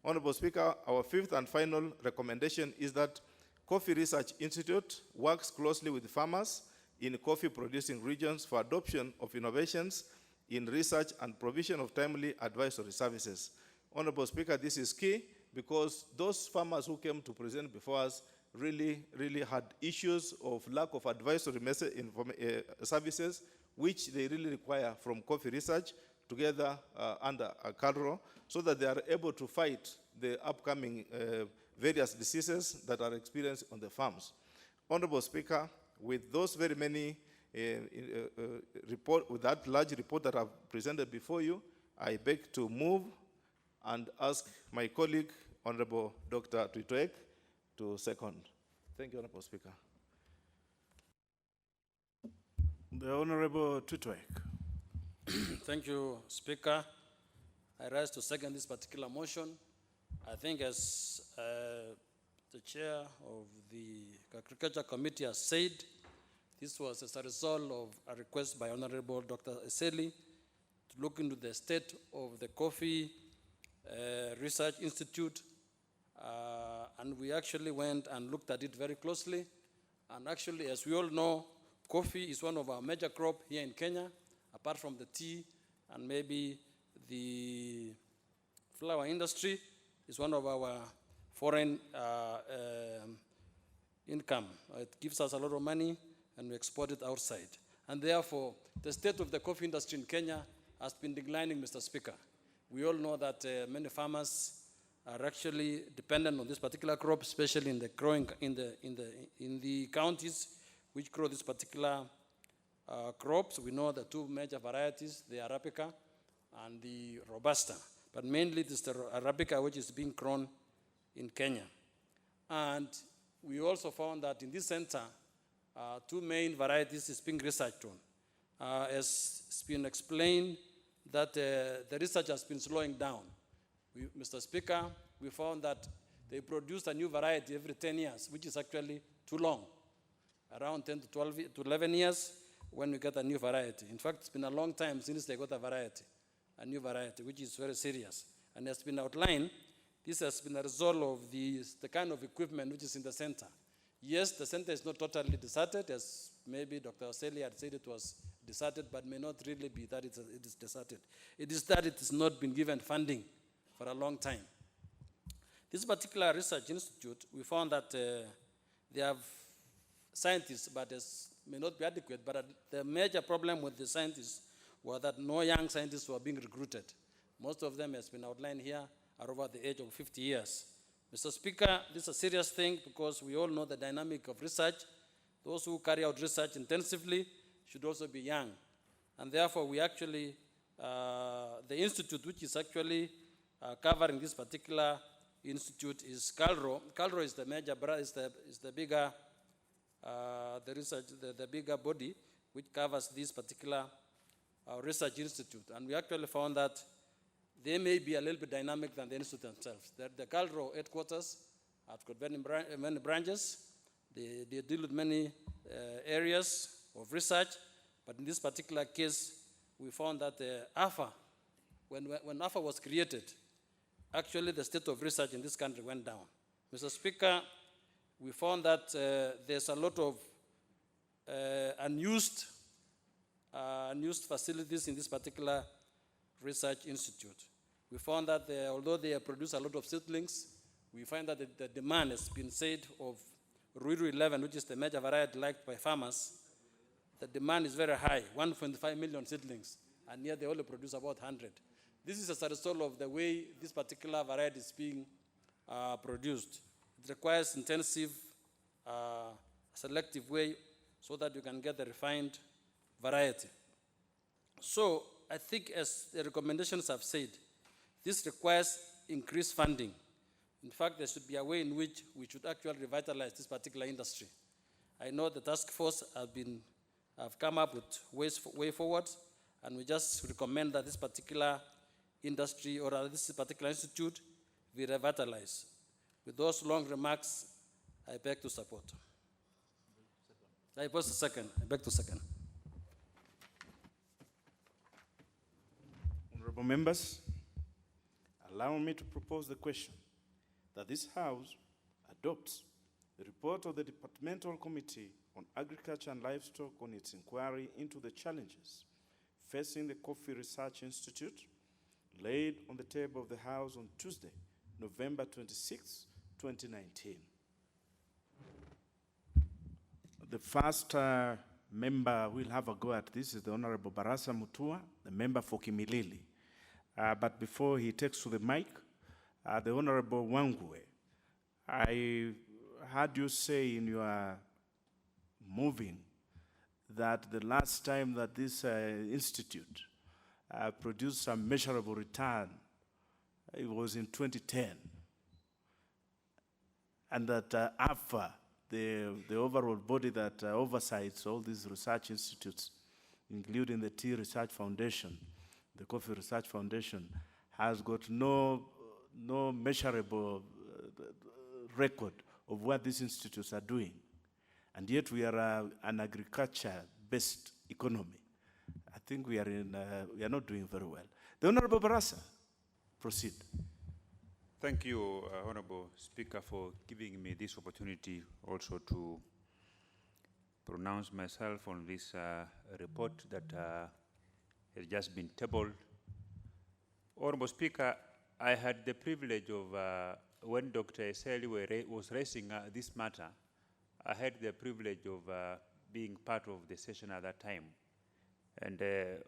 Honorable Speaker, our fifth and final recommendation is that Coffee Research Institute works closely with farmers in coffee-producing regions for adoption of innovations in research and provision of timely advisory services. Honorable Speaker, this is key because those farmers who came to present before us really had issues of lack of advisory services, which they really require from coffee research together under CALRO, so that they are able to fight the upcoming various diseases that are experienced on the farms. Honorable Speaker, with those very many with that large report that I've presented before you, I beg to move and ask my colleague, Honorable Dr. Tuitoek, to second. Thank you, Honorable Speaker. The Honorable Tuitoek. Thank you, Speaker. I rise to second this particular motion. I think as the chair of the Agriculture Committee has said, this was as a result of a request by Honorable Dr. Eseli to look into the state of the Coffee Research Institute. And we actually went and looked at it very closely. And actually, as we all know, coffee is one of our major crops here in Kenya, apart from the tea and maybe the flower industry is one of our foreign income. It gives us a lot of money and we export it outside. And therefore, the state of the coffee industry in Kenya has been declining, Mr. Speaker. We all know that many farmers are actually dependent on this particular crop, especially in the growing in the counties which grow this particular crops. We know the two major varieties, the Arabica and the Robusta. But mainly it is the Arabica which is being grown in Kenya. And we also found that in this center, two main varieties is being researched on. As it's been explained, that the research has been slowing down. Mr. Speaker, we found that they produce a new variety every 10 years, which is actually too long. Around 10 to 12 to 11 years when we get a new variety. In fact, it's been a long time since they got a new variety, which is very serious. And has been outlined, this has been a result of the kind of equipment which is in the center. Yes, the center is not totally deserted, as maybe Dr. Oseli had said it was deserted, but may not really be that it is deserted. It is that it has not been given funding for a long time. This particular research institute, we found that they have scientists, but may not be adequate, but the major problem with the scientists was that no young scientists were being recruited. Most of them, as been outlined here, are over the age of 50 years. Mr. Speaker, this is a serious thing because we all know the dynamic of research. Those who carry out research intensively should also be young. And therefore, we actually, the institute which is actually covering this particular institute is CALRO. CALRO is the major, is the bigger, the research, the bigger body which covers this particular research institute. And we actually found that they may be a little bit dynamic than the institute themselves. The Calro headquarters have got many branches. They deal with many areas of research, but in this particular case, we found that AFA, when AFA was created, actually the state of research in this country went down. Mr. Speaker, we found that there's a lot of unused facilities in this particular research institute. We found that although they produce a lot of seedlings, we find that the demand has been said of Ruiru 11, which is the major variety liked by farmers. The demand is very high, 1.5 million seedlings, and yet they only produce about 100. This is as a result of the way this particular variety is being produced. It requires intensive, selective way so that you can get the refined variety. So I think, as the recommendations have said, this requires increased funding. In fact, there should be a way in which we should actually revitalize this particular industry. I know the task force have come up with way forward, and we just recommend that this particular industry or this particular institute be revitalized. With those long remarks, I beg to support. I beg to second. Honorable members, allow me to propose the question that this House adopts the report of the Departmental Committee on Agriculture and Livestock on its inquiry into the challenges facing the Coffee Research Institute, laid on the table of the House on Tuesday, November 26, 2019. The first member we'll have a go at this is the Honorable Barasa Mutua, the member for Kimilili. But before he takes to the mic, the Honorable Wangwe, I heard you say in your moving that the last time that this institute produced some measurable return, it was in 2010. And that AFA, the overall body that oversights all these research institutes, including the Tea Research Foundation, the Coffee Research Foundation, has got no measurable record of what these institutes are doing. And yet we are an agriculture-based economy. I think we are not doing very well. The Honorable Barasa, proceed. Thank you, Honorable Speaker, for giving me this opportunity also to pronounce myself on this report that has just been tabled. Honorable Speaker, I had the privilege of, when Dr. Eseli was raising this matter, I had the privilege of being part of the session at that time. And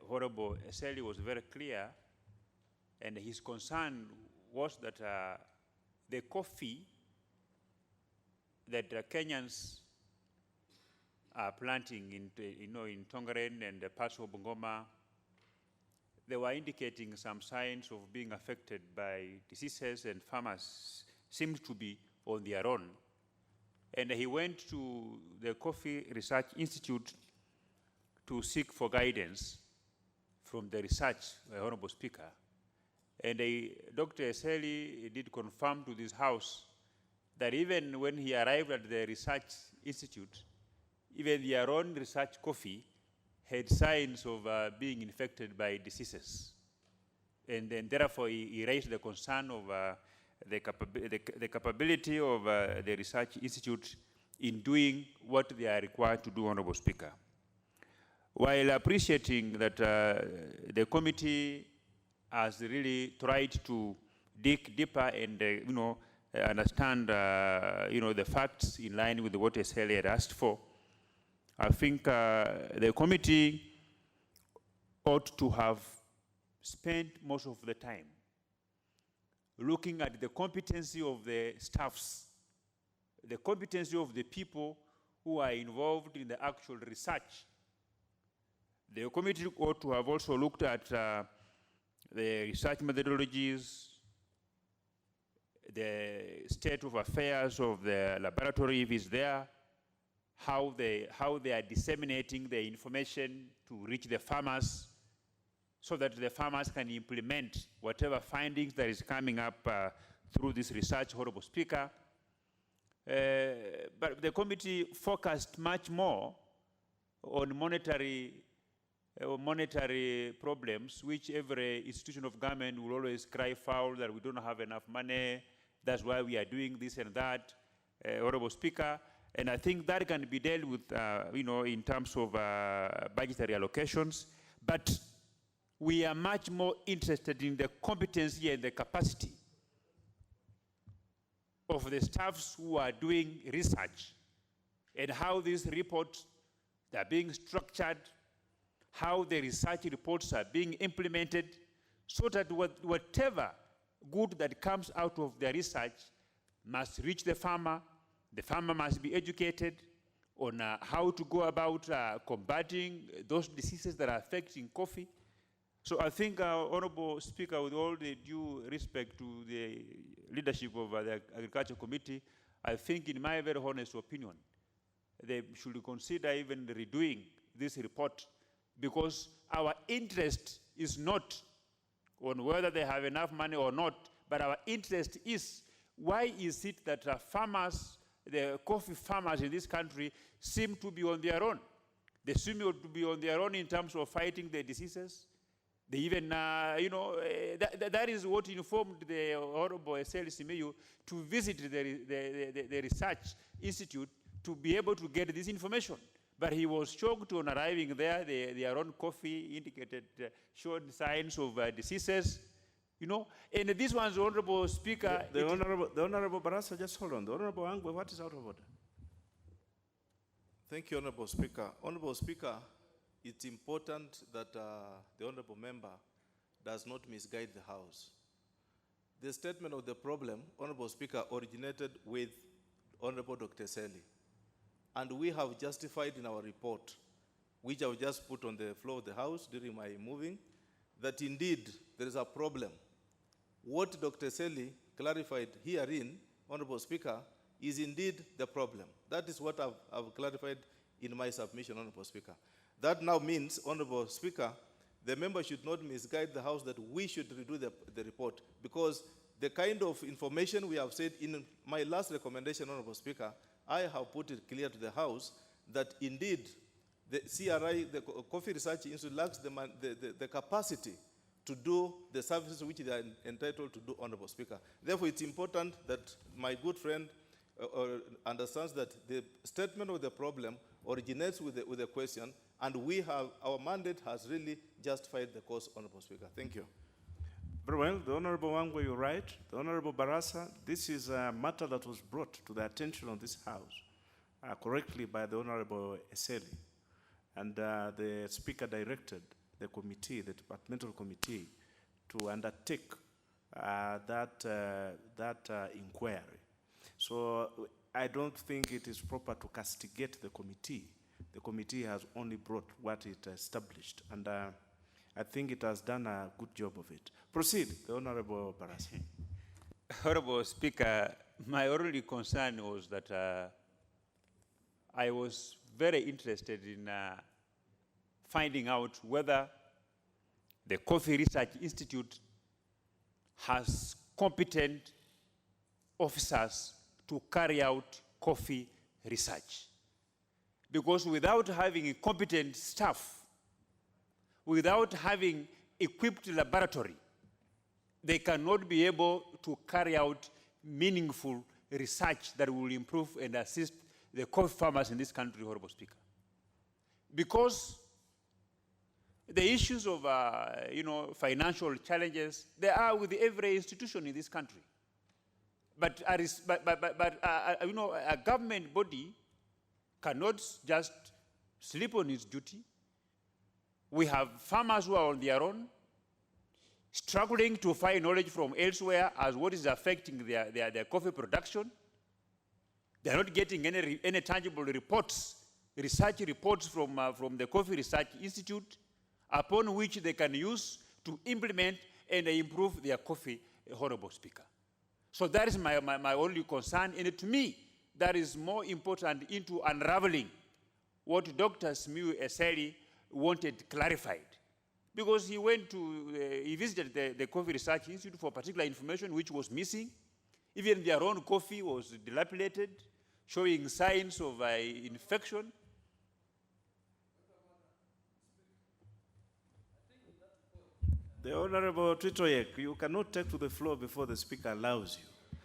Honorable Eseli was very clear, and his concern was that the coffee that Kenyans are planting in Tongaren and parts of Bungoma, they were indicating some signs of being affected by diseases, and farmers seemed to be on their own. And he went to the Coffee Research Institute to seek for guidance from the research, Honorable Speaker. And Dr. Eseli did confirm to this House that even when he arrived at the Research Institute, even their own research coffee had signs of being infected by diseases. And then therefore he raised the concern of the capability of the Research Institute in doing what they are required to do, Honorable Speaker. While appreciating that the committee has really tried to dig deeper and understand the facts in line with what SLA had asked for, I think the committee ought to have spent most of the time looking at the competency of the staffs, the competency of the people who are involved in the actual research. The committee ought to have also looked at the research methodologies, the state of affairs of the laboratory if it's there, how they are disseminating the information to reach the farmers, so that the farmers can implement whatever findings that is coming up through this research, Honorable Speaker. But the committee focused much more on monetary problems, which every institution of government will always cry foul that we don't have enough money, that's why we are doing this and that, Honorable Speaker. And I think that can be dealt with, in terms of budgetary allocations. But we are much more interested in the competency and the capacity of the staffs who are doing research and how these reports are being structured, how the research reports are being implemented, so that whatever good that comes out of the research must reach the farmer must be educated on how to go about combating those diseases that are affecting coffee. So I think, Honorable Speaker, with all the due respect to the leadership of the Agriculture Committee, I think, in my very honest opinion, they should consider even redoing this report, because our interest is not on whether they have enough money or not, but our interest is, why is it that farmers, the coffee farmers in this country, seem to be on their own? They seem to be on their own in terms of fighting the diseases. They even, that is what informed the Honorable Eseli Simeyu to visit the research institute to be able to get this information. But he was shocked on arriving there. Their own coffee indicated, showed signs of diseases, And this one's, Honorable Speaker. The Honorable Barasa, just hold on. The Honorable Angwe, what is out of order? Thank you, Honorable Speaker. Honorable Speaker, it's important that the Honorable Member does not misguide the House. The statement of the problem, Honorable Speaker, originated with Honorable Dr. Seli. And we have justified in our report, which I will just put on the floor of the House during my moving, that indeed there is a problem. What Dr. Seli clarified herein, Honorable Speaker, is indeed the problem. That is what I've clarified in my submission, Honorable Speaker. That now means, Honorable Speaker, the member should not misguide the House that we should redo the report, because the kind of information we have said in my last recommendation, Honorable Speaker, I have put it clear to the House that indeed the CRI, the Coffee Research Institute, lacks the capacity to do the services which they are entitled to do, Honorable Speaker. Therefore, it's important that my good friend understands that the statement of the problem originates with the question, and our mandate has really justified the cause, Honorable Speaker. Thank you. Very well, the Honorable Wangwe, you're right. The Honorable Barasa, this is a matter that was brought to the attention of this House correctly by the Honorable Eseli. And the Speaker directed the committee, the departmental committee, to undertake that inquiry. So I don't think it is proper to castigate the committee. The committee has only brought what it established, and I think it has done a good job of it. Proceed, the Honorable Barasa. Honorable Speaker, my only concern was that I was very interested in finding out whether the Coffee Research Institute has competent officers to carry out coffee research. Because without having a competent staff, without having equipped laboratory, they cannot be able to carry out meaningful research that will improve and assist the coffee farmers in this country, Honorable Speaker. Because the issues of financial challenges, they are with every institution in this country. But a government body cannot just sleep on its duty. We have farmers who are on their own, struggling to find knowledge from elsewhere as what is affecting their coffee production. They are not getting any tangible reports, research reports from the Coffee Research Institute, upon which they can use to implement and improve their coffee, Honorable Speaker. So that is my only concern, and to me, that is more important into unraveling what Dr. Simiyu Eseli wanted clarified. because he went to, he visited the Coffee Research Institute for particular information which was missing. Even their own coffee was dilapidated, showing signs of infection. The Honorable Twitoyek, you cannot take to the floor before the Speaker allows you.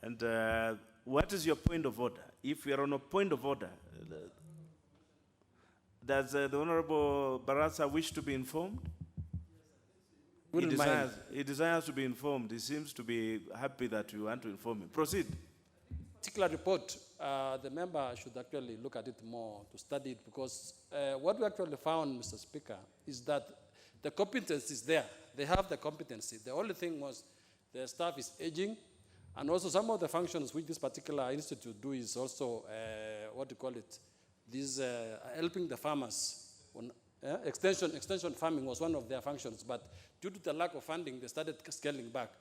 And what is your point of order? If you are on a point of order, does the Honorable Barasa wish to be informed? He desires to be informed. He seems to be happy that you want to inform him. Proceed. Particular report, the member should actually look at it more, to study it, because what we actually found, Mr. Speaker, is that the competence is there. They have the competency. The only thing was the staff is aging, and also some of the functions which this particular institute do is also, what do you call it, this helping the farmers. Extension farming was one of their functions, but due to the lack of funding, they started scaling back.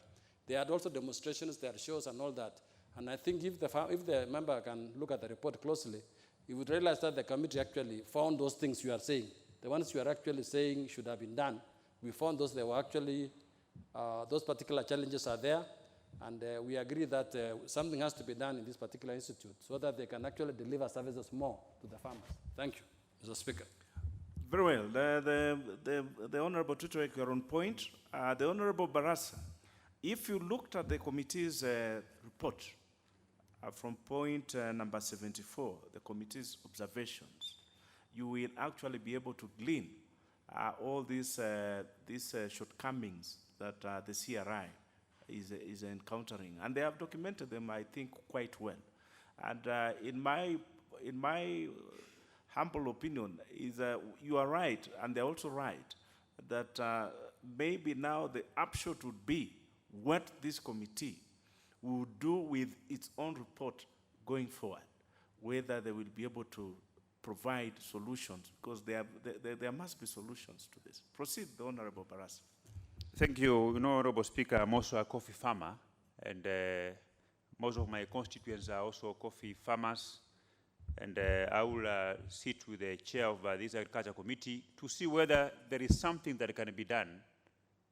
They had also demonstrations, there are shows and all that. And I think if the member can look at the report closely, he would realize that the committee actually found those things you are saying. The ones you are actually saying should have been done. We found those, they were actually, those particular challenges are there, and we agree that something has to be done in this particular institute so that they can actually deliver services more to the farmers. Thank you, Mr. Speaker. Very well. The Honorable Twitoyek, you're on point. The Honorable Barasa, if you looked at the committee's report from point number 74, the committee's observations, you will actually be able to glean all these shortcomings that the CRI is encountering. And they have documented them, I think, quite well. And in my humble opinion, is you are right, and they're also right, that maybe now the upshot would be what this committee will do with its own report going forward, whether they will be able to provide solutions, because there must be solutions to this. Proceed, the Honorable Barasa. Thank you. You know, Honorable Speaker, I'm also a coffee farmer, and most of my constituents are also coffee farmers. And I will sit with the chair of this Agriculture Committee to see whether there is something that can be done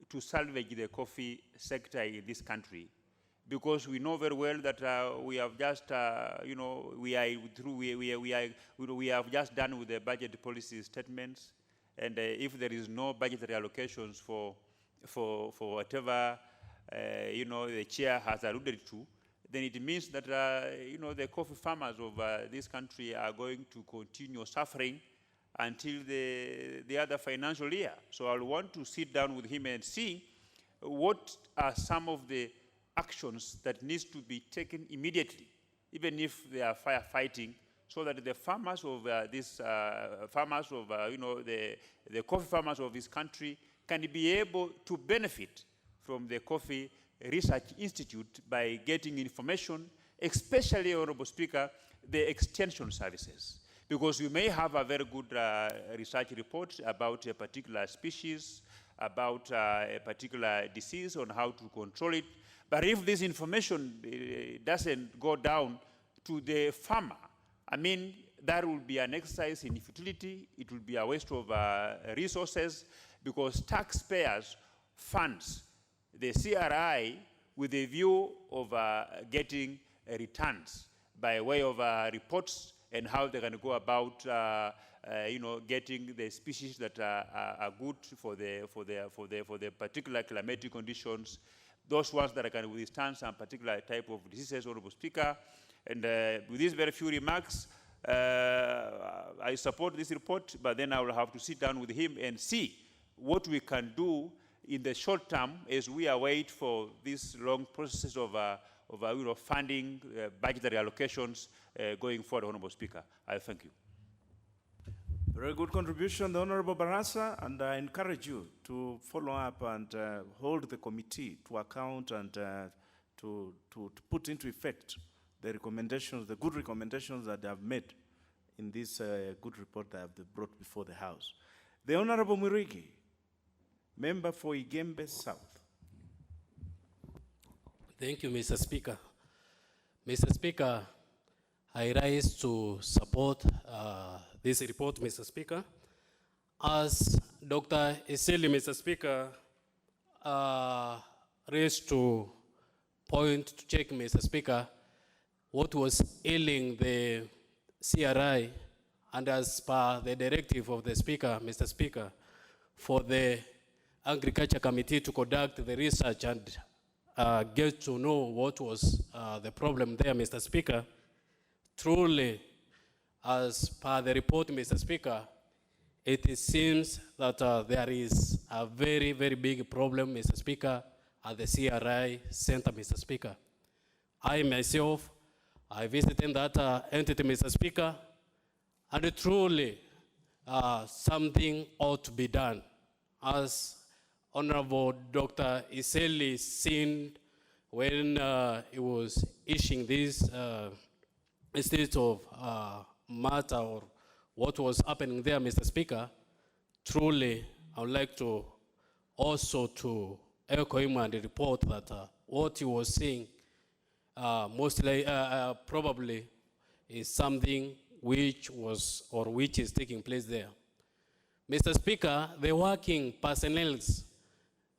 to salvage the coffee sector in this country. Because we know very well that we have just, you know, we have just done with the budget policy statements, and if there is no budgetary allocations for whatever, you know, the chair has alluded to, then it means that, you know, the coffee farmers of this country are going to continue suffering until the other financial year. So I'll want to sit down with him and see what are some of the actions that needs to be taken immediately, even if they are firefighting, so that the farmers of you know, the coffee farmers of this country can be able to benefit from the Coffee Research Institute by getting information, especially, Honorable Speaker, the extension services. Because you may have a very good research report about a particular species, about a particular disease, on how to control it. But if this information doesn't go down to the farmer, I mean, that will be an exercise in futility. It will be a waste of resources, because taxpayers funds the CRI with a view of getting returns by way of reports and how they can go about, you know, getting the species that are good for the particular climatic conditions, those ones that can withstand some particular type of diseases, Honorable Speaker. And with these very few remarks, I support this report, but then I will have to sit down with him and see what we can do in the short term as we await for this long process of you know, funding, budgetary allocations going forward, Honorable Speaker. I thank you. Very good contribution, the Honorable Barasa, and I encourage you to follow up and hold the committee to account and to put into effect the recommendations, the good recommendations that they have made in this good report that they brought before the House. The Honorable Murigi, member for Igembe South. Thank you, Mr. Speaker. Mr. Speaker, I rise to support this report, Mr. Speaker. As Dr. Eseli, Mr. Speaker, raised to point to check, Mr. Speaker, what was ailing the CRI, and as per the directive of the Speaker, Mr. Speaker, for the Agriculture Committee to conduct the research and get to know what was the problem there, Mr. Speaker. Truly, as per the report, Mr. Speaker, it seems that there is a very, very big problem, Mr. Speaker, at the CRI Center, Mr. Speaker. I myself, I visited that entity, Mr. Speaker, and truly something ought to be done. As Honorable Dr. Eseli seen when he was issuing this state of matter or what was happening there, Mr. Speaker, truly I would like to also to echo him and report that what he was saying mostly probably is something which was or which is taking place there. Mr. Speaker, the working personnel,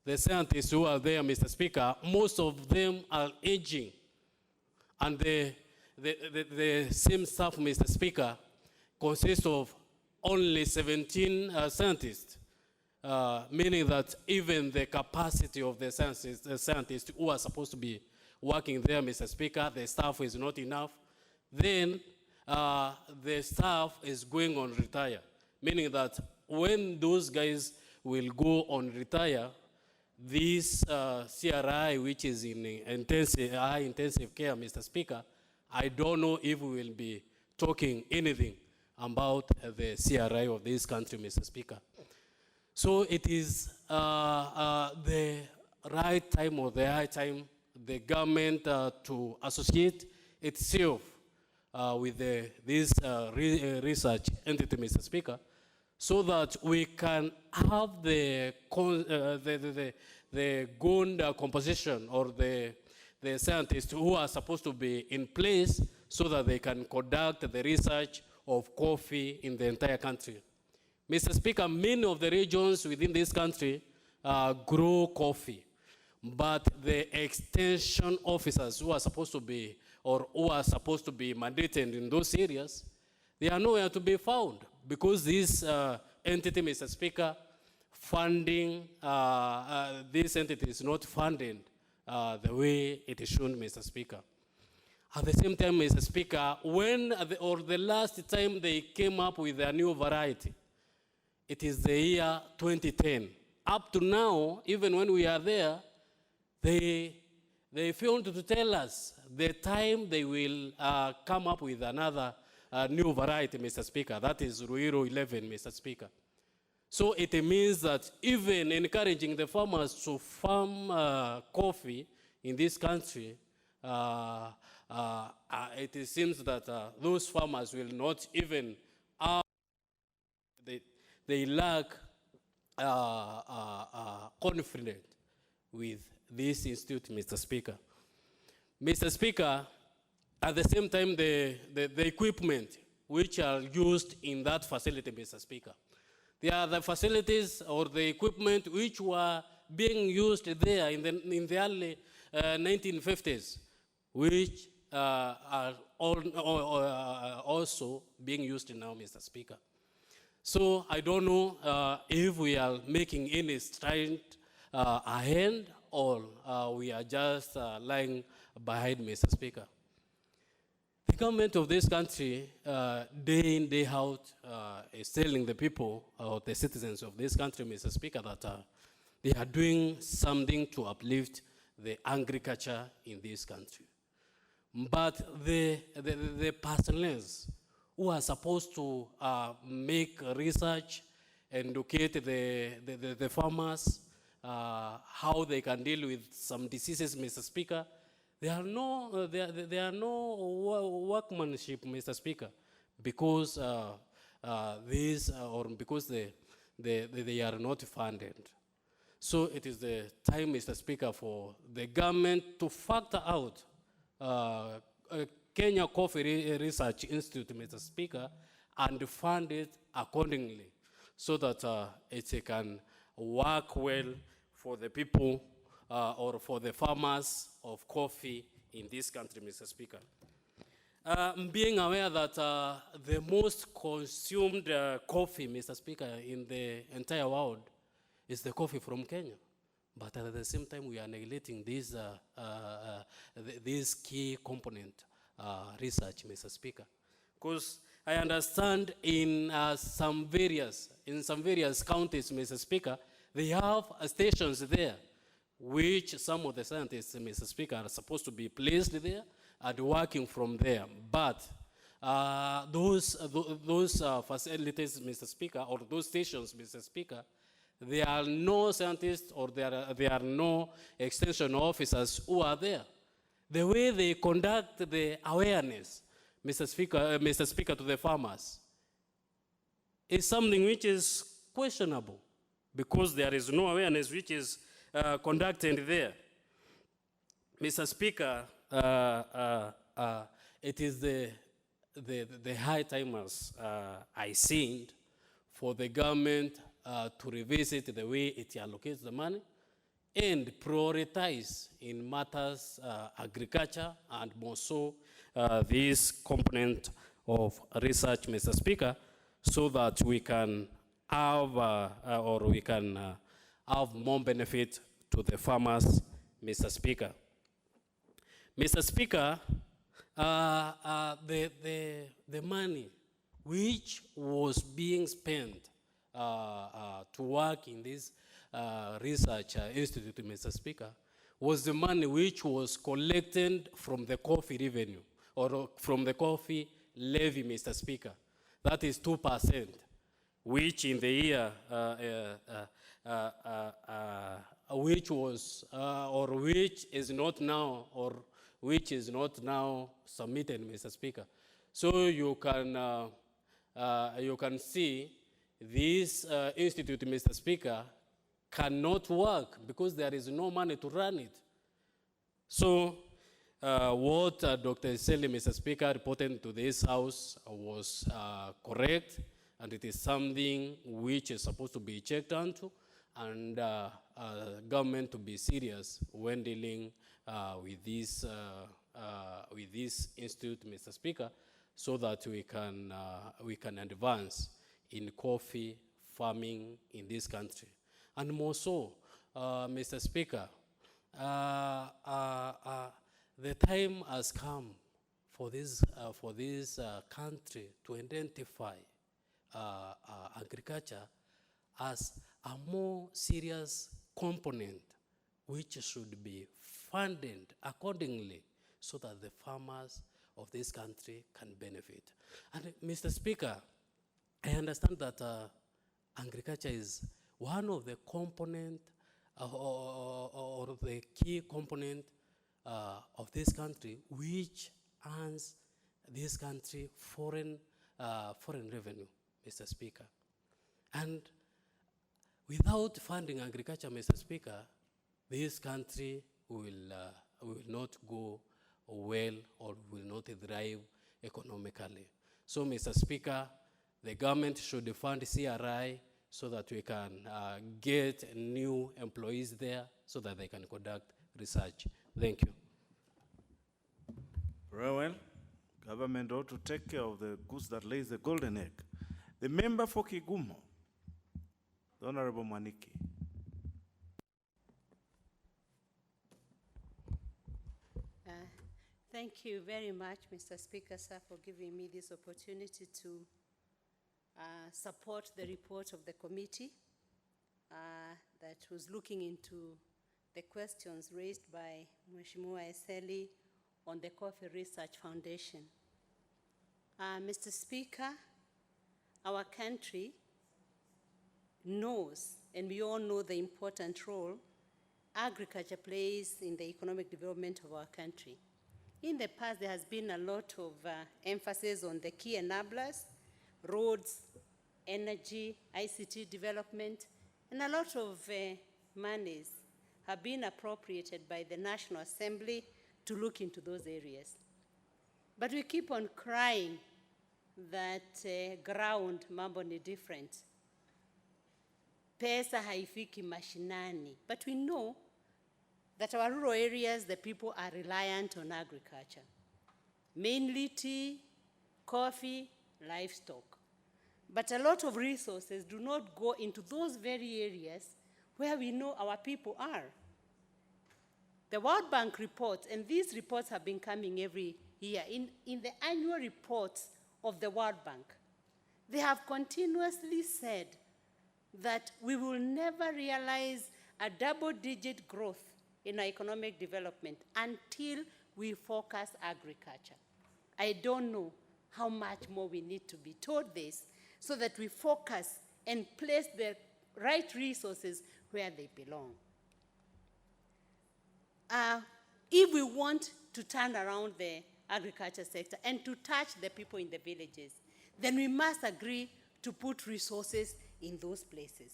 the scientists who are there, Mr. Speaker, most of them are aging. And the same staff, Mr. Speaker, consists of only 17 scientists, meaning that even the capacity of the scientists who are supposed to be working there, Mr. Speaker, the staff is not enough. Then the staff is going on retire, meaning that when those guys will go on retire, this CRI, which is in high intensive care, Mr. Speaker, I don't know if we will be talking anything about the CRI of this country, Mr. Speaker. So it is the right time or the high time the government to associate itself with this research entity, Mr. Speaker, so that we can have the good composition or the scientists who are supposed to be in place so that they can conduct the research of coffee in the entire country. Mr. Speaker, many of the regions within this country grow coffee, but the extension officers who are supposed to be or who are supposed to be mandated in those areas, they are nowhere to be found because this entity, Mr. Speaker, funding, this entity is not funded the way it should, Mr. Speaker. At the same time, Mr. Speaker, when the last time they came up with a new variety, it is the year 2010. Up to now, even when we are there, they failed to tell us the time they will come up with another new variety, Mr. Speaker. That is Ruiro 11, Mr. Speaker. So it means that even encouraging the farmers to farm coffee in this country, it seems that those farmers will not even, they lack confidence with this institute, Mr. Speaker. Mr. Speaker, at the same time, the equipment which are used in that facility, Mr. Speaker, they are the facilities or the equipment which were being used there in the early 1950s, which are also being used now, Mr. Speaker. So I don't know if we are making any stride ahead or we are just lying behind, Mr. Speaker. The government of this country, day in, day out, is telling the people, or the citizens of this country, Mr. Speaker, that they are doing something to uplift the agriculture in this country. But the personnel who are supposed to make research, educate the farmers, how they can deal with some diseases, Mr. Speaker, there are no workmanship, Mr. Speaker, because because they are not funded. So it is the time, Mr. Speaker, for the government to factor out Kenya Coffee Research Institute, Mr. Speaker, and fund it accordingly, so that it can work well for the people or for the farmers of coffee in this country, Mr. Speaker. Being aware that the most consumed coffee, Mr. Speaker, in the entire world is the coffee from Kenya. But at the same time, we are neglecting this key component research, Mr. Speaker. Because I understand in some various counties, Mr. Speaker, they have stations there, which some of the scientists, Mr. Speaker, are supposed to be placed there and working from there. But those facilities, Mr. Speaker, or those stations, Mr. Speaker, there are no scientists or there are no extension officers who are there. The way they conduct the awareness, Mr. Speaker, to the farmers is something which is questionable because there is no awareness which is conducted there. Mr. Speaker, it is the high timers I think for the government to revisit the way it allocates the money and prioritize in matters agriculture and more so this component of research, Mr. Speaker, so that we can have have more benefit to the farmers, Mr. Speaker. Mr. Speaker, the money which was being spent to work in this research institute, Mr. Speaker, was the money which was collected from the coffee revenue or from the coffee levy, Mr. Speaker. That is 2%, which in the year, which was, or which is not now, or which is not now submitted, Mr. Speaker. So you can see this institute, Mr. Speaker, cannot work because there is no money to run it. So what Dr. Eseli, Mr. Speaker, reported to this House was correct, and it is something which is supposed to be checked onto, and government to be serious when dealing with this institute, Mr. Speaker, so that we can advance in coffee farming in this country. And more so, Mr. Speaker, the time has come for this country to identify agriculture as a more serious component which should be funded accordingly so that the farmers of this country can benefit. And Mr. Speaker, I understand that agriculture is one of the component or the key component of this country which earns this country foreign revenue, Mr. Speaker. And without funding agriculture, Mr. Speaker, this country will not go well or will not thrive economically. So, Mr. Speaker, the government should fund CRI so that we can get new employees there so that they can conduct research. Thank you. Very well. Government ought to take care of the goose that lays the golden egg. The member for Kigumo, the Honorable Mwaniki. Thank you very much, Mr. Speaker, sir, for giving me this opportunity to support the report of the committee that was looking into the questions raised by Mheshimiwa Eseli on the Coffee Research Foundation. Mr. Speaker, our country knows, and we all know the important role agriculture plays in the economic development of our country. In the past, there has been a lot of emphasis on the key enablers, roads, energy, ICT development, and a lot of monies have been appropriated by the National Assembly to look into those areas. But we keep on crying that ground mambo ni different. pesa haifiki mashinani. But we know that our rural areas, the people are reliant on agriculture. Mainly tea, coffee, livestock. But a lot of resources do not go into those very areas where we know our people are. The World Bank reports, and these reports have been coming every year, in the annual reports of the World Bank, they have continuously said that we will never realize a double-digit growth in our economic development until we focus agriculture. I don't know how much more we need to be told this so that we focus and place the right resources where they belong. If we want to turn around the agriculture sector and to touch the people in the villages, then we must agree to put resources in those places.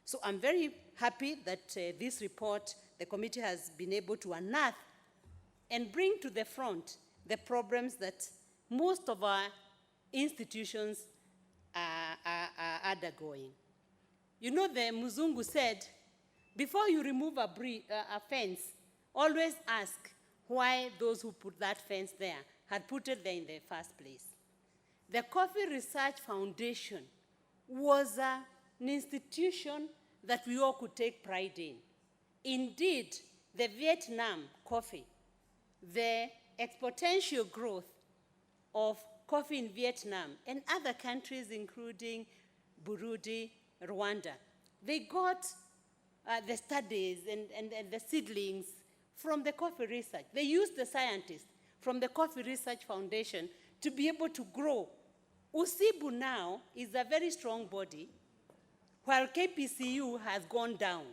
So I'm very happy that this report, the committee has been able to unearth and bring to the front the problems that most of our institutions are undergoing. You know, the Muzungu said, before you remove a fence, always ask why those who put that fence there had put it there in the first place. The Coffee Research Foundation was an institution that we all could take pride in. Indeed, the Vietnam coffee, the exponential growth of coffee in Vietnam and other countries, including Burundi, Rwanda, they got the studies and the seedlings from the coffee research. They used the scientists from the Coffee Research Foundation to be able to grow. Usibu now is a very strong body, while KPCU has gone down.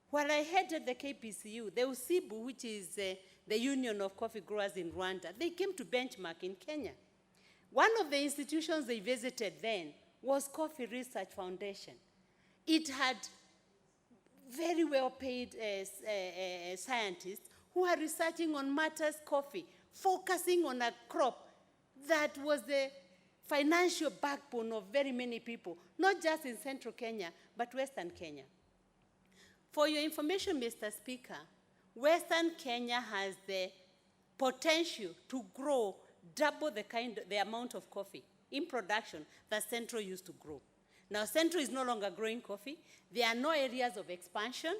While I headed the KPCU, the Usibu, which is the Union of Coffee Growers in Rwanda, they came to benchmark in Kenya. One of the institutions they visited then was Coffee Research Foundation. It had very well-paid scientists who are researching on matters coffee, focusing on a crop that was the financial backbone of very many people, not just in central Kenya, but Western Kenya. For your information, Mr. Speaker, Western Kenya has the potential to grow double the amount of coffee in production that Central used to grow. Now, Central is no longer growing coffee. There are no areas of expansion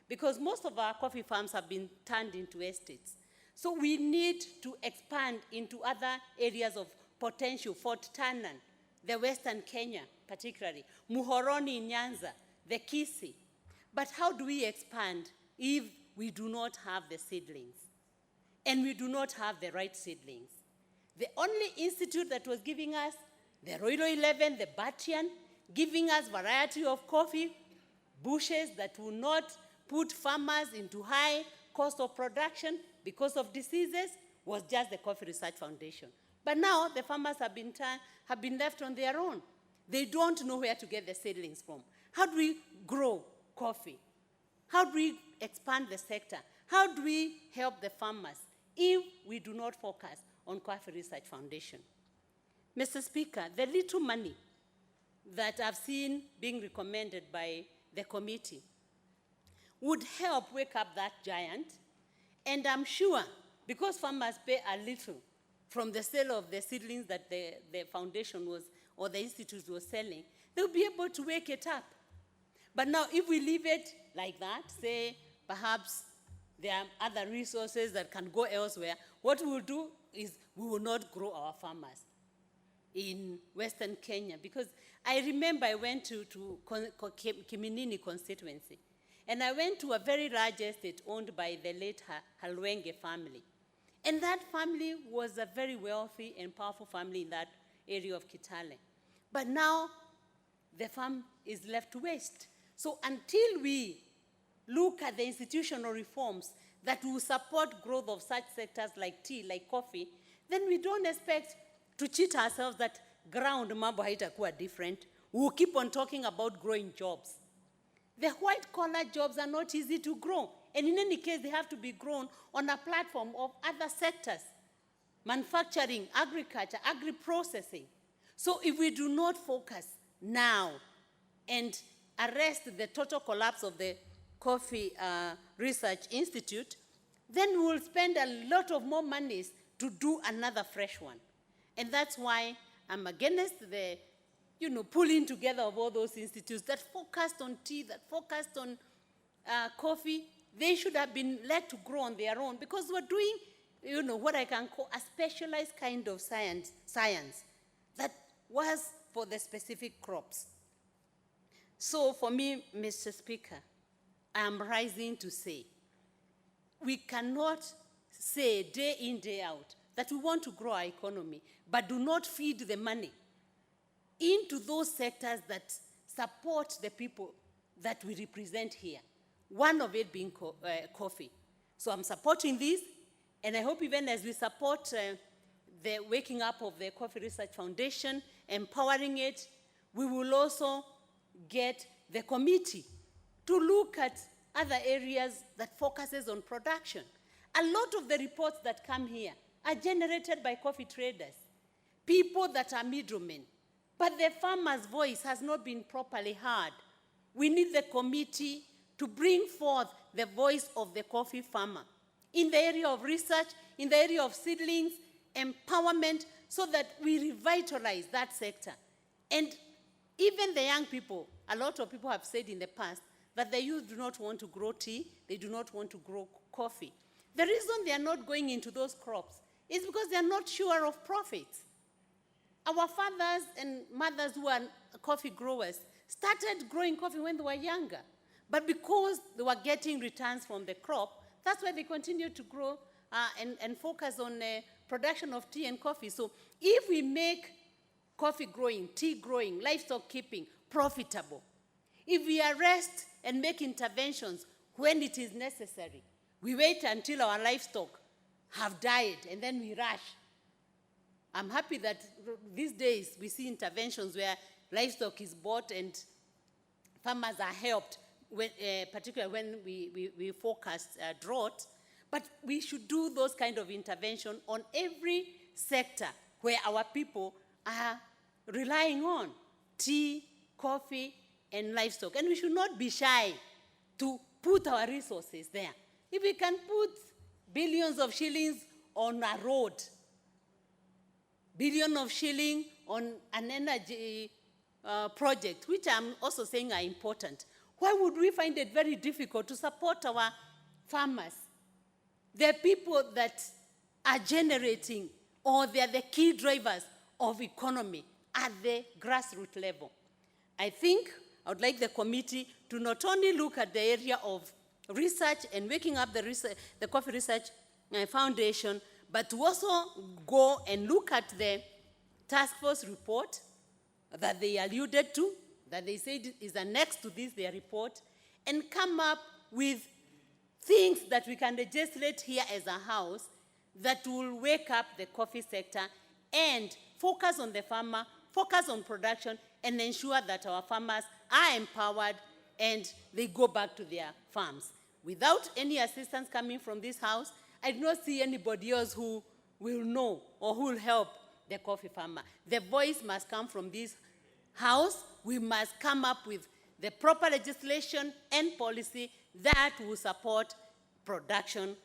because most of our coffee farms have been turned into estates. So we need to expand into other areas of potential, Fort Tanan, the Western Kenya particularly, Muhoroni in Nyanza, the Kisii. But how do we expand if we do not have the seedlings? And we do not have the right seedlings. The only institute that was giving us, the Roiro 11, the Batian, giving us variety of coffee bushes that will not put farmers into high cost of production because of diseases, was just the Coffee Research Foundation. But now the farmers have been left on their own. They don't know where to get the seedlings from. How do we grow coffee? How do we expand the sector? How do we help the farmers if we do not focus on Coffee Research Foundation? Mr. Speaker, the little money that I've seen being recommended by the committee would help wake up that giant. And I'm sure, because farmers pay a little from the sale of the seedlings that the foundation was, or the institute was selling, they'll be able to wake it up. But now, if we leave it like that, say perhaps there are other resources that can go elsewhere, what we will do is we will not grow our farmers in Western Kenya. Because I remember I went to Kiminini constituency, and I went to a very large estate owned by the late Halwenge family. And that family was a very wealthy and powerful family in that area of Kitale. But now the farm is left to waste. So until we look at the institutional reforms that will support growth of such sectors like tea, like coffee, then we don't expect to cheat ourselves that ground mambo haitakuwa different. We'll keep on talking about growing jobs. The white-collar jobs are not easy to grow. And in any case, they have to be grown on a platform of other sectors, manufacturing, agriculture, agri-processing. So if we do not focus now and arrest the total collapse of the Coffee Research Institute, then we will spend a lot of more monies to do another fresh one. And that's why I'm against the, pulling together of all those institutes that focused on tea, that focused on coffee. They should have been let to grow on their own, because we're doing, what I can call a specialized kind of science that was for the specific crops. So for me, Mr. Speaker, I am rising to say, we cannot say day in, day out that we want to grow our economy, but do not feed the money into those sectors that support the people that we represent here. One of it being coffee. So I'm supporting this, and I hope even as we support the waking up of the Coffee Research Foundation, empowering it, we will also get the committee to look at other areas that focuses on production. A lot of the reports that come here are generated by coffee traders, people that are middlemen, but the farmer's voice has not been properly heard. We need the committee to bring forth the voice of the coffee farmer in the area of research, in the area of seedlings, empowerment, so that we revitalize that sector. And even the young people, a lot of people have said in the past that the youth do not want to grow tea, they do not want to grow coffee. The reason they are not going into those crops is because they are not sure of profits. Our fathers and mothers who are coffee growers started growing coffee when they were younger. But because they were getting returns from the crop, that's why they continued to grow and focus on production of tea and coffee. So if we make coffee growing, tea growing, livestock keeping profitable, if we arrest and make interventions when it is necessary, we wait until our livestock have died and then we rush. I'm happy that these days we see interventions where livestock is bought and farmers are helped, particularly when we forecast drought. But we should do those kind of intervention on every sector where our people are relying on tea, coffee, and livestock. And we should not be shy to put our resources there. If we can put billions of shillings on a road, billion of shillings on an energy project, which I'm also saying are important, why would we find it very difficult to support our farmers? They're people that are generating, or they're the key drivers of economy at the grassroots level. I think I would like the committee to not only look at the area of research and waking up the Coffee Research Foundation, but to also go and look at the task force report that they alluded to, that they said is annexed to this, their report, and come up with things that we can legislate here as a house that will wake up the coffee sector and focus on the farmer, focus on production, and ensure that our farmers are empowered and they go back to their farms. Without any assistance coming from this house, I do not see anybody else who will know or who will help the coffee farmer. The voice must come from this house. We must come up with the proper legislation and policy that will support production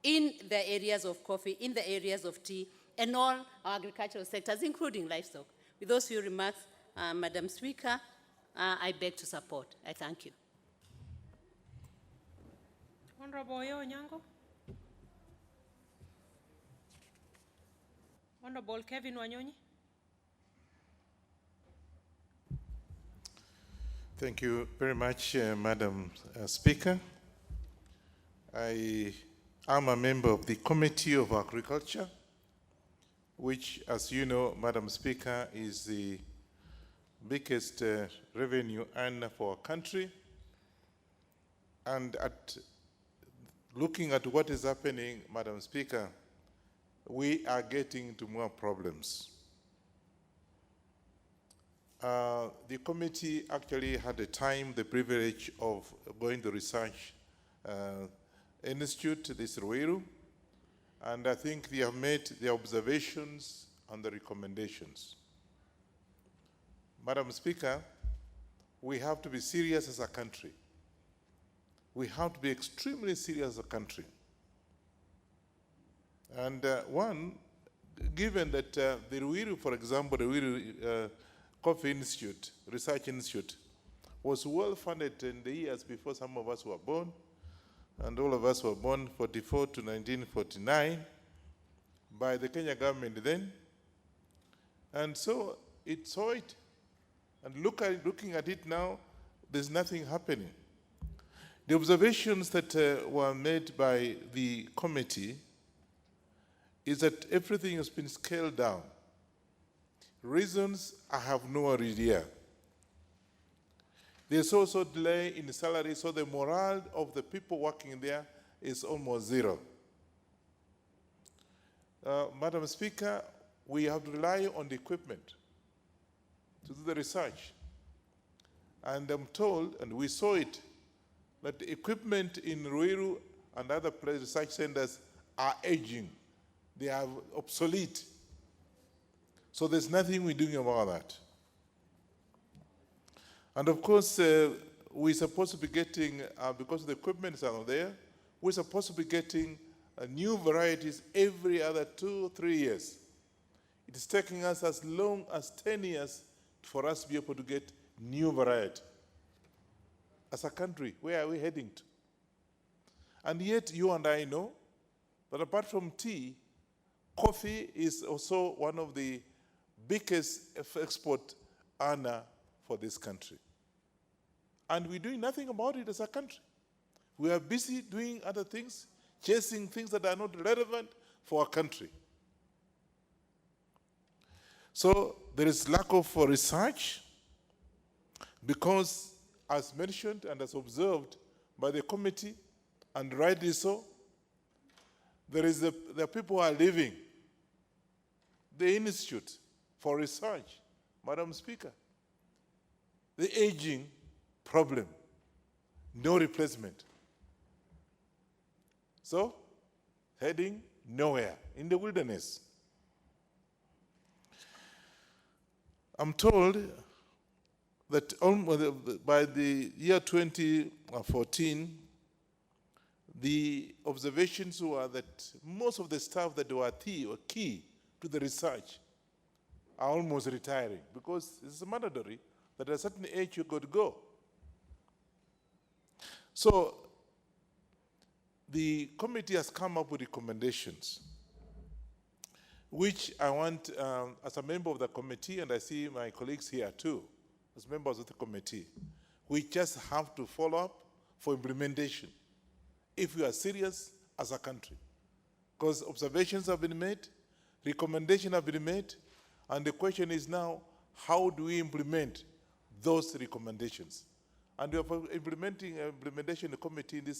in the areas of coffee, in the areas of tea, and all our agricultural sectors, including livestock. With those few remarks, Madam Speaker, I beg to support. I thank you. Honorable Onyango. Honorable Kevin Wanyonyi. Thank you very much, Madam Speaker. I am a member of the Committee of Agriculture, which, as you know, Madam Speaker, is the biggest revenue earner for our country. And looking at what is happening, Madam Speaker, we are getting to more problems. The committee actually had the privilege of going to research institute, this Ruiru, and I think they have made the observations and the recommendations. Madam Speaker, we have to be serious as a country. We have to be extremely serious as a country. And one, given that the Ruiru, for example, the Ruiru Coffee Institute, Research Institute, was well funded in the years before some of us were born, and all of us were born 44 to 1949 by the Kenya government then. And so it saw it, and looking at it now, there's nothing happening. The observations that were made by the committee is that everything has been scaled down. Reasons, I have no idea. There's also delay in the salary, so the morale of the people working there is almost zero. Madam Speaker, we have to rely on the equipment to do the research. And I'm told, and we saw it, that the equipment in Ruiru and other research centers are aging. They are obsolete. So there's nothing we're doing about that. And of course, we're supposed to be getting, because the equipment is not there, we're supposed to be getting new varieties every other 2 or 3 years. It is taking us as long as 10 years for us to be able to get new variety. As a country, where are we heading to? And yet, you and I know that apart from tea, coffee is also one of the biggest export earner for this country. And we're doing nothing about it as a country. We are busy doing other things, chasing things that are not relevant for our country. So there is lack of research because, as mentioned and as observed by the committee, and rightly so, the people who are leaving the Institute for Research, Madam Speaker. The aging problem, no replacement. So, heading nowhere, in the wilderness. I'm told that by the year 2014, the observations were that most of the staff that were key to the research are almost retiring, because it's mandatory that at a certain age you got to go. So the committee has come up with recommendations, which I want, as a member of the committee, and I see my colleagues here too, as members of the committee, we just have to follow up for implementation if we are serious as a country. Because observations have been made, recommendations have been made, and the question is now, how do we implement those recommendations? And we are implementing implementation committee in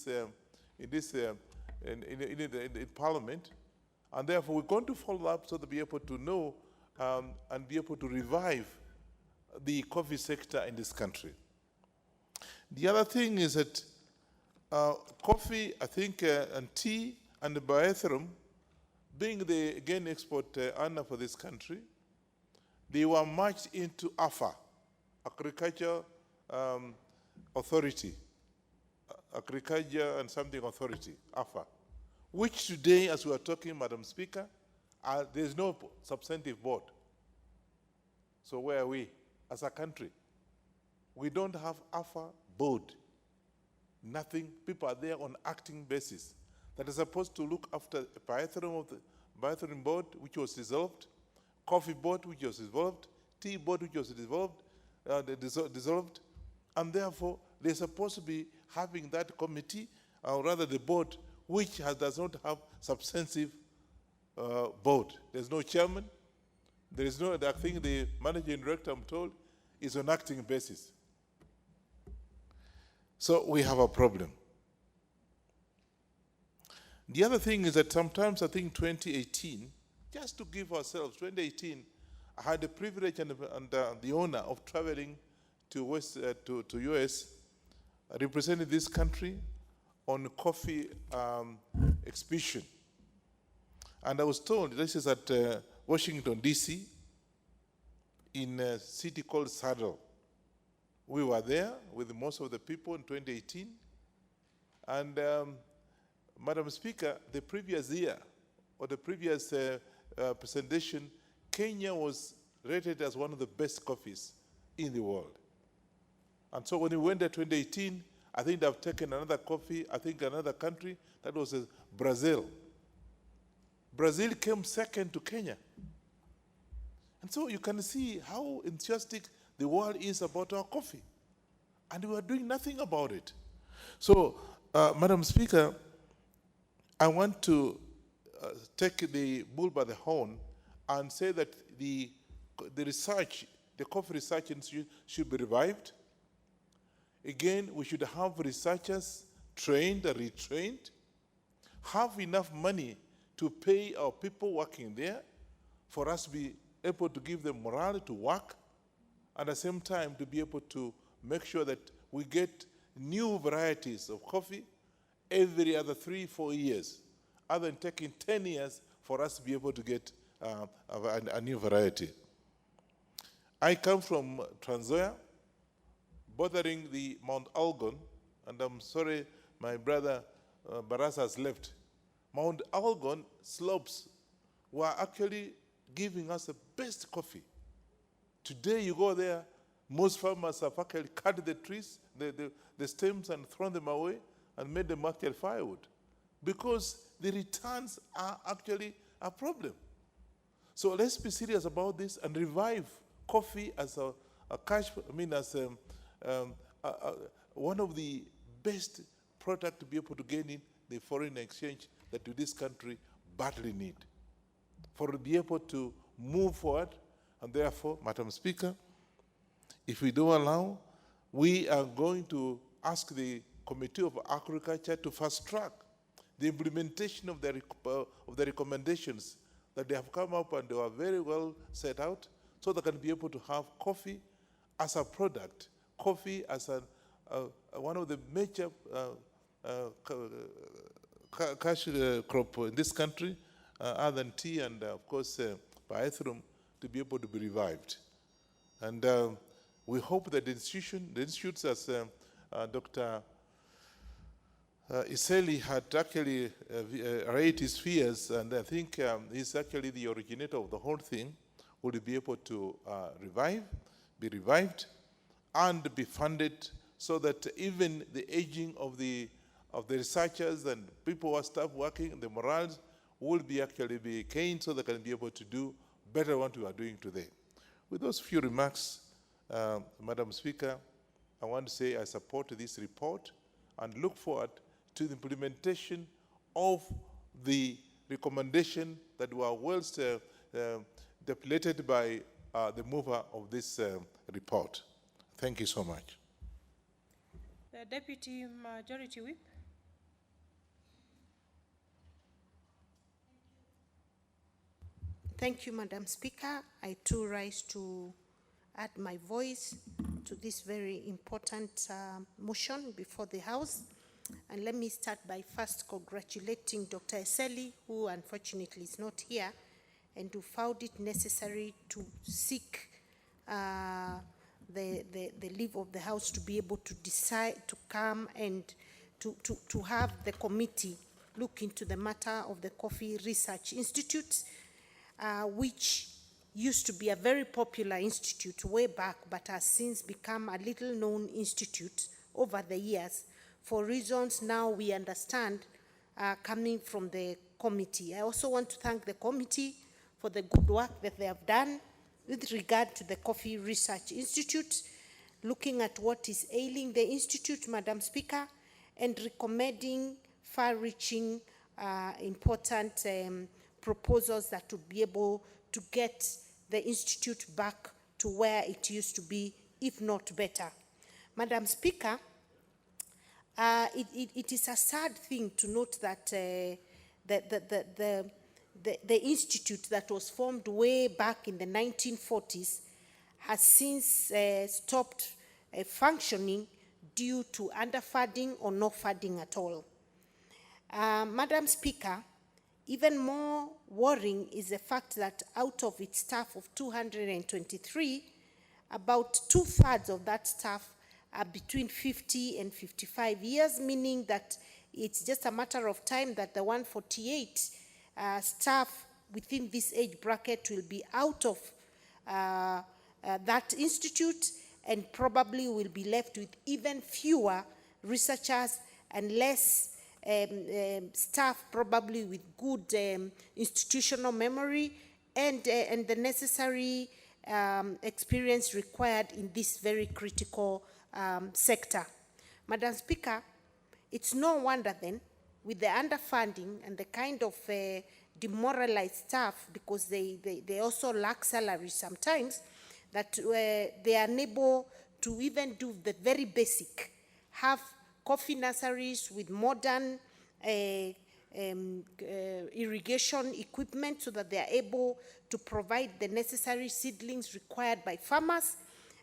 Parliament, and therefore we're going to follow up so to be able to know and be able to revive the coffee sector in this country. The other thing is that coffee, I think, and tea and the bioethanol, being the, again, export earner for this country, they were merged into AFA, Agriculture Authority, Agriculture and something Authority, AFA, which today, as we are talking, Madam Speaker, there's no substantive board. So where are we as a country? We don't have AFA board. Nothing. People are there on acting basis that are supposed to look after the bioethanol board, which was dissolved, coffee board, which was dissolved, tea board, which was dissolved, and therefore they're supposed to be having that committee, or rather the board, which does not have substantive board. There's no chairman. There is no, I think the managing director, I'm told, is on acting basis. So we have a problem. The other thing is that sometimes I think 2018, just to give ourselves, 2018, I had the privilege and the honor of traveling to US, representing this country on coffee exhibition. And I was told, this is at Washington, D.C., in a city called Saddle. We were there with most of the people in 2018. And Madam Speaker, the previous year, or the previous presentation, Kenya was rated as one of the best coffees in the world. And so when we went there 2018, I think they've taken another coffee, I think another country, that was Brazil. Brazil came second to Kenya. And so you can see how enthusiastic the world is about our coffee. And we are doing nothing about it. So, Madam Speaker, I want to take the bull by the horn and say that the research, the Coffee Research Institute should be revived. Again, we should have researchers trained and retrained, have enough money to pay our people working there for us to be able to give them morale to work, and at the same time to be able to make sure that we get new varieties of coffee every other 3-4 years, other than taking 10 years for us to be able to get a new variety. I come from Trans Nzoia, bordering the Mount Elgon, and I'm sorry my brother Barasa has left. Mount Elgon slopes were actually giving us the best coffee. Today you go there, most farmers have actually cut the trees, the stems, and thrown them away and made them actual firewood, because the returns are actually a problem. So let's be serious about this and revive coffee as a cash, as one of the best products to be able to gain in the foreign exchange that this country badly need, for to be able to move forward. And therefore, Madam Speaker, if we don't allow, we are going to ask the Committee of Agriculture to fast track the implementation of the recommendations that they have come up, and they are very well set out, so they can be able to have coffee as a product, coffee as one of the major cash crop in this country, other than tea and of course pyrethrum, to be able to be revived. And we hope that the institutes as Dr. Iseli had actually raised his fears, and I think he's actually the originator of the whole thing, would be able to be revived, and be funded, so that even the aging of the researchers and people who are staff working, the morals will be actually be gained, so they can be able to do better than what we are doing today. With those few remarks, Madam Speaker, I want to say I support this report and look forward to the implementation of the recommendation that were well depleted by the mover of this report. Thank you so much. The Deputy Majority Whip. Thank you, Madam Speaker. I too rise to add my voice to this very important motion before the House. And let me start by first congratulating Dr. Eseli, who unfortunately is not here, and who found it necessary to seek the leave of the House to be able to decide to come and to have the committee look into the matter of the Coffee Research Institute, which used to be a very popular institute way back, but has since become a little known institute over the years, for reasons now we understand coming from the committee. I also want to thank the committee for the good work that they have done with regard to the Coffee Research Institute, looking at what is ailing the institute, Madam Speaker, and recommending far-reaching, important proposals that would be able to get the institute back to where it used to be, if not better. Madam Speaker, it is a sad thing to note that the institute that was formed way back in the 1940s has since stopped functioning due to underfunding or no funding at all. Madam Speaker, even more worrying is the fact that out of its staff of 223, about 2/3 of that staff between 50 and 55 years, meaning that it's just a matter of time that the 148 staff within this age bracket will be out of that institute, and probably will be left with even fewer researchers and less staff, probably with good institutional memory and the necessary experience required in this very critical sector. Madam Speaker, it's no wonder then, with the underfunding and the kind of demoralized staff, because they also lack salaries sometimes, that they are unable to even do the very basic, have coffee nurseries with modern irrigation equipment so that they are able to provide the necessary seedlings required by farmers,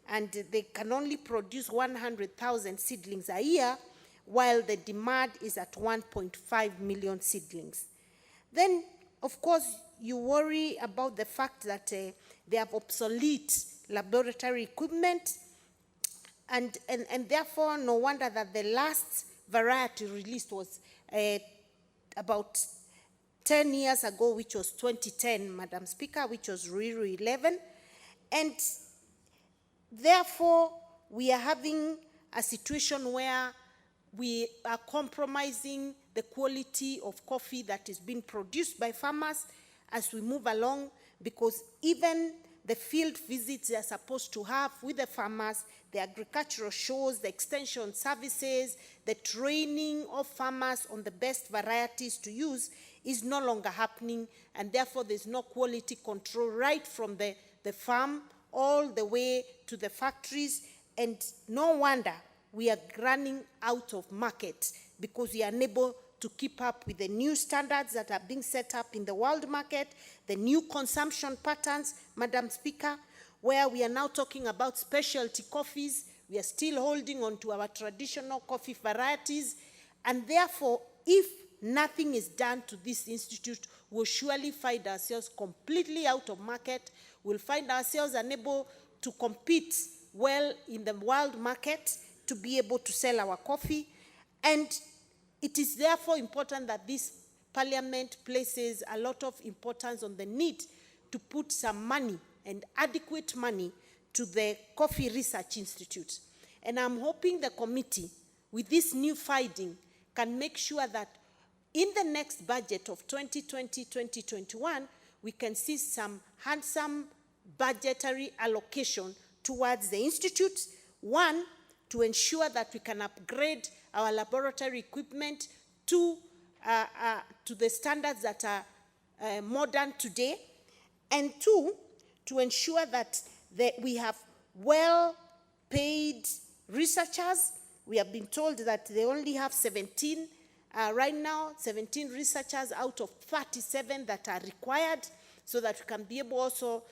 and they can only produce 100,000 seedlings a year, while the demand is at 1.5 million seedlings. Then, of course, you worry about the fact that they have obsolete laboratory equipment, and therefore no wonder that the last variety released was about 10 years ago, which was 2010, Madam Speaker, which was Ruiru 11. And therefore, we are having a situation where we are compromising the quality of coffee that is being produced by farmers as we move along, because even the field visits they are supposed to have with the farmers, the agricultural shows, the extension services, the training of farmers on the best varieties to use is no longer happening, and therefore there's no quality control right from the farm all the way to the factories, and no wonder we are running out of market because we are unable to keep up with the new standards that are being set up in the world market, the new consumption patterns, Madam Speaker, where we are now talking about specialty coffees. We are still holding on to our traditional coffee varieties, and therefore, if nothing is done to this institute, we'll surely find ourselves completely out of market. We'll find ourselves unable to compete well in the world market to be able to sell our coffee. And it is therefore important that this Parliament places a lot of importance on the need to put some money and adequate money to the Coffee Research Institute. And I'm hoping the committee, with this new finding, can make sure that in the next budget of 2020-2021, we can see some handsome budgetary allocation towards the institute. One, to ensure that we can upgrade our laboratory equipment to the standards that are modern today. And two, to ensure that we have well-paid researchers. We have been told that they only have 17 right now, 17 researchers out of 37 that are required, so that we can be able also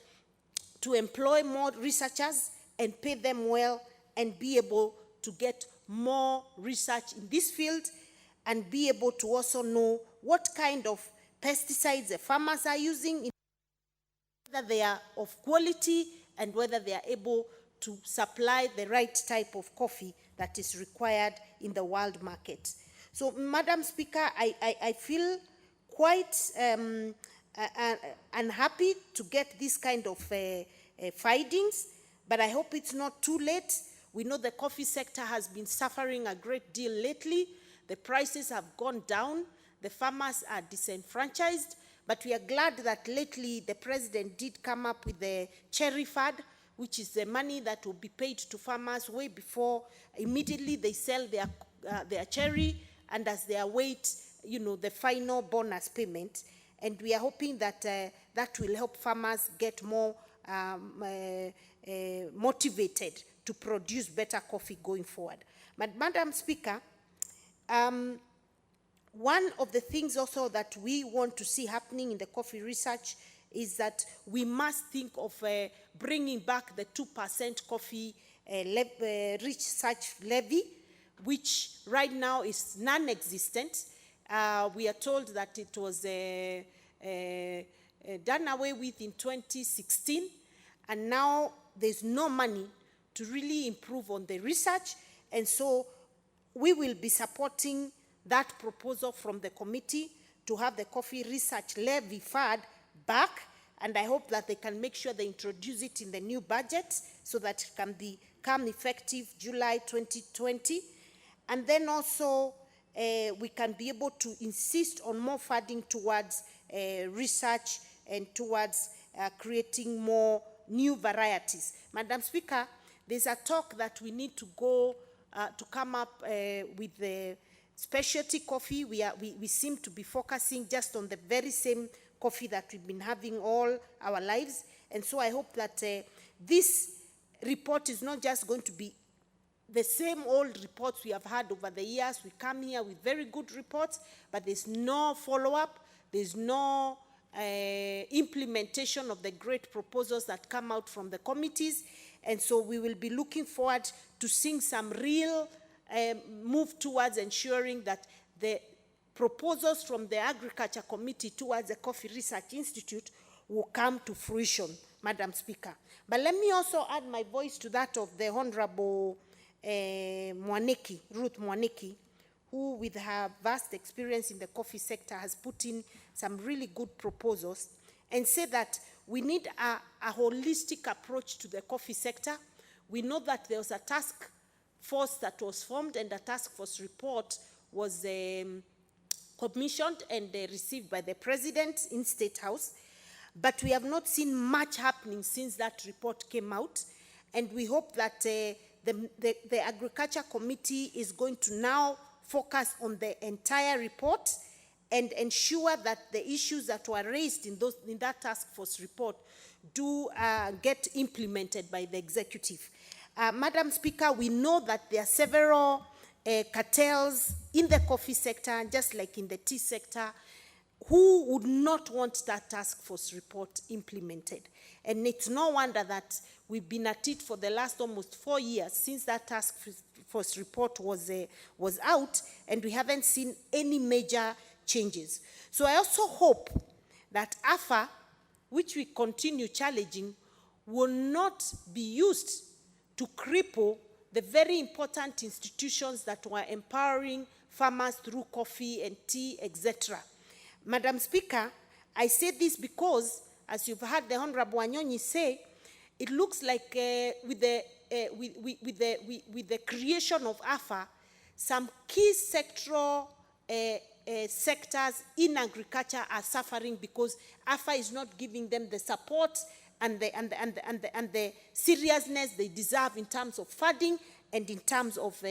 to employ more researchers and pay them well, and be able to get more research in this field, and be able to also know what kind of pesticides the farmers are using, whether they are of quality, and whether they are able to supply the right type of coffee that is required in the world market. So, Madam Speaker, I feel quite unhappy to get this kind of findings, but I hope it's not too late. We know the coffee sector has been suffering a great deal lately. The prices have gone down. The farmers are disenfranchised. But we are glad that lately the president did come up with the cherry fund, which is the money that will be paid to farmers way before immediately they sell their cherry, and as they await, the final bonus payment. And we are hoping that that will help farmers get more motivated to produce better coffee going forward. But Madam Speaker, one of the things also that we want to see happening in the coffee research is that we must think of bringing back the 2% coffee research levy, which right now is non-existent. We are told that it was done away with in 2016, and now there's no money to really improve on the research. And so we will be supporting that proposal from the committee to have the coffee research levy fund back. And I hope that they can make sure they introduce it in the new budget so that it can become effective July 2020. And then also we can be able to insist on more funding towards research and towards creating more new varieties. Madam Speaker, there's a talk that we need to go to come up with the specialty coffee. We seem to be focusing just on the very same coffee that we've been having all our lives. And so I hope that this report is not just going to be the same old reports we have had over the years. We come here with very good reports, but there's no follow-up, there's no implementation of the great proposals that come out from the committees. And so we will be looking forward to seeing some real move towards ensuring that the proposals from the Agriculture Committee towards the Coffee Research Institute will come to fruition, Madam Speaker. But let me also add my voice to that of the Honorable Mwaniki, Ruth Mwaniki, who with her vast experience in the coffee sector has put in some really good proposals and say that we need a holistic approach to the coffee sector. We know that there was a task force that was formed and a task force report was commissioned and received by the President in State House. But we have not seen much happening since that report came out. And we hope that the Agriculture Committee is going to now focus on the entire report and ensure that the issues that were raised in that task force report do get implemented by the executive. Madam Speaker, we know that there are several cartels in the coffee sector, just like in the tea sector, who would not want that task force report implemented. And it's no wonder that we've been at it for the last almost 4 years since that task force report was out, and we haven't seen any major changes. So I also hope that AFA, which we continue challenging, will not be used to cripple the very important institutions that were empowering farmers through coffee and tea, etc. Madam Speaker, I say this because, as you've heard the Honorable Wanyonyi say, it looks like with the creation of AFA, some key sectoral sectors in agriculture are suffering because AFA is not giving them the support and the seriousness they deserve in terms of funding and in terms of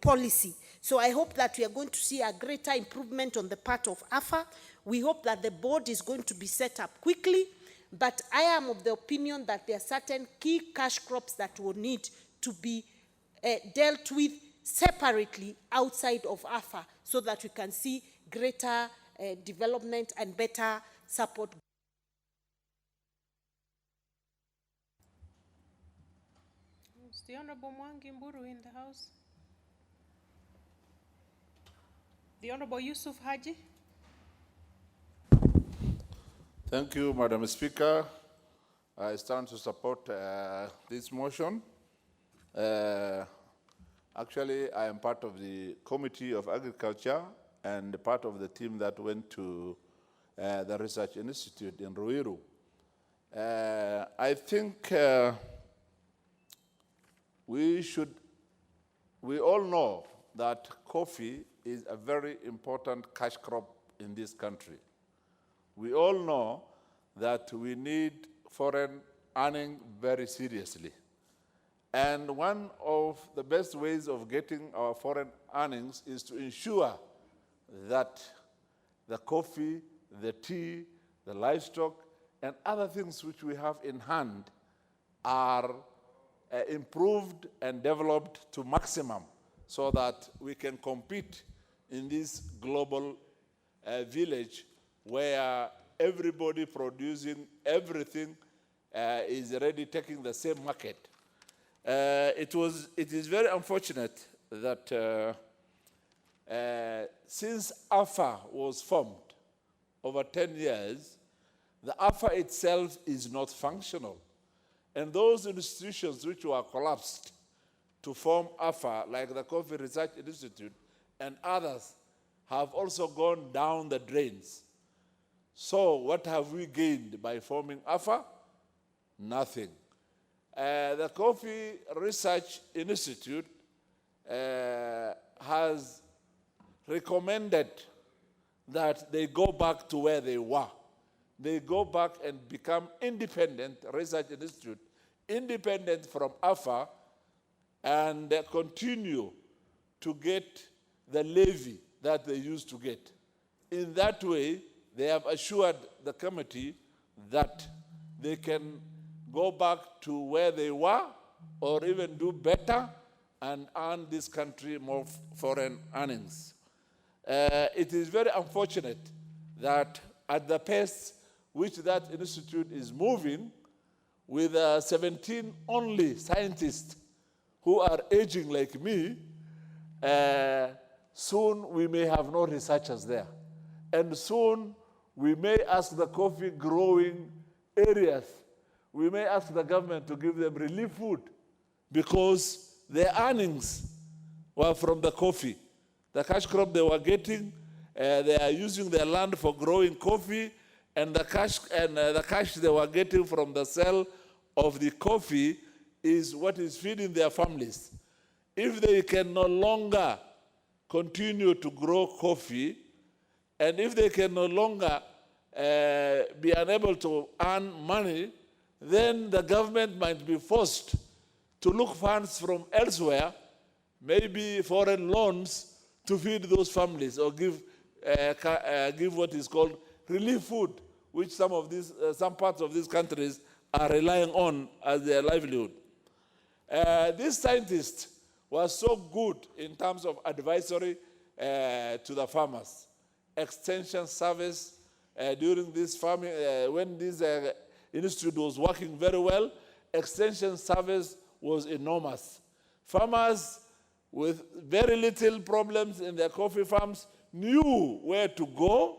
policy. So I hope that we are going to see a greater improvement on the part of AFA. We hope that the board is going to be set up quickly, but I am of the opinion that there are certain key cash crops that will need to be dealt with separately outside of AFA so that we can see greater development and better support. Is the Honorable Mwangi Mburu in the house? The Honorable Yusuf Haji. Thank you, Madam Speaker. I stand to support this motion. Actually, I am part of the Committee of Agriculture and part of the team that went to the Research Institute in Ruiru. I think we all know that coffee is a very important cash crop in this country. We all know that we need foreign earning very seriously. And one of the best ways of getting our foreign earnings is to ensure that the coffee, the tea, the livestock, and other things which we have in hand are improved and developed to maximum so that we can compete in this global village where everybody producing everything is already taking the same market. It is very unfortunate that since AFA was formed over 10 years, the AFA itself is not functional. And those institutions which were collapsed to form AFA, like the Coffee Research Institute and others, have also gone down the drains. So what have we gained by forming AFA? Nothing. The Coffee Research Institute has recommended that they go back to where they were. They go back and become independent research institute, independent from AFA, and continue to get the levy that they used to get. In that way, they have assured the committee that they can go back to where they were or even do better and earn this country more foreign earnings. It is very unfortunate that at the pace which that institute is moving, with 17 only scientists who are aging like me, soon we may have no researchers there. And soon we may ask the coffee growing areas, we may ask the government to give them relief food because their earnings were from the coffee. The cash crop they were getting, they are using their land for growing coffee, and the cash they were getting from the sale of the coffee is what is feeding their families. If they can no longer continue to grow coffee, and if they can no longer be unable to earn money, then the government might be forced to look funds from elsewhere, maybe foreign loans, to feed those families or give what is called relief food, which some parts of these countries are relying on as their livelihood. This scientist was so good in terms of advisory to the farmers. Extension service during this farming, when this institute was working very well, extension service was enormous. Farmers with very little problems in their coffee farms knew where to go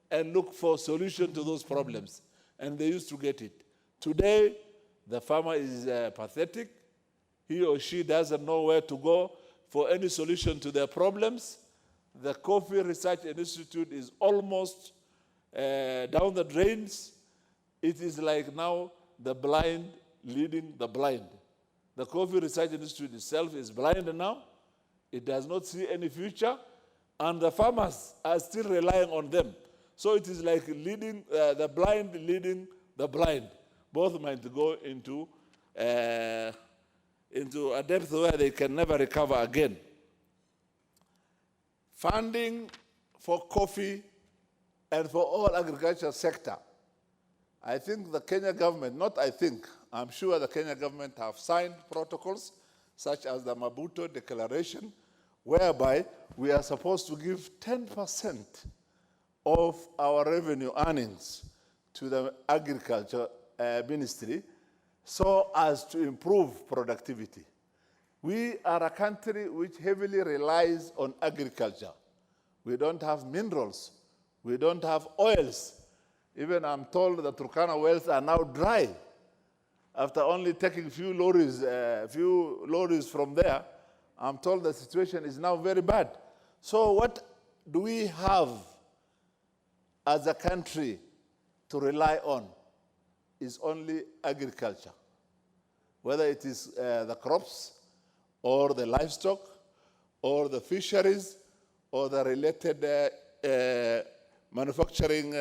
and look for a solution to those problems, and they used to get it. Today, the farmer is pathetic. He or she doesn't know where to go for any solution to their problems. The Coffee Research Institute is almost down the drains. It is like now the blind leading the blind. The Coffee Research Institute itself is blind now. It does not see any future, and the farmers are still relying on them. So it is like leading the blind leading the blind. Both might go into a depth where they can never recover again. Funding for coffee and for all agriculture sector. I think the Kenya government, not I think, I'm sure the Kenya government have signed protocols such as the Maputo Declaration, whereby we are supposed to give 10% of our revenue earnings to the agriculture ministry so as to improve productivity. We are a country which heavily relies on agriculture. We don't have minerals. We don't have oils. Even I'm told the Turkana wells are now dry. After only taking few lorries from there, I'm told the situation is now very bad. So what do we have as a country to rely on is only agriculture, whether it is the crops or the livestock or the fisheries or the related manufacturing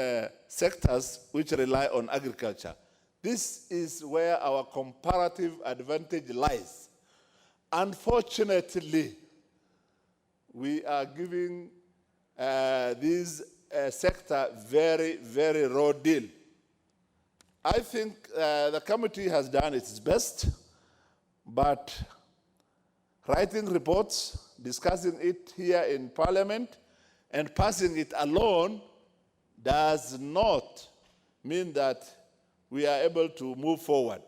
sectors which rely on agriculture. This is where our comparative advantage lies. Unfortunately, we are giving this sector very, very raw deal. I think the committee has done its best, but writing reports, discussing it here in Parliament, and passing it alone does not mean that we are able to move forward.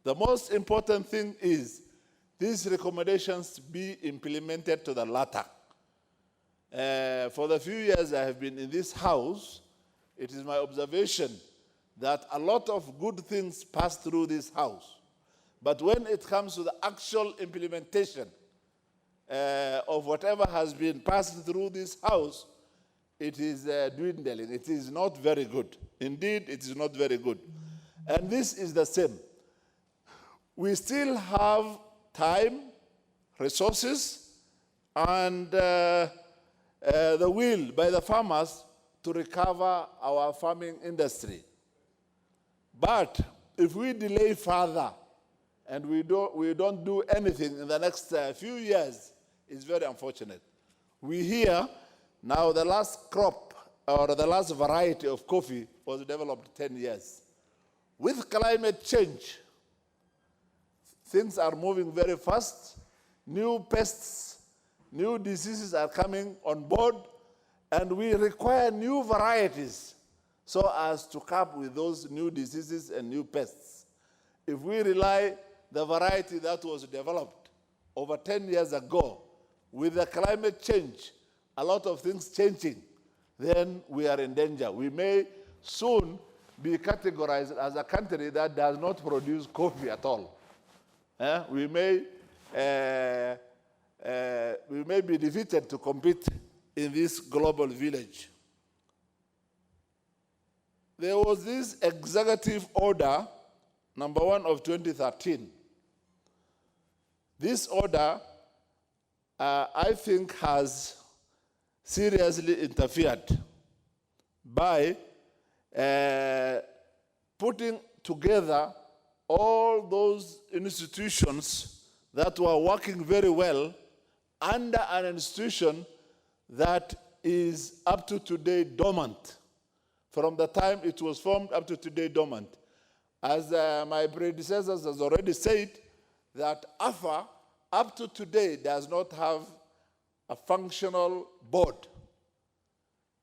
The most important thing is these recommendations be implemented to the latter. For the few years I have been in this house, it is my observation that a lot of good things pass through this house. But when it comes to the actual implementation of whatever has been passed through this House, it is dwindling. It is not very good. Indeed, it is not very good. And this is the same. We still have time, resources, and the will by the farmers to recover our farming industry. But if we delay further and we don't do anything in the next few years, it's very unfortunate. We hear now the last crop or the last variety of coffee was developed 10 years. With climate change, things are moving very fast. New pests, new diseases are coming on board, and we require new varieties so as to cope with those new diseases and new pests. If we rely the variety that was developed over 10 years ago, with the climate change, a lot of things changing, then we are in danger. We may soon be categorized as a country that does not produce coffee at all. We may be defeated to compete in this global village. There was this executive order, number 1 of 2013. This order, I think, has seriously interfered by putting together all those institutions that were working very well under an institution that is up to today dormant. From the time it was formed up to today dormant. As my predecessors has already said, that AFA up to today does not have a functional board,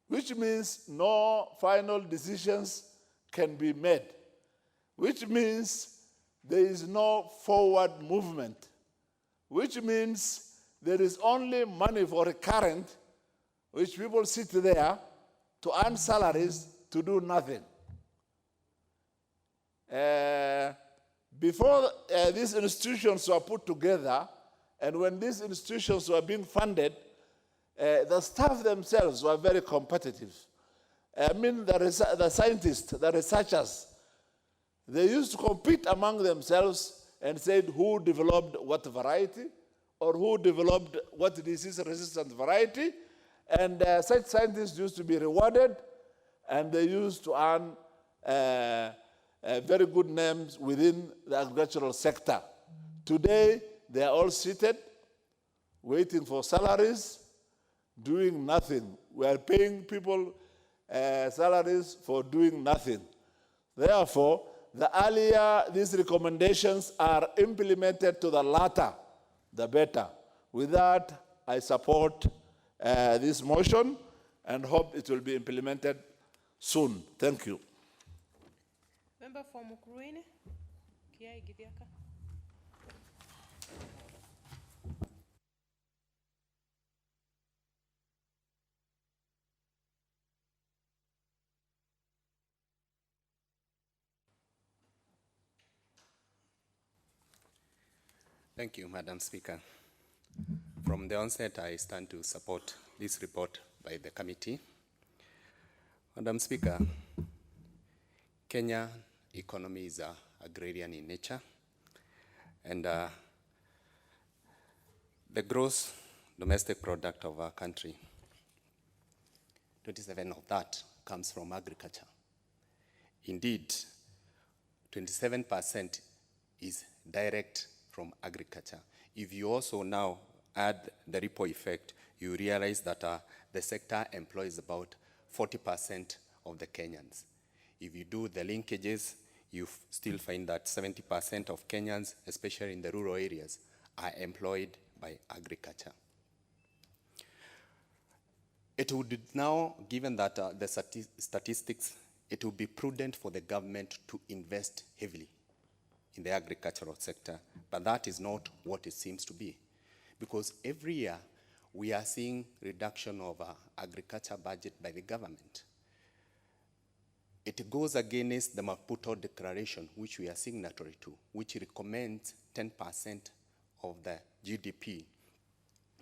which means no final decisions can be made, which means there is no forward movement, which means there is only money for recurrent, which people sit there to earn salaries to do nothing. Before these institutions were put together, and when these institutions were being funded, the staff themselves were very competitive. I mean, the scientists, the researchers, they used to compete among themselves and said who developed what variety or who developed what disease-resistant variety, and such scientists used to be rewarded, and they used to earn very good names within the agricultural sector. Today, they are all seated, waiting for salaries, doing nothing. We are paying people salaries for doing nothing. Therefore, the earlier these recommendations are implemented to the latter, the better. With that, I support this motion and hope it will be implemented soon. Thank you. Member for Mukurweini, Kiai Gideaka. Thank you, Madam Speaker. From the onset, I stand to support this report by the committee. Madam Speaker, Kenya economy is agrarian in nature, and the gross domestic product of our country, 27% of that comes from agriculture. Indeed, 27% is direct from agriculture. If you also now add the ripple effect, you realize that the sector employs about 40% of the Kenyans. If you do the linkages, you still find that 70% of Kenyans, especially in the rural areas, are employed by agriculture. It would now, given that the statistics, it would be prudent for the government to invest heavily in the agricultural sector, but that is not what it seems to be. Because every year, we are seeing reduction of agriculture budget by the government. It goes against the Maputo Declaration, which we are signatory to, which recommends 10% of the GDP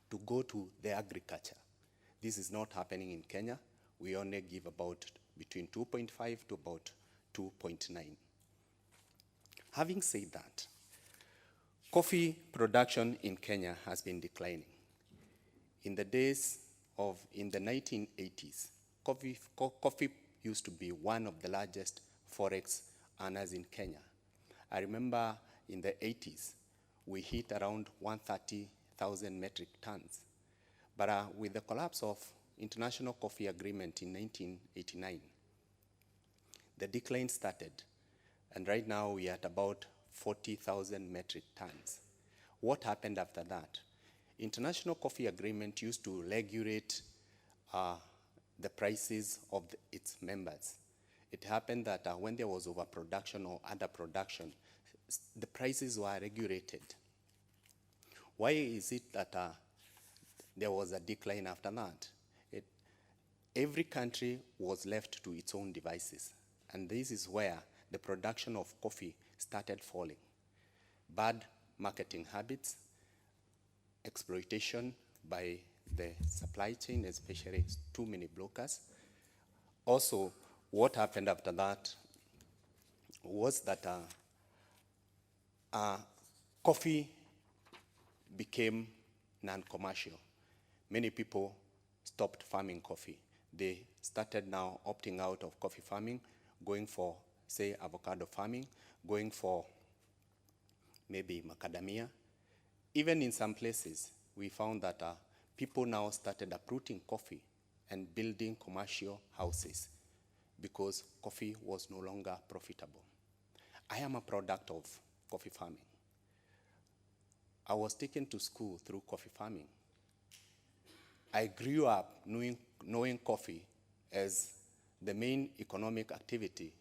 to go to the agriculture. This is not happening in Kenya. We only give about between 2.5 to about 2.9. Having said that, coffee production in Kenya has been declining. In the 1980s, coffee used to be one of the largest forex earners in Kenya. I remember in the 80s, we hit around 130,000 metric tons. But with the collapse of International Coffee Agreement in 1989, the decline started, and right now we are at about 40,000 metric tons. What happened after that? International Coffee Agreement used to regulate the prices of its members. It happened that when there was overproduction or underproduction, the prices were regulated. Why is it that there was a decline after that? Every country was left to its own devices, and this is where the production of coffee started falling. Bad marketing habits, exploitation by the supply chain, especially too many brokers. Also, what happened after that was that coffee became non-commercial. Many people stopped farming coffee. They started now opting out of coffee farming, going for, say, avocado farming, going for maybe macadamia. Even in some places, we found that people now started uprooting coffee and building commercial houses because coffee was no longer profitable. I am a product of coffee farming. I was taken to school through coffee farming. I grew up knowing coffee as the main economic activity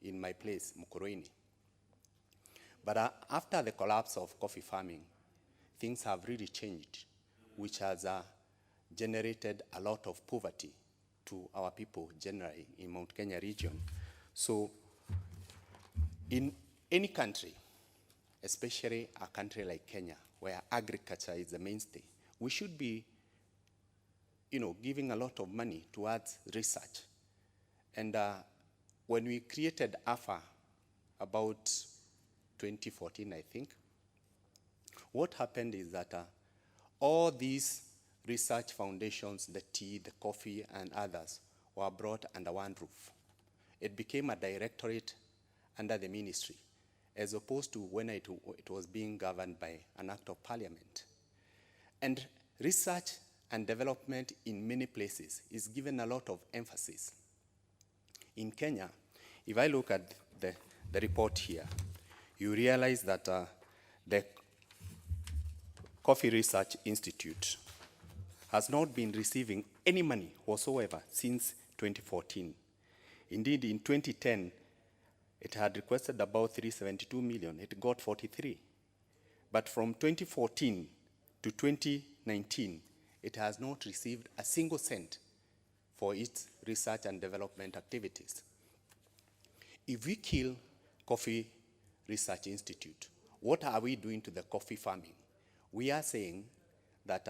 in my place, Mukurweini. But after the collapse of coffee farming, things have really changed, which has generated a lot of poverty to our people generally in Mount Kenya region. So in any country, especially a country like Kenya, where agriculture is the mainstay, we should be giving a lot of money towards research. And when we created AFA about 2014, I think, what happened is that all these research foundations, the tea, the coffee, and others, were brought under one roof. It became a directorate under the ministry, as opposed to when it was being governed by an act of parliament. And research and development in many places is given a lot of emphasis. In Kenya, if I look at the report here, you realize that the Coffee Research Institute has not been receiving any money whatsoever since 2014. Indeed, in 2010, it had requested about 372 million. It got 43. But from 2014 to 2019, it has not received a single cent for its research and development activities. If we kill Coffee Research Institute, what are we doing to the coffee farming? We are saying that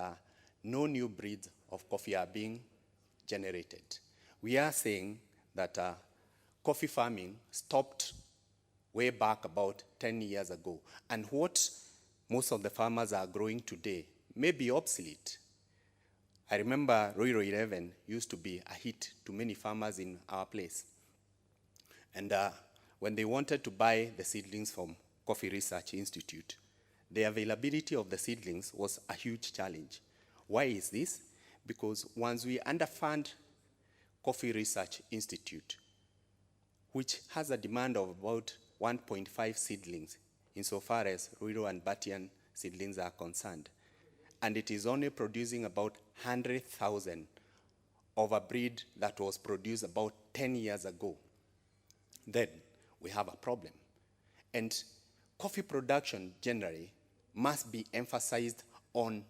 no new breeds of coffee are being generated. We are saying that coffee farming stopped way back about 10 years ago. And what most of the farmers are growing today may be obsolete. I remember Roiro 11 used to be a hit to many farmers in our place. And when they wanted to buy the seedlings from Coffee Research Institute, the availability of the seedlings was a huge challenge. Why is this? Because once we underfund Coffee Research Institute, which has a demand of about 1.5 seedlings insofar as Ruiro and Batian seedlings are concerned, and it is only producing about 100,000 of a breed that was produced about 10 years ago, then we have a problem. And coffee production generally must be emphasized on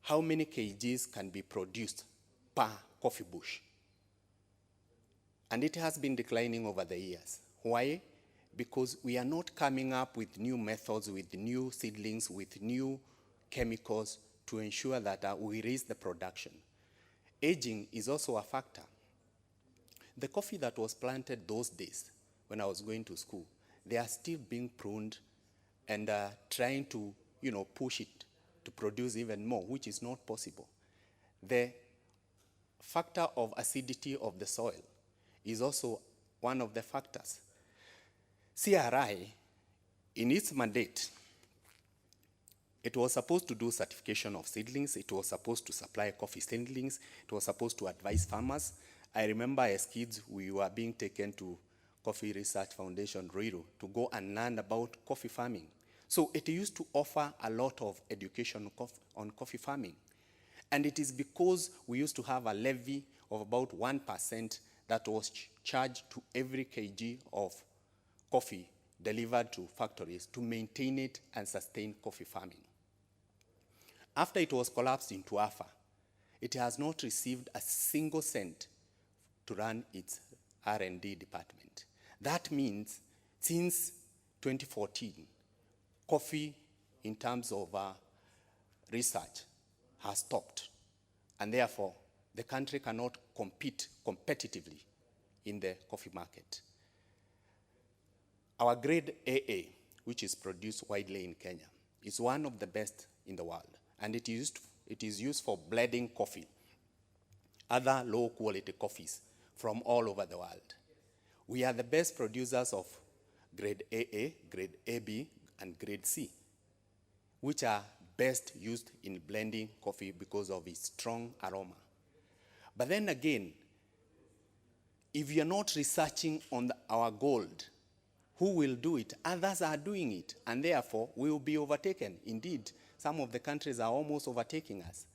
how many kgs can be produced per coffee bush. And it has been declining over the years. Why? Because we are not coming up with new methods, with new seedlings, with new chemicals to ensure that we raise the production. Aging is also a factor. The coffee that was planted those days when I was going to school, they are still being pruned and trying to, push it to produce even more, which is not possible. The factor of acidity of the soil is also one of the factors. CRI, in its mandate, it was supposed to do certification of seedlings, it was supposed to supply coffee seedlings, it was supposed to advise farmers. I remember as kids, we were being taken to Coffee Research Foundation, Ruiru, to go and learn about coffee farming. So it used to offer a lot of education on coffee farming. And it is because we used to have a levy of about 1% that was charged to every kg of coffee delivered to factories to maintain it and sustain coffee farming. After it was collapsed into AFA, it has not received a single cent to run its R&D department. That means since 2014, coffee in terms of research has stopped, and therefore the country cannot compete competitively in the coffee market. Our grade AA, which is produced widely in Kenya, is one of the best in the world, and it is used for blending coffee, other low quality coffees from all over the world. We are the best producers of grade AA, grade AB, and grade C, which are best used in blending coffee because of its strong aroma. But then again, if you're not researching on our gold, who will do it? Others are doing it, and therefore we will be overtaken. Indeed, some of the countries are almost overtaking us.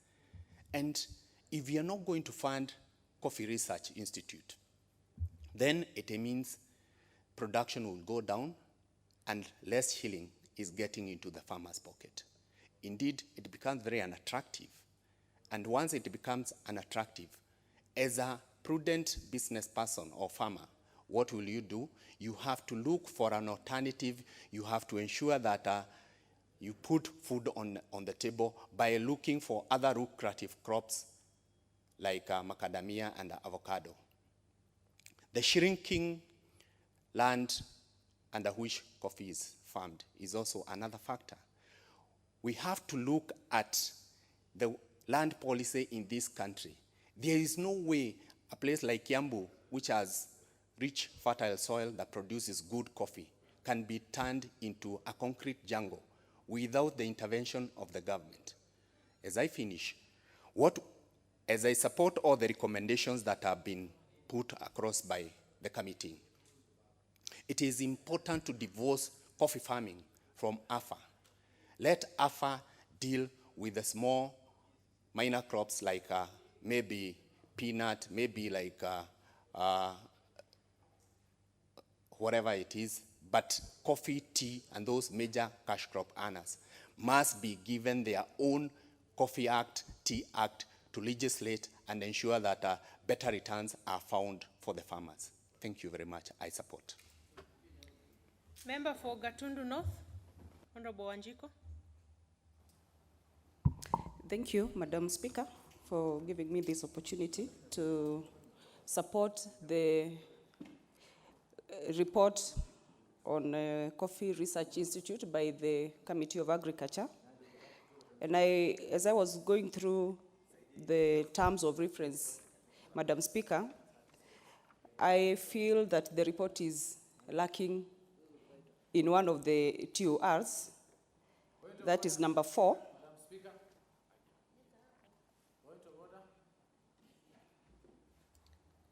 And if you're not going to fund Coffee Research Institute, then it means production will go down and less shilling is getting into the farmer's pocket. Indeed, it becomes very unattractive. And once it becomes unattractive, as a prudent business person or farmer, what will you do? You have to look for an alternative. You have to ensure that you put food on the table by looking for other lucrative crops like macadamia and avocado. The shrinking land under which coffee is farmed is also another factor. We have to look at the land policy in this country. There is no way a place like Kiambu, which has rich, fertile soil that produces good coffee, can be turned into a concrete jungle without the intervention of the government. As I finish, as I support all the recommendations that have been put across by the committee, it is important to divorce coffee farming from AFA. Let AFA deal with the small minor crops like maybe peanut, maybe like whatever it is, but coffee, tea, and those major cash crop earners must be given their own Coffee Act, Tea Act to legislate and ensure that better returns are found for the farmers. Thank you very much. I support. Member for Gatundu North, Honorable Wanjiko. Thank you, Madam Speaker, for giving me this opportunity to support the report on Coffee Research Institute by the Committee of Agriculture. And as I was going through the terms of reference, Madam Speaker, I feel that the report is lacking in one of the TORs, that is number 4.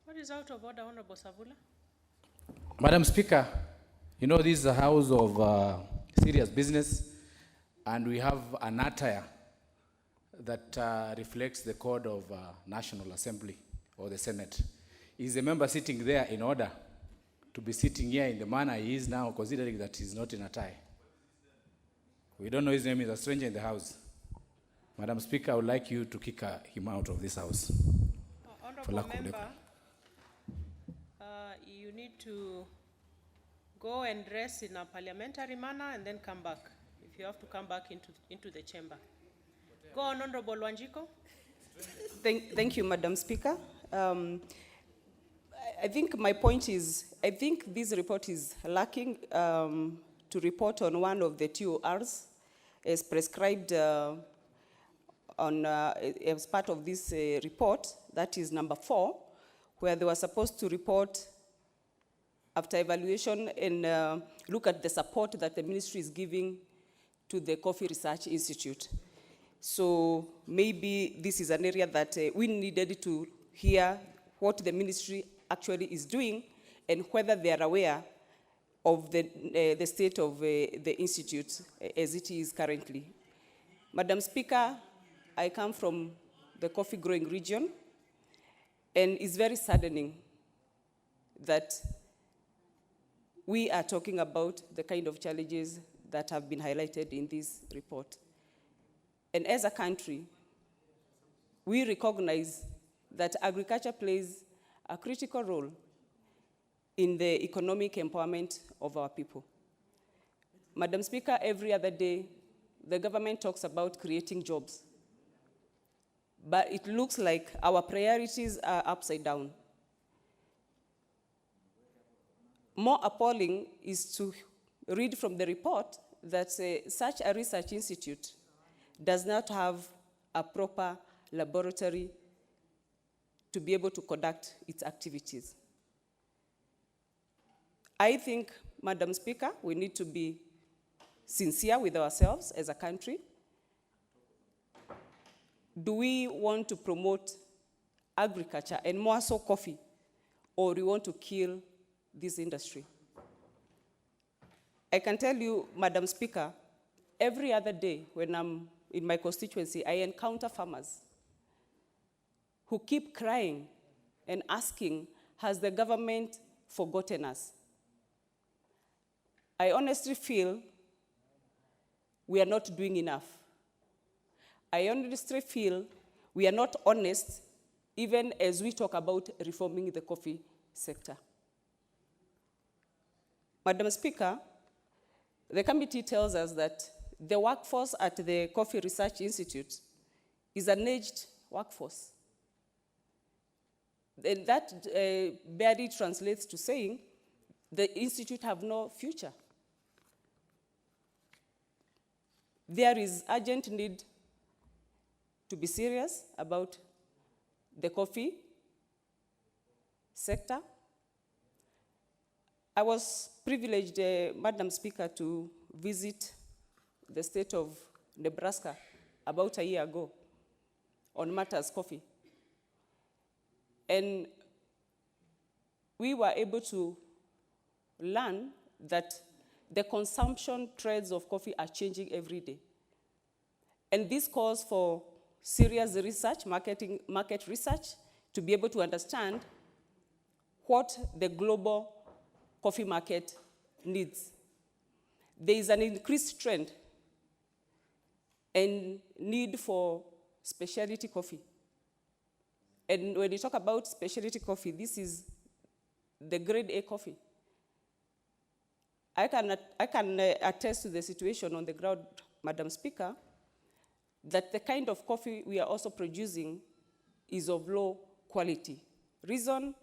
What is out of order, Honorable Savula? Madam Speaker, you know this is a house of serious business, and we have an attire that reflects the code of National Assembly or the Senate. Is a member sitting there in order to be sitting here in the manner he is now, considering that he's not in a tie? We don't know his name, is a stranger in the house. Madam Speaker, I would like you to kick him out of this house. Honorable Member, you need to go and rest in a parliamentary manner and then come back, if you have to come back into the chamber. Go on, Honorable Wanjiko. Thank you, Madam Speaker. I think my point is, I think this report is lacking to report on one of the TORs as prescribed as part of this report, that is number 4, where they were supposed to report after evaluation and look at the support that the ministry is giving to the Coffee Research Institute. So maybe this is an area that we needed to hear what the ministry actually is doing and whether they are aware of the state of the institute as it is currently. Madam Speaker, I come from the coffee growing region, and it's very saddening that we are talking about the kind of challenges that have been highlighted in this report. And as a country, we recognize that agriculture plays a critical role in the economic empowerment of our people. Madam Speaker, every other day, the government talks about creating jobs. But it looks like our priorities are upside down. More appalling is to read from the report that such a research institute does not have a proper laboratory to be able to conduct its activities. I think, Madam Speaker, we need to be sincere with ourselves as a country. Do we want to promote agriculture and more so coffee, or do we want to kill this industry? I can tell you, Madam Speaker, every other day when I'm in my constituency, I encounter farmers who keep crying and asking, has the government forgotten us? I honestly feel we are not doing enough. I honestly feel we are not honest even as we talk about reforming the coffee sector. Madam Speaker, the committee tells us that the workforce at the Coffee Research Institute is an aged workforce. And that barely translates to saying the institute have no future. There is urgent need to be serious about the coffee sector. I was privileged, Madam Speaker, to visit the state of Nebraska about a year ago on matters coffee. And we were able to learn that the consumption trends of coffee are changing every day. And this calls for serious research, market research, to be able to understand what the global coffee market needs. There is an increased trend and need for specialty coffee. And when you talk about specialty coffee, this is the grade A coffee. I can attest to the situation on the ground, Madam Speaker, that the kind of coffee we are also producing is of low quality. Reason,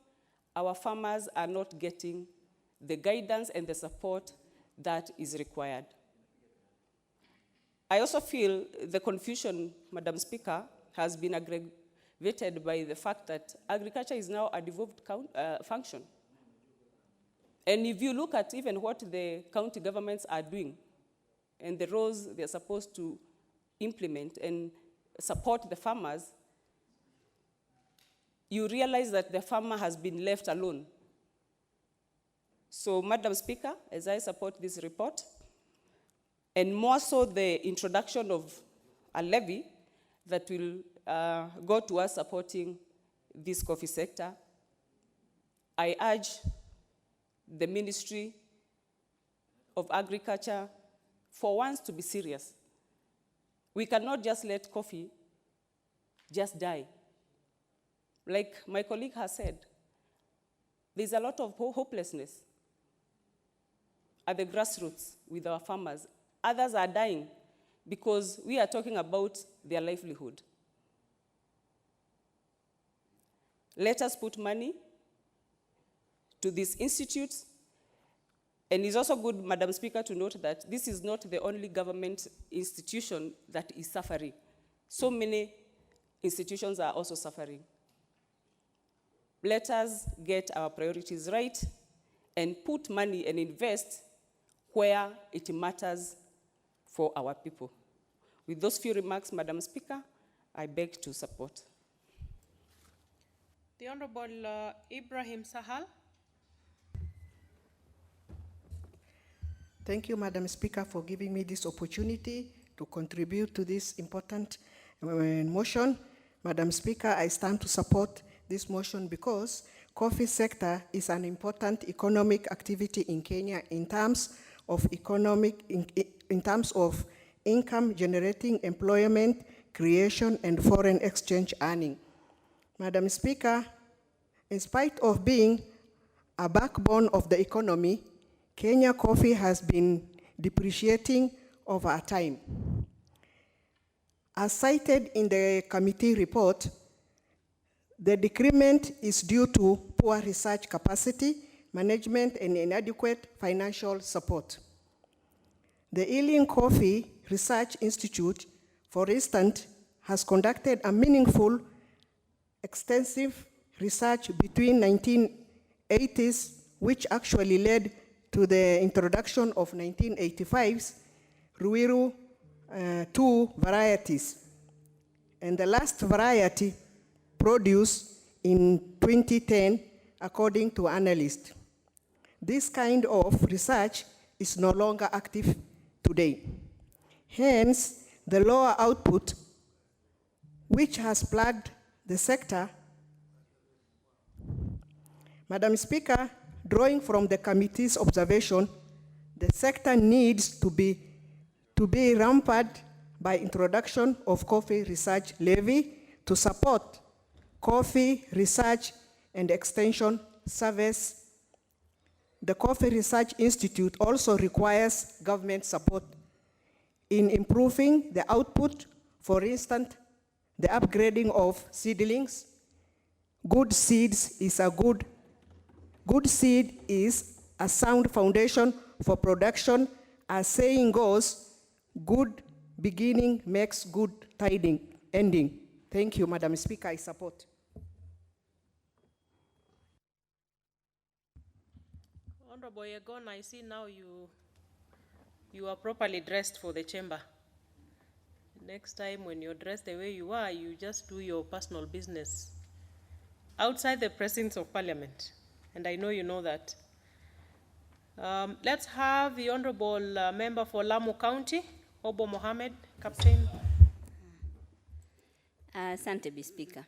our farmers are not getting the guidance and the support that is required. I also feel the confusion, Madam Speaker, has been aggravated by the fact that agriculture is now a devolved function. And if you look at even what the county governments are doing and the roles they're supposed to implement and support the farmers, you realize that the farmer has been left alone. So, Madam Speaker, as I support this report, and more so the introduction of a levy that will go towards supporting this coffee sector, I urge the Ministry of Agriculture for once to be serious. We cannot just let coffee just die. Like my colleague has said, there's a lot of hopelessness at the grassroots with our farmers. Others are dying because we are talking about their livelihood. Let us put money to these institutes. And it's also good, Madam Speaker, to note that this is not the only government institution that is suffering. So many institutions are also suffering. Let us get our priorities right and put money and invest where it matters for our people. With those few remarks, Madam Speaker, I beg to support. The Honorable Ibrahim Sahal. Thank you, Madam Speaker, for giving me this opportunity to contribute to this important motion. Madam Speaker, I stand to support this motion because coffee sector is an important economic activity in Kenya in terms of income generating employment, creation, and foreign exchange earning. Madam Speaker, in spite of being a backbone of the economy, Kenya coffee has been depreciating over time. As cited in the committee report, the decrement is due to poor research capacity, management, and inadequate financial support. The Ealing Coffee Research Institute, for instance, has conducted a meaningful, extensive research between 1980s, which actually led to the introduction of 1985's Ruiru 2 varieties. And the last variety produced in 2010, according to analysts. This kind of research is no longer active today. Hence, the lower output, which has plagued the sector. Madam Speaker, drawing from the committee's observation, the sector needs to be ramped by introduction of coffee research levy to support coffee research and extension service. The Coffee Research Institute also requires government support in improving the output, for instance, the upgrading of seedlings. Good seed is a sound foundation for production. As saying goes, good beginning makes good ending. Thank you, Madam Speaker, I support. Honorable Yegon, I see now you are properly dressed for the chamber. Next time when you're dressed the way you are, you just do your personal business outside the presence of Parliament. And I know you know that. Let's have the Honorable Member for Lamu County, Obo Mohamed, Captain. Asante Speaker.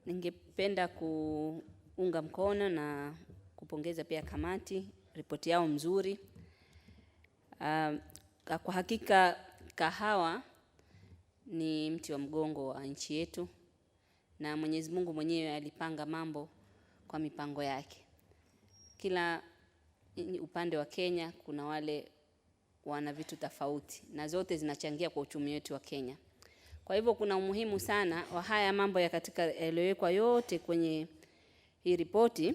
Ningependa kuunga mkono na kupongeza pia kamati, ripoti yao mzuri. Kwa hakika kahawa ni mti wa mgongo wa nchi yetu, na Mwenyezi Mungu mwenyewe alipanga mambo kwa mipango yake. Kila upande wa Kenya kuna wale wana vitu tofauti na zote zinachangia kwa uchumi wetu wa Kenya. Kwa hivyo kuna umuhimu sana wa haya mambo ya katika yaliyowekwa yote kwenye hii ripoti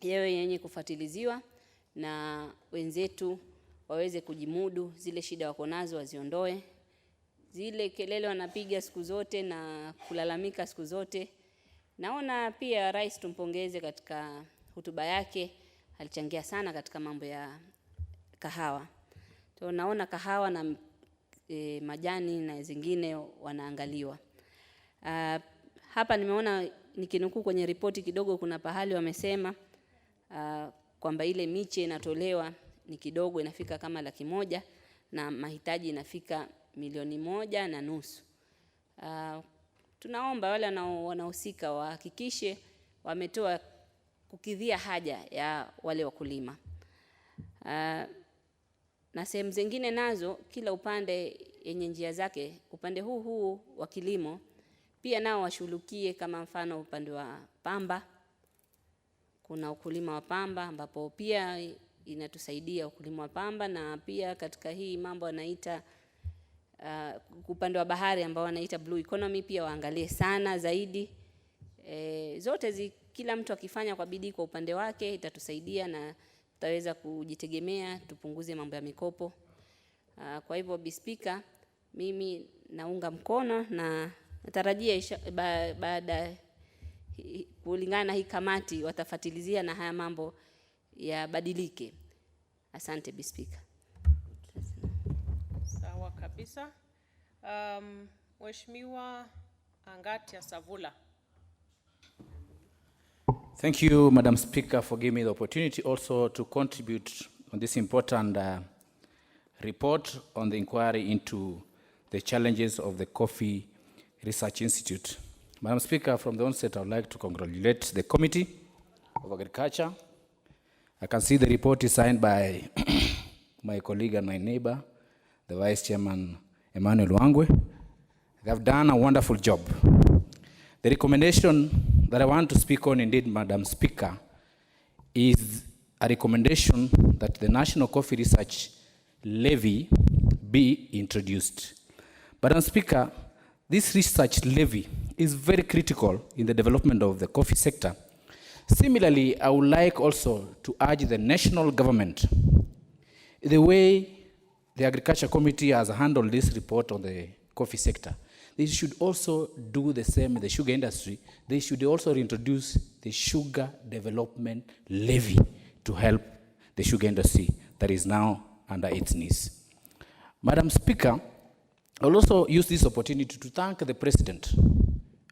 yawe yenye kufuatiliziwa na wenzetu waweze kujimudu, zile shida wako nazo waziondoe, zile kelele wanapiga siku zote na kulalamika siku zote. Naona pia Rais tumpongeze katika hotuba yake, alichangia sana katika mambo ya kahawa. Naona kahawa na majani na zingine wanaangaliwa. Hapa nimeona nikinukuu kwenye ripoti kidogo, kuna pahali wamesema kwamba ile miche inatolewa ni kidogo, inafika kama 100,000 na mahitaji inafika 1.5 million. Tunaomba wale wanahusika wahakikishe wametoa kukidhia haja ya wale wakulima. Na sehemu zingine nazo kila upande yenye njia zake, upande huu wa kilimo pia nao washughulikie, kama mfano upande wa pamba. Kuna ukulima wa pamba ambapo pia inatusaidia ukulima wa pamba, na pia katika hii mambo anaita upande wa bahari ambao wanaita blue economy pia waangalie sana zaidi. Zote kila mtu akifanya kwa bidii kwa upande wake itatusaidia na tutaweza kujitegemea, tupunguze mambo ya mikopo. Kwa hivyo Bi Speaker, mimi naunga mkono na natarajia baada kulingana na hii kamati watafatilizia na haya mambo yabadilike. Asante Bi Speaker. Sawa kabisa. Mheshimiwa Angatia Savula. Thank you, Madam Speaker, for giving me the opportunity also to contribute on this important report on the inquiry into the challenges of the Coffee Research Institute. Madam Speaker, from the onset, I would like to congratulate the Committee of Agriculture. I can see the report is signed by my colleague and my neighbor, the Vice Chairman, Emmanuel Wangwe. They have done a wonderful job. The recommendation that I want to speak on, indeed, Madam Speaker, is a recommendation that the National Coffee Research Levy be introduced. Madam Speaker, this research levy is very critical in the development of the coffee sector. Similarly, I would like also to urge the national government, the way the Agriculture Committee has handled this report on the coffee sector, they should also do the same in the sugar industry. They should also reintroduce the sugar development levy to help the sugar industry that is now under its knees. Madam Speaker, I will also use this opportunity to thank the President,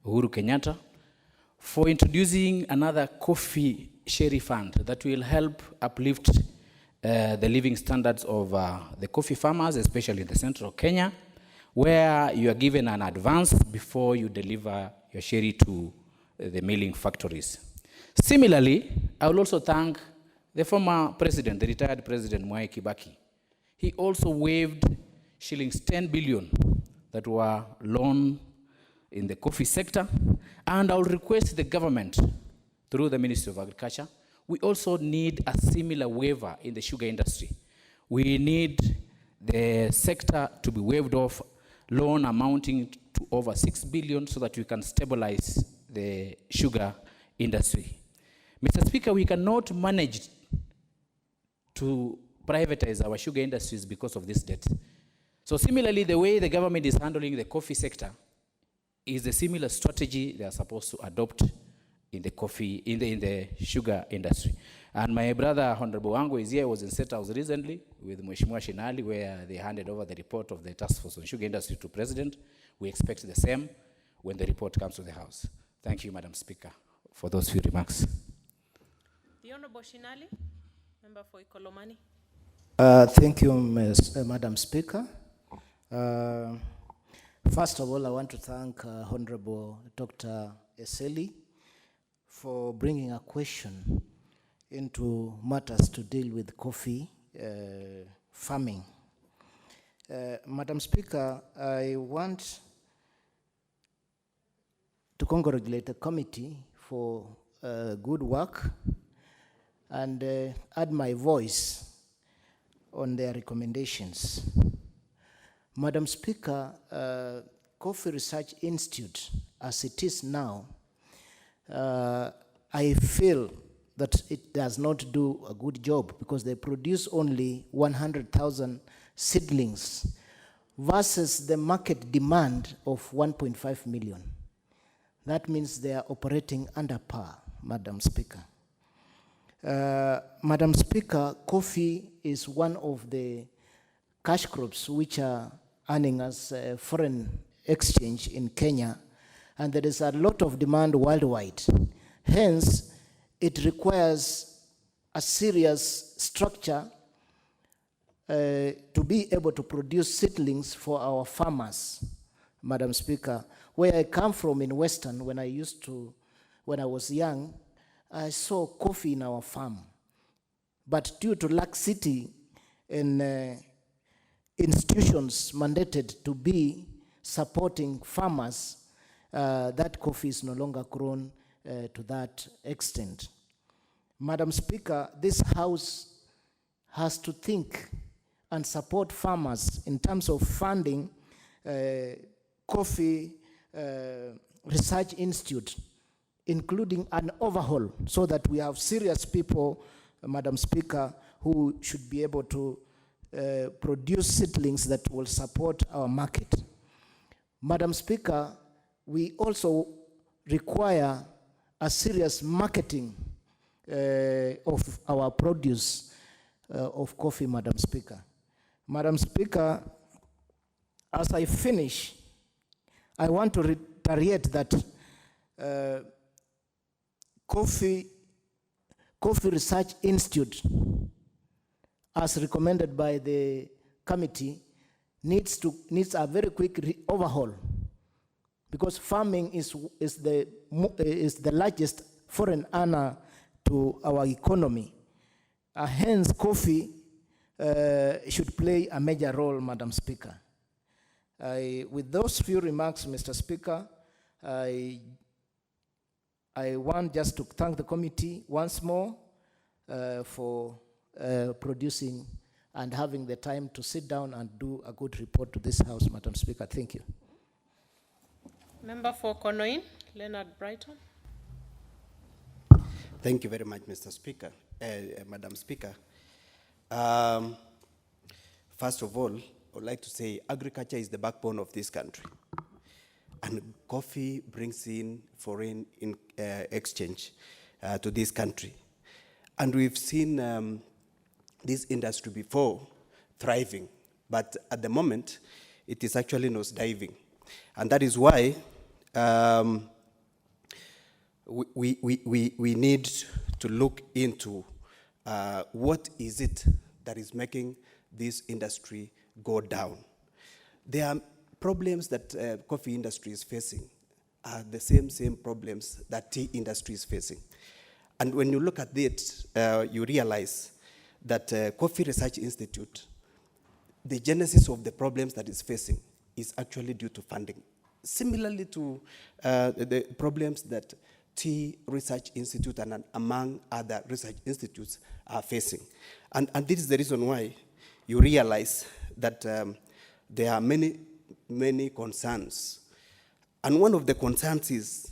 Uhuru Kenyatta, for introducing another coffee sherry fund that will help uplift the living standards of the coffee farmers, especially in the central Kenya, where you are given an advance before you deliver your sherry to the milling factories. Similarly, I will also thank the former president, the retired President Mwai Kibaki. He also waived shillings 10 billion that were loaned in the coffee sector, and I will request the government, through the Ministry of Agriculture, we also need a similar waiver in the sugar industry. We need the sector to be waived off loan amounting to over 6 billion so that we can stabilize the sugar industry. Mr. Speaker, we cannot manage to privatize our sugar industries because of this debt. So similarly, the way the government is handling the coffee sector is a similar strategy they are supposed to adopt in the coffee, in the sugar industry. And my brother, Honorable Wango, is here, was in State House recently with Mheshimiwa Shinali, where they handed over the report of the Task Force on Sugar Industry to President. We expect the same when the report comes to the House. Thank you, Madam Speaker, for those few remarks. The Honorable Shinali, member for Ikolomani. Thank you, Madam Speaker. First of all, I want to thank Honorable Dr. Eseli for bringing a question into matters to deal with coffee farming. Madam Speaker, I want to congratulate the committee for good work and add my voice on their recommendations. Madam Speaker, Coffee Research Institute, as it is now, I feel that it does not do a good job because they produce only 100,000 seedlings versus the market demand of 1.5 million. That means they are operating under par, Madam Speaker. Madam Speaker, coffee is one of the cash crops which are earning us foreign exchange in Kenya, and there is a lot of demand worldwide. Hence, it requires a serious structure to be able to produce seedlings for our farmers, Madam Speaker. Where I come from in Western, when I was young, I saw coffee in our farm. But due to laxity in institutions mandated to be supporting farmers, that coffee is no longer grown to that extent. Madam Speaker, this House has to think and support farmers in terms of funding Coffee Research Institute, including an overhaul so that we have serious people, Madam Speaker, who should be able to produce seedlings that will support our market. Madam Speaker, we also require a serious marketing of our produce of coffee, Madam Speaker. Madam Speaker, as I finish, I want to reiterate that Coffee Research Institute, as recommended by the committee, needs a very quick overhaul, because farming is the largest foreign earner to our economy. Hence, coffee should play a major role, Madam Speaker. With those few remarks, Mr. Speaker, I want just to thank the committee once more for producing and having the time to sit down and do a good report to this House, Madam Speaker. Thank you. Member for Konoin, Leonard Brighton. Thank you very much, Mr. Speaker, Madam Speaker. First of all, I would like to say agriculture is the backbone of this country. And coffee brings in foreign exchange to this country. And we've seen this industry before thriving, but at the moment, it is actually nosediving. And that is why we need to look into what is it that is making this industry go down. There are problems that coffee industry is facing are the same problems that tea industry is facing. And when you look at it, you realize that Coffee Research Institute, the genesis of the problems that it's facing is actually due to funding. Similarly to the problems that Tea Research Institute and among other research institutes are facing. And this is the reason why you realize that there are many concerns. And one of the concerns is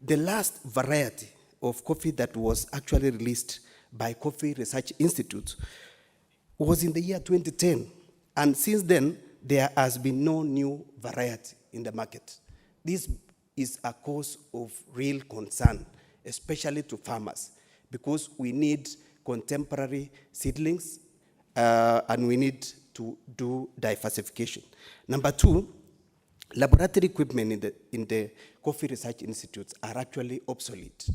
the last variety of coffee that was actually released by Coffee Research Institute was in the year 2010. And since then, there has been no new variety in the market. This is a cause of real concern, especially to farmers, because we need contemporary seedlings and we need to do diversification. Number two, laboratory equipment in the Coffee Research Institutes are actually obsolete.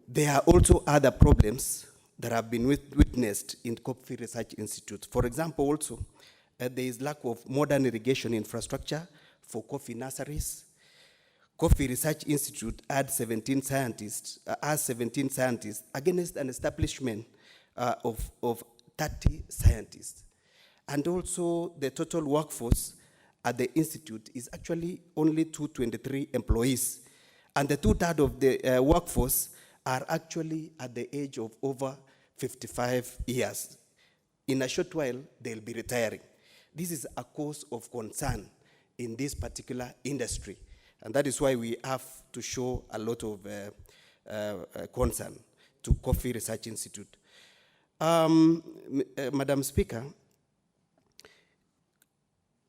There are also other problems that have been witnessed in Coffee Research Institute. For example, also, there is lack of modern irrigation infrastructure for coffee nurseries. Coffee Research Institute had 17 scientists against an establishment of 30 scientists. And also the total workforce at the institute is actually only 223 employees. And the 2/3 of the workforce are actually at the age of over 55 years. In a short while, they'll be retiring. This is a cause of concern in this particular industry. And that is why we have to show a lot of concern to Coffee Research Institute. Madam Speaker,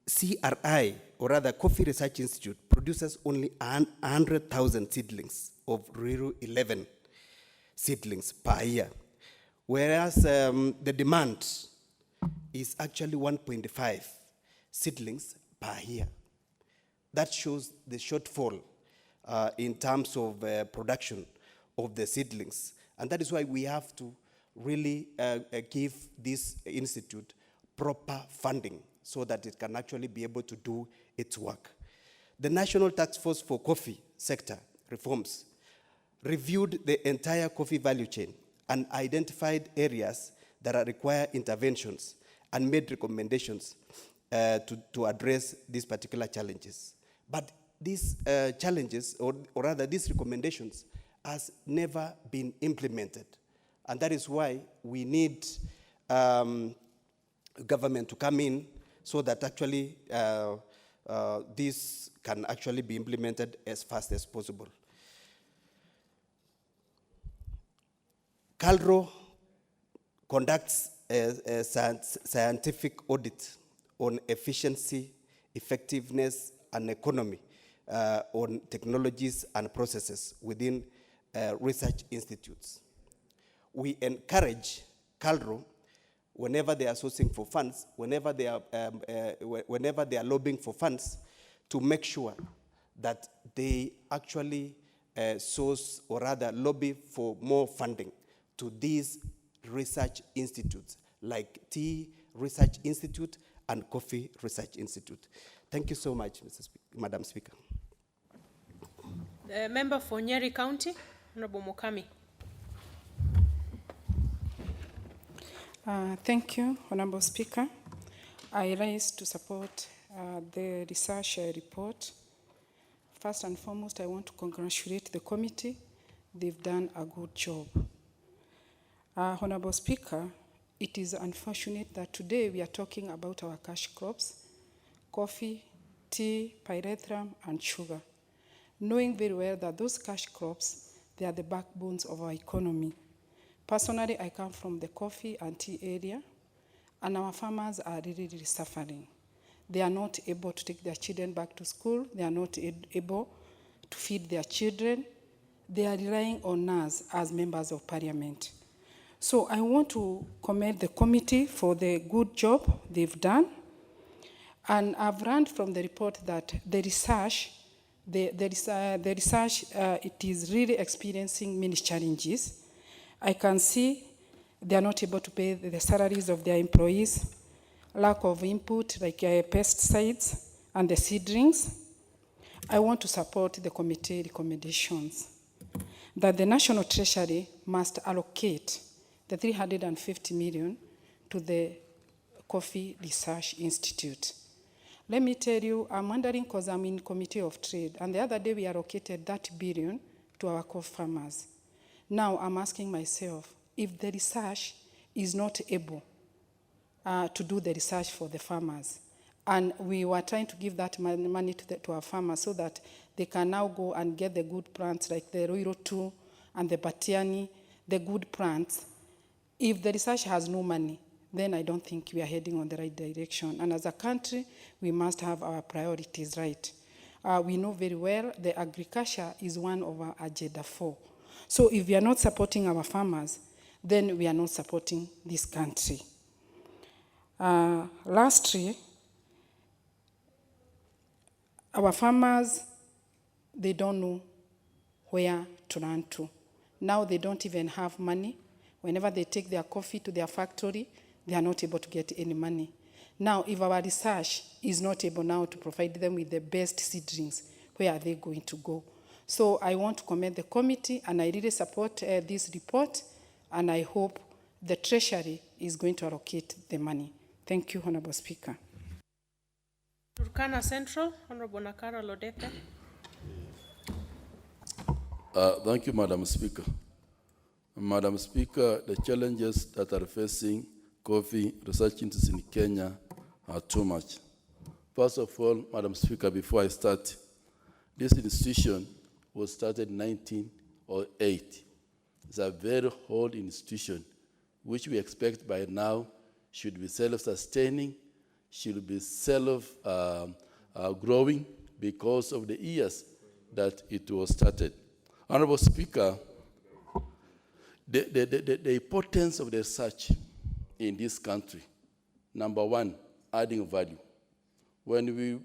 CRI, or rather Coffee Research Institute, produces only 100,000 seedlings of Riru 11 seedlings per year, whereas the demand is actually 1.5 seedlings per year. That shows the shortfall in terms of production of the seedlings. And that is why we have to really give this institute proper funding so that it can actually be able to do its work. The National Task Force for Coffee Sector Reforms reviewed the entire coffee value chain and identified areas that require interventions and made recommendations to address these particular challenges. But these challenges, or rather these recommendations, has never been implemented. And that is why we need government to come in so that actually this can actually be implemented as fast as possible. CALRO conducts a scientific audit on efficiency, effectiveness, and economy on technologies and processes within research institutes. We encourage CALRO, whenever they are sourcing for funds, whenever they are lobbying for funds, to make sure that they actually source, or rather lobby for more funding to these research institutes like Tea Research Institute and Coffee Research Institute. Thank you so much, Madam Speaker. The member for Nyeri County, Honorable Mokami. Thank you, Honorable Speaker. I rise to support the research report. First and foremost, I want to congratulate the committee. They've done a good job. Honorable Speaker, it is unfortunate that today we are talking about our cash crops, coffee, tea, pyrethrum, and sugar, knowing very well that those cash crops, they are the backbones of our economy. Personally, I come from the coffee and tea area, and our farmers are really, really suffering. They are not able to take their children back to school. They are not able to feed their children. They are relying on us as members of parliament. So I want to commend the committee for the good job they've done. And I've learned from the report that the research, it is really experiencing many challenges. I can see they are not able to pay the salaries of their employees, lack of input like pesticides and the seedlings. I want to support the committee recommendations that the National Treasury must allocate the 350 million to the Coffee Research Institute. Let me tell you, I'm wondering because I'm in Committee of Trade, and the other day we allocated that billion to our coffee farmers. Now I'm asking myself, if the research is not able to do the research for the farmers, and we were trying to give that money to our farmers so that they can now go and get the good plants like the Roiro 2 and the Batiani, the good plants. If the research has no money, then I don't think we are heading on the right direction. And as a country, we must have our priorities right. We know very well the agriculture is one of our Agenda 4. So if we are not supporting our farmers, then we are not supporting this country. Lastly, our farmers, they don't know where to run to. Now they don't even have money. Whenever they take their coffee to their factory, they are not able to get any money. Now, if our research is not able now to provide them with the best seedlings, where are they going to go? So I want to commend the committee, and I really support this report, and I hope the Treasury is going to allocate the money. Thank you, Honorable Speaker. Turkana Central, Honorable Nakara Lodete. Thank you, Madam Speaker. Madam Speaker, the challenges that are facing coffee research institutes in Kenya are too much. First of all, Madam Speaker, before I start, this institution was started in 1908. It's a very old institution, which we expect by now should be self-sustaining, should be self-growing because of the years that it was started. Honorable Speaker, the importance of the research in this country, number one, adding value. When we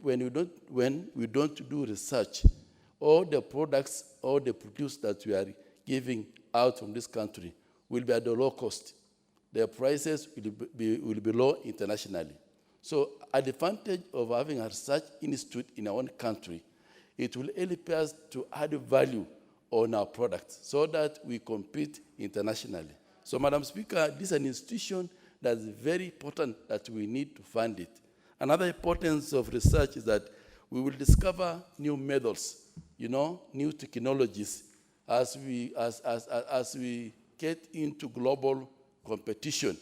don't do research, all the products, all the produce that we are giving out from this country will be at a low cost. Their prices will be low internationally. So, advantage of having a research institute in our own country, it will help us to add value on our products so that we compete internationally. So, Madam Speaker, this is an institution that's very important that we need to fund it. Another importance of research is that we will discover new methods, you know, new technologies as we get into global competition.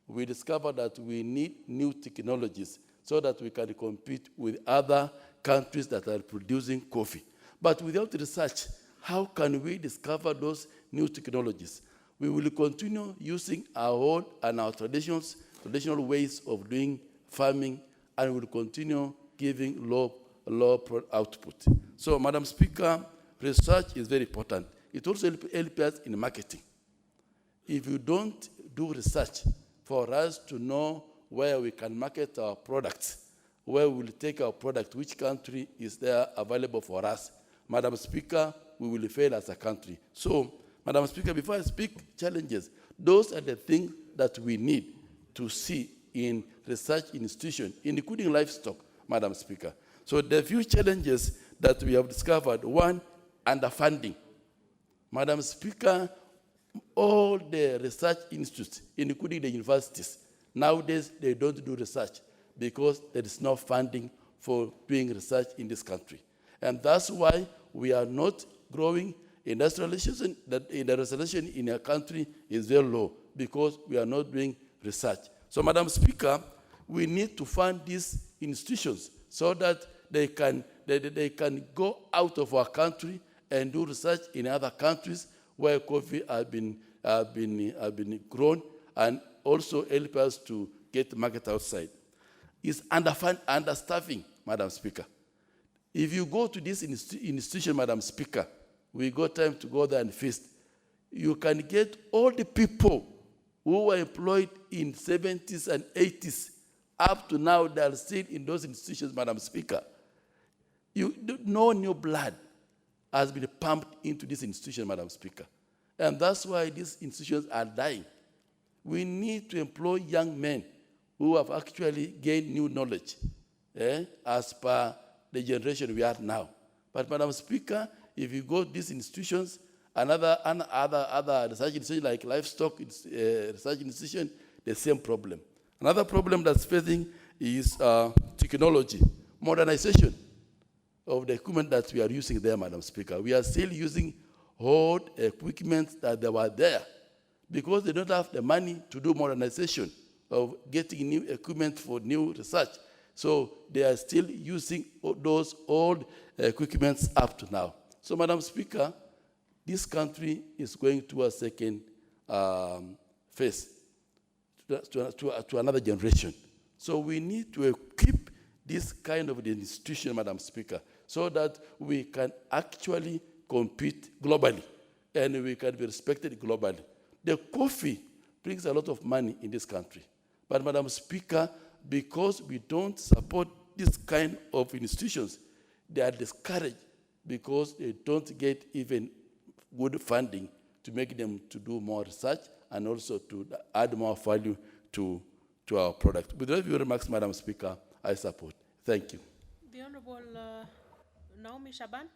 We discover that we need new technologies so that we can compete with other countries that are producing coffee. But without research, how can we discover those new technologies? We will continue using our old and our traditional ways of doing farming, and will continue giving low output. So, Madam Speaker, research is very important. It also helps us in marketing. If you don't do research for us to know where we can market our products, where we will take our product, which country is there available for us, Madam Speaker, we will fail as a country. So, Madam Speaker, before I speak challenges, those are the things that we need to see in research institutions, including livestock, Madam Speaker. So the few challenges that we have discovered, one, underfunding. Madam Speaker, all the research institutes, including the universities, nowadays they don't do research because there is no funding for doing research in this country. And that's why we are not growing. Industrialization, the resolution in our country is very low because we are not doing research. So, Madam Speaker, we need to fund these institutions so that they can go out of our country and do research in other countries where coffee have been grown, and also help us to get market outside. It's understaffing, Madam Speaker. If you go to this institution, Madam Speaker, we got time to go there and feast. You can get all the people who were employed in 70s and 80s, up to now, they are still in those institutions, Madam Speaker. No new blood has been pumped into this institution, Madam Speaker. And that's why these institutions are dying. We need to employ young men who have actually gained new knowledge, as per the generation we are now. But, Madam Speaker, if you go to these institutions, other research institutions like livestock research institution, the same problem. Another problem that's facing is technology, modernization of the equipment that we are using there, Madam Speaker. We are still using old equipment that they were there because they don't have the money to do modernization of getting new equipment for new research. So they are still using those old equipments up to now. So, Madam Speaker, this country is going to a second phase, to another generation. So we need to equip this kind of institution, Madam Speaker, so that we can actually compete globally and we can be respected globally. The coffee brings a lot of money in this country. But, Madam Speaker, because we don't support this kind of institutions, they are discouraged because they don't get even good funding to make them to do more research and also to add more value to our product. With those few remarks, Madam Speaker, I support. Thank you. The Honorable Naomi Shaban.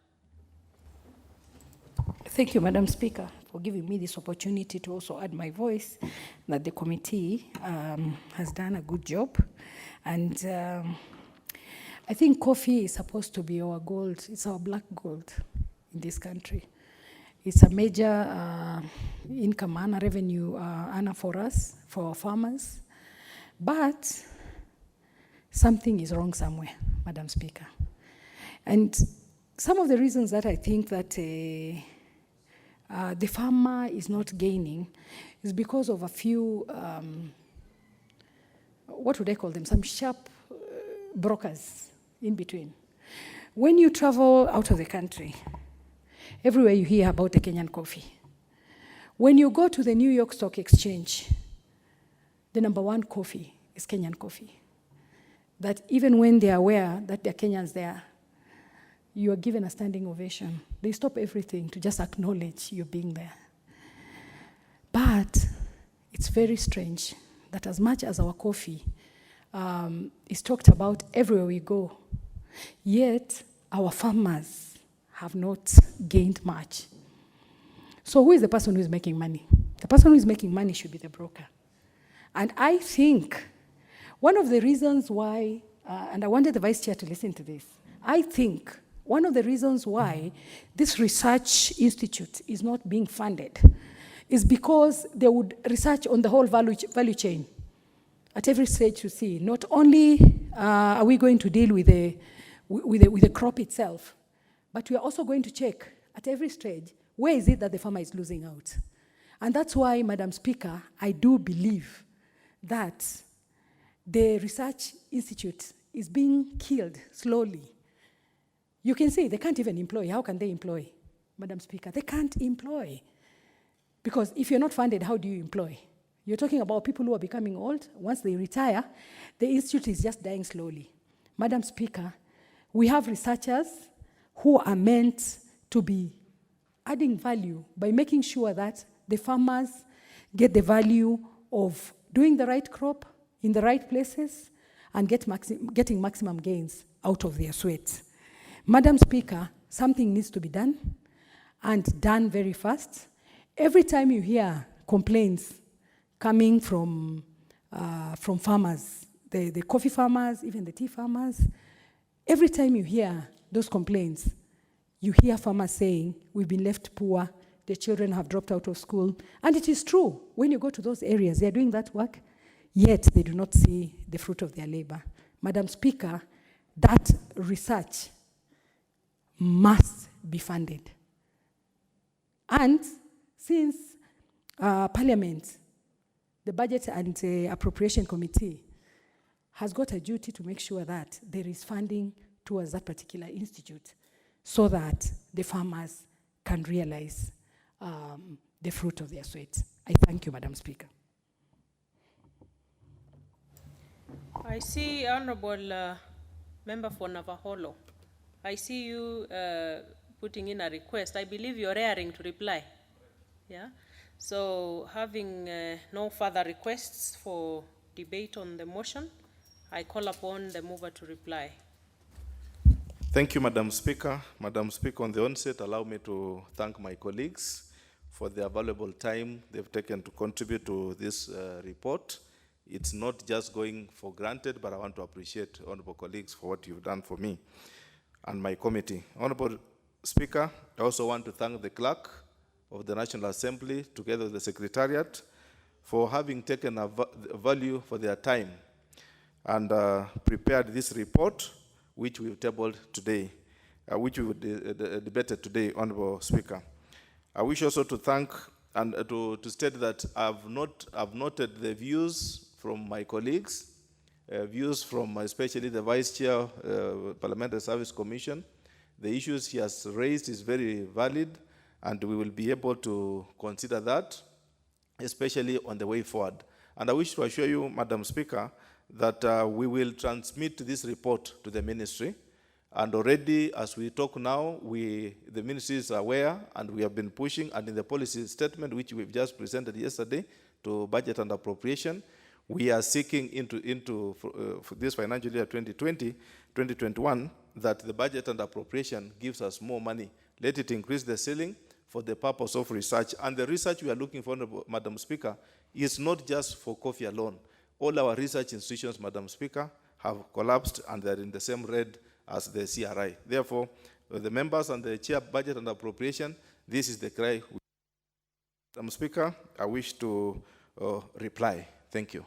Thank you, Madam Speaker, for giving me this opportunity to also add my voice that the committee has done a good job. And I think coffee is supposed to be our gold. It's our black gold in this country. It's a major income earner, revenue earner for us, for our farmers. But something is wrong somewhere, Madam Speaker. And some of the reasons that I think that the farmer is not gaining is because of a few, what would I call them, some sharp brokers in between. When you travel out of the country, everywhere you hear about the Kenyan coffee. When you go to the New York Stock Exchange, the #1 coffee is Kenyan coffee. That even when they are aware that there are Kenyans there, you are given a standing ovation. They stop everything to just acknowledge you being there. But it's very strange that as much as our coffee is talked about everywhere we go, yet our farmers have not gained much. So who is the person who is making money? The person who is making money should be the broker. And I think one of the reasons why and I wanted the Vice Chair to listen to this. I think one of the reasons why this research institute is not being funded is because they would research on the whole value chain at every stage to see, not only are we going to deal with the crop itself, but we are also going to check at every stage, where is it that the farmer is losing out? And that's why, Madam Speaker, I do believe that the research institute is being killed slowly. You can see they can't even employ. How can they employ, Madam Speaker? They can't employ. Because if you're not funded, how do you employ? You're talking about people who are becoming old. Once they retire, the institute is just dying slowly. Madam Speaker, we have researchers who are meant to be adding value by making sure that the farmers get the value of doing the right crop in the right places and getting maximum gains out of their sweat. Madam Speaker, something needs to be done, and done very fast. Every time you hear complaints coming from farmers, the coffee farmers, even the tea farmers, every time you hear those complaints, you hear farmers saying, we've been left poor, the children have dropped out of school. And it is true, when you go to those areas, they're doing that work, yet they do not see the fruit of their labor. Madam Speaker, that research must be funded. And since Parliament, the Budget and Appropriation Committee has got a duty to make sure that there is funding towards that particular institute so that the farmers can realize the fruit of their sweat. I thank you, Madam Speaker. I see Honorable Member for Navaholo. I see you putting in a request. I believe you're raring to reply. Yeah. So having no further requests for debate on the motion, I call upon the mover to reply. Thank you, Madam Speaker. Madam Speaker, on the onset, allow me to thank my colleagues for their valuable time they've taken to contribute to this report. It's not just going for granted, but I want to appreciate honorable colleagues for what you've done for me and my committee. Honorable Speaker, I also want to thank the clerk of the National Assembly, together with the Secretariat, for having taken a value for their time and prepared this report, which we've tabled today, which we debated today, Honorable Speaker. I wish also to thank and to state that I've noted the views from my colleagues, views from especially the Vice Chair, Parliamentary Service Commission. The issues he has raised is very valid, and we will be able to consider that, especially on the way forward. And I wish to assure you, Madam Speaker, that we will transmit this report to the ministry. And already, as we talk now, the ministry is aware, and we have been pushing, and in the policy statement, which we've just presented yesterday to Budget and Appropriation, we are seeking for this financial year 2020-2021, that the Budget and Appropriation gives us more money. Let it increase the ceiling for the purpose of research. And the research we are looking for, Madam Speaker, is not just for coffee alone. All our research institutions, Madam Speaker, have collapsed, and they're in the same red as the CRI. Therefore, the members and the Chair Budget and Appropriation, this is the cry. Madam Speaker, I wish to reply. Thank you.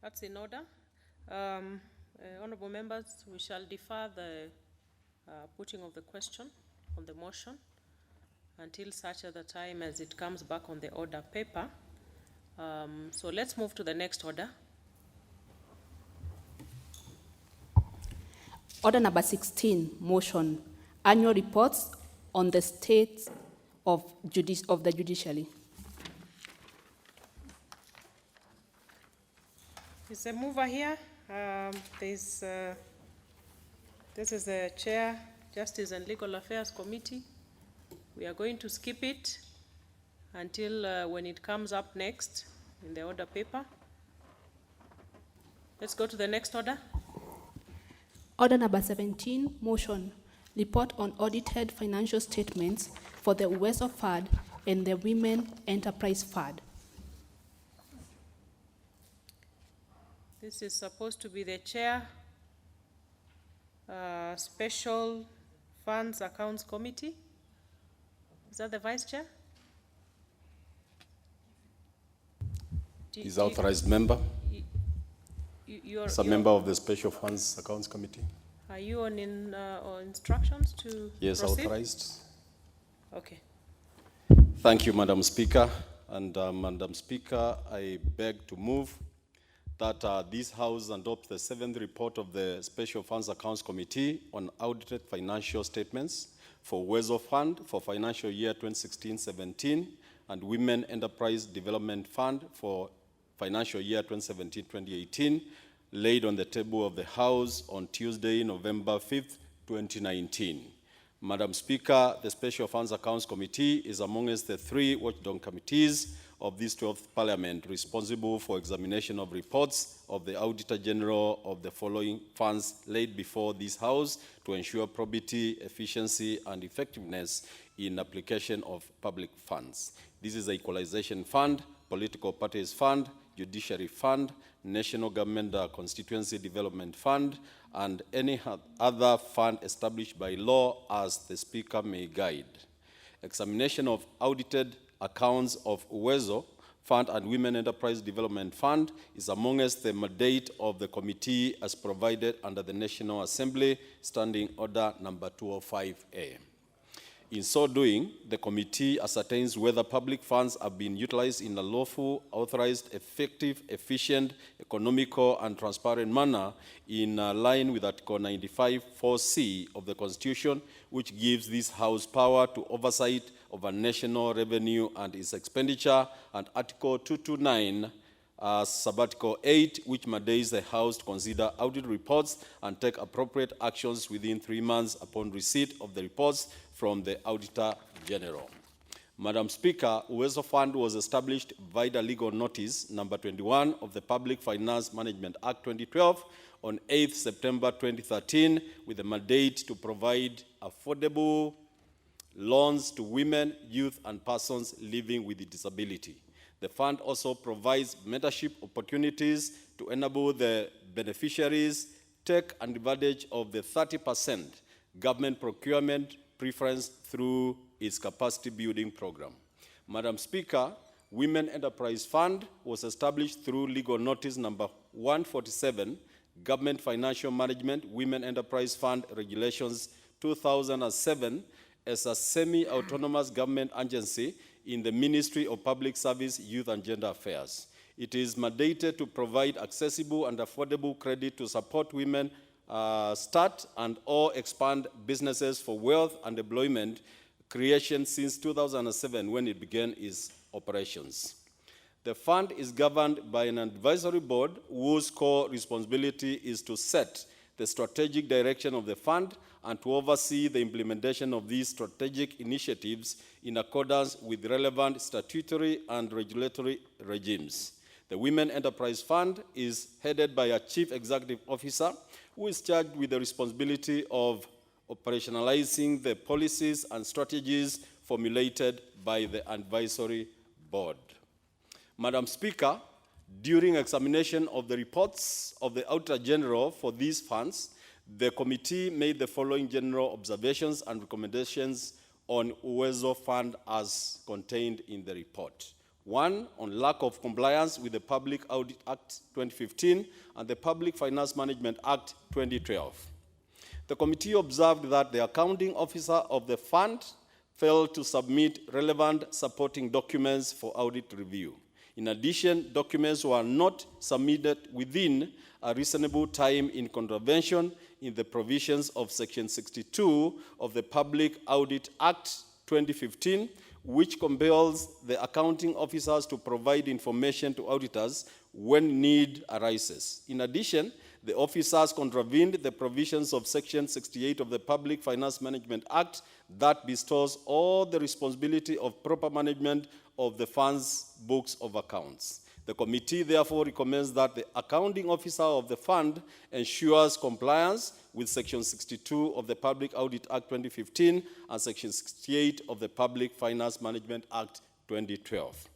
That's in order. Honorable members, we shall defer the putting of the question on the motion until such other time as it comes back on the order paper. So let's move to the next order. Order number 16, motion, annual reports on the state of the judiciary. Is a mover here? This is the Chair, Justice and Legal Affairs Committee. We are going to skip it until when it comes up next in the order paper. Let's go to the next order. Order number 17, motion, report on audited financial statements for the UWESO Fund and the Women Enterprise Fund. This is supposed to be the chair, Special Funds Accounts Committee. Is that the vice chair? He's authorized member. You're He's a member of the Special Funds Accounts Committee. Are you on instructions to Yes, proceed? authorized. Okay. Thank you, Madam Speaker. And Madam Speaker, I beg to move that this House adopts the seventh report of the Special Funds Accounts Committee on audited financial statements for Uwezo Fund for financial year 2016-17 and Women Enterprise Development Fund for financial year 2017-2018, laid on the table of the House on Tuesday, November 5th, 2019. Madam Speaker, the Special Funds Accounts Committee is amongst the three watchdog committees of this 12th Parliament responsible for examination of reports of the Auditor General of the following funds laid before this House to ensure probity, efficiency, and effectiveness in application of public funds. This is the Equalization Fund, Political Parties Fund, Judiciary Fund, National Government Constituency Development Fund, and any other fund established by law as the Speaker may guide. Examination of audited accounts of Uwezo Fund and Women Enterprise Development Fund is amongst the mandate of the committee as provided under the National Assembly Standing Order number 205A. In so doing, the committee ascertains whether public funds have been utilized in a lawful, authorized, effective, efficient, economical, and transparent manner in line with Article 95(4)(c) of the Constitution, which gives this House power to oversight over national revenue and its expenditure, and Article 229, Subarticle 8, which mandates the House to consider audit reports and take appropriate actions within 3 months upon receipt of the reports from the Auditor General. Madam Speaker, Uwezo Fund was established via the legal notice number 21 of the Public Finance Management Act 2012 on 8th September 2013 with a mandate to provide affordable loans to women, youth, and persons living with a disability. The fund also provides mentorship opportunities to enable the beneficiaries take advantage of the 30% government procurement preference through its capacity building program. Madam Speaker, Women Enterprise Fund was established through legal notice number 147, Government Financial Management Women Enterprise Fund Regulations 2007, as a semi-autonomous government agency in the Ministry of Public Service, Youth and Gender Affairs. It is mandated to provide accessible and affordable credit to support women start and or expand businesses for wealth and employment creation since 2007 when it began its operations. The fund is governed by an advisory board whose core responsibility is to set the strategic direction of the fund and to oversee the implementation of these strategic initiatives in accordance with relevant statutory and regulatory regimes. The Women Enterprise Fund is headed by a Chief Executive Officer who is charged with the responsibility of operationalizing the policies and strategies formulated by the advisory board. Madam Speaker, during examination of the reports of the Auditor General for these funds, the committee made the following general observations and recommendations on Uwezo Fund as contained in the report. 1, on lack of compliance with the Public Audit Act 2015 and the Public Finance Management Act 2012. The committee observed that the accounting officer of the fund failed to submit relevant supporting documents for audit review. In addition, documents were not submitted within a reasonable time in contravention in the provisions of Section 62 of the Public Audit Act 2015, which compels the accounting officers to provide information to auditors when need arises. In addition, the officers contravened the provisions of Section 68 of the Public Finance Management Act that bestows all the responsibility of proper management of the fund's books of accounts. The committee therefore recommends that the accounting officer of the fund ensures compliance with Section 62 of the Public Audit Act 2015 and Section 68 of the Public Finance Management Act 2012.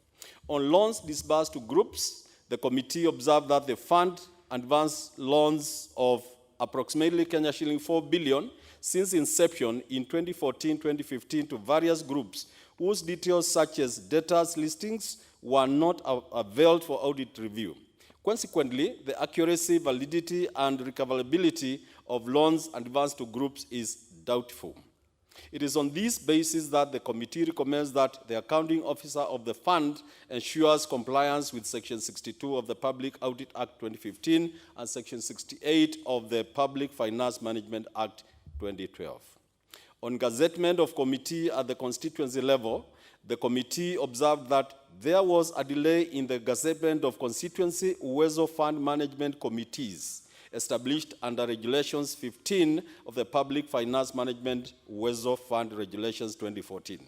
On loans disbursed to groups, the committee observed that the fund advance loans of approximately Kenya shilling 4 billion since inception in 2014-2015 to various groups whose details such as debtors listings were not availed for audit review. Consequently, the accuracy, validity, and recoverability of loans advanced to groups is doubtful. It is on this basis that the committee recommends that the accounting officer of the fund ensures compliance with Section 62 of the Public Audit Act 2015 and Section 68 of the Public Finance Management Act 2012. On gazettement of committee at the constituency level, the committee observed that there was a delay in the gazettement of constituency Uwezo Fund Management Committees established under Regulations 15 of the Public Finance Management Uwezo Fund Regulations 2014.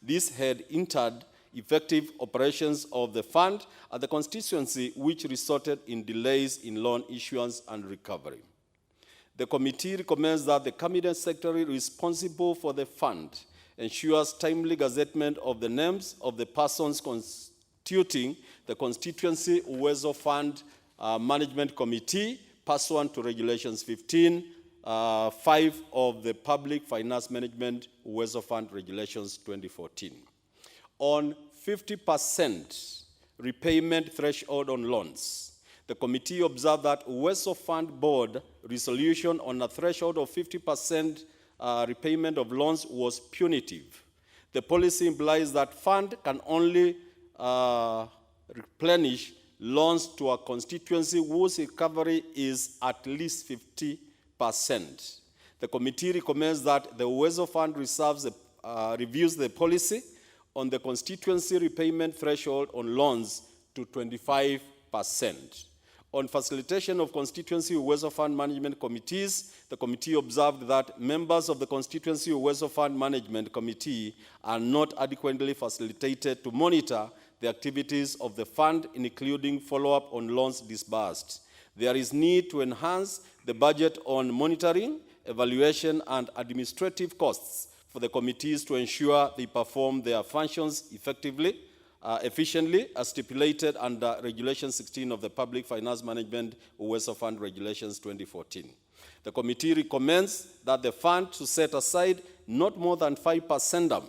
This had hindered effective operations of the fund at the constituency, which resulted in delays in loan issuance and recovery. The committee recommends that the cabinet secretary responsible for the fund ensures timely gazettement of the names of the persons constituting the constituency Uwezo Fund Management Committee pursuant to Regulations 15(5) of the Public Finance Management Uwezo Fund Regulations 2014. On 50% repayment threshold on loans, the committee observed that Uwezo Fund Board resolution on a threshold of 50% repayment of loans was punitive. The policy implies that fund can only replenish loans to a constituency whose recovery is at least 50%. The committee recommends that the Uwezo Fund reviews the policy on the constituency repayment threshold on loans to 25%. On facilitation of constituency Uwezo Fund Management Committees, the committee observed that members of the constituency Uwezo Fund Management Committee are not adequately facilitated to monitor the activities of the fund, including follow-up on loans disbursed. There is need to enhance the budget on monitoring, evaluation, and administrative costs for the committees to ensure they perform their functions effectively, efficiently, as stipulated under Regulation 16 of the Public Finance Management Uwezo Fund Regulations 2014. The committee recommends that the fund to set aside not more than 5%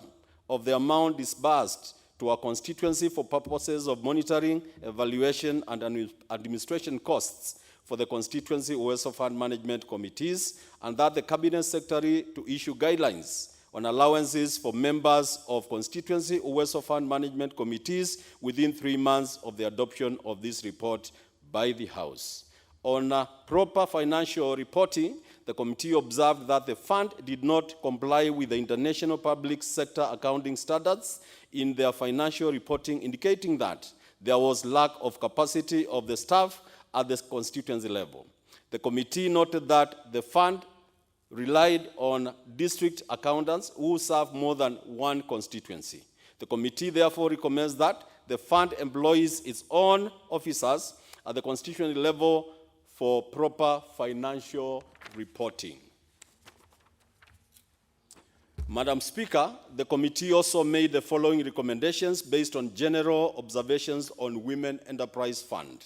of the amount disbursed to a constituency for purposes of monitoring, evaluation, and administration costs for the constituency Uwezo Fund Management Committees, and that the Cabinet Secretary to issue guidelines on allowances for members of constituency Uwezo Fund Management Committees within 3 months of the adoption of this report by the House. On proper financial reporting, the committee observed that the fund did not comply with the international public sector accounting standards in their financial reporting, indicating that there was lack of capacity of the staff at the constituency level. The committee noted that the fund relied on district accountants who serve more than one constituency. The committee therefore recommends that the fund employs its own officers at the constituency level for proper financial reporting. Madam Speaker, the committee also made the following recommendations based on general observations on Women Enterprise Fund.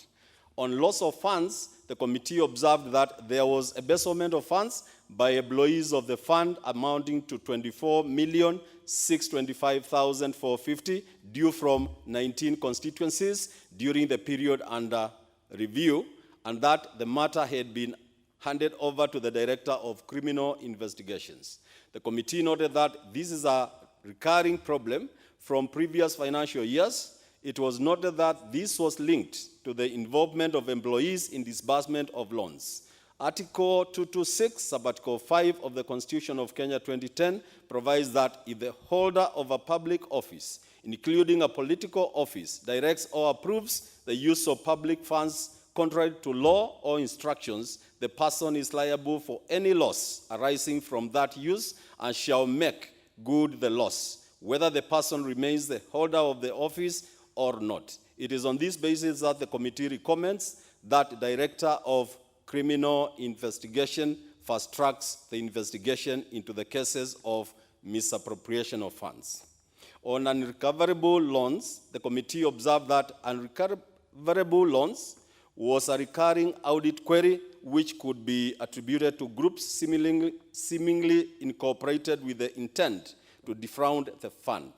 On loss of funds, the committee observed that there was embezzlement of funds by employees of the fund amounting to 24,625,450 due from 19 constituencies during the period under review, and that the matter had been handed over to the Director of Criminal Investigations. The committee noted that this is a recurring problem from previous financial years. It was noted that this was linked to the involvement of employees in disbursement of loans. Article 226, Subarticle 5 of the Constitution of Kenya 2010 provides that if the holder of a public office, including a political office, directs or approves the use of public funds contrary to law or instructions, the person is liable for any loss arising from that use and shall make good the loss, whether the person remains the holder of the office or not. It is on this basis that the committee recommends that the Director of Criminal Investigation fast-tracks the investigation into the cases of misappropriation of funds. On unrecoverable loans, the committee observed that unrecoverable loans was a recurring audit query which could be attributed to groups seemingly incorporated with the intent to defraud the fund.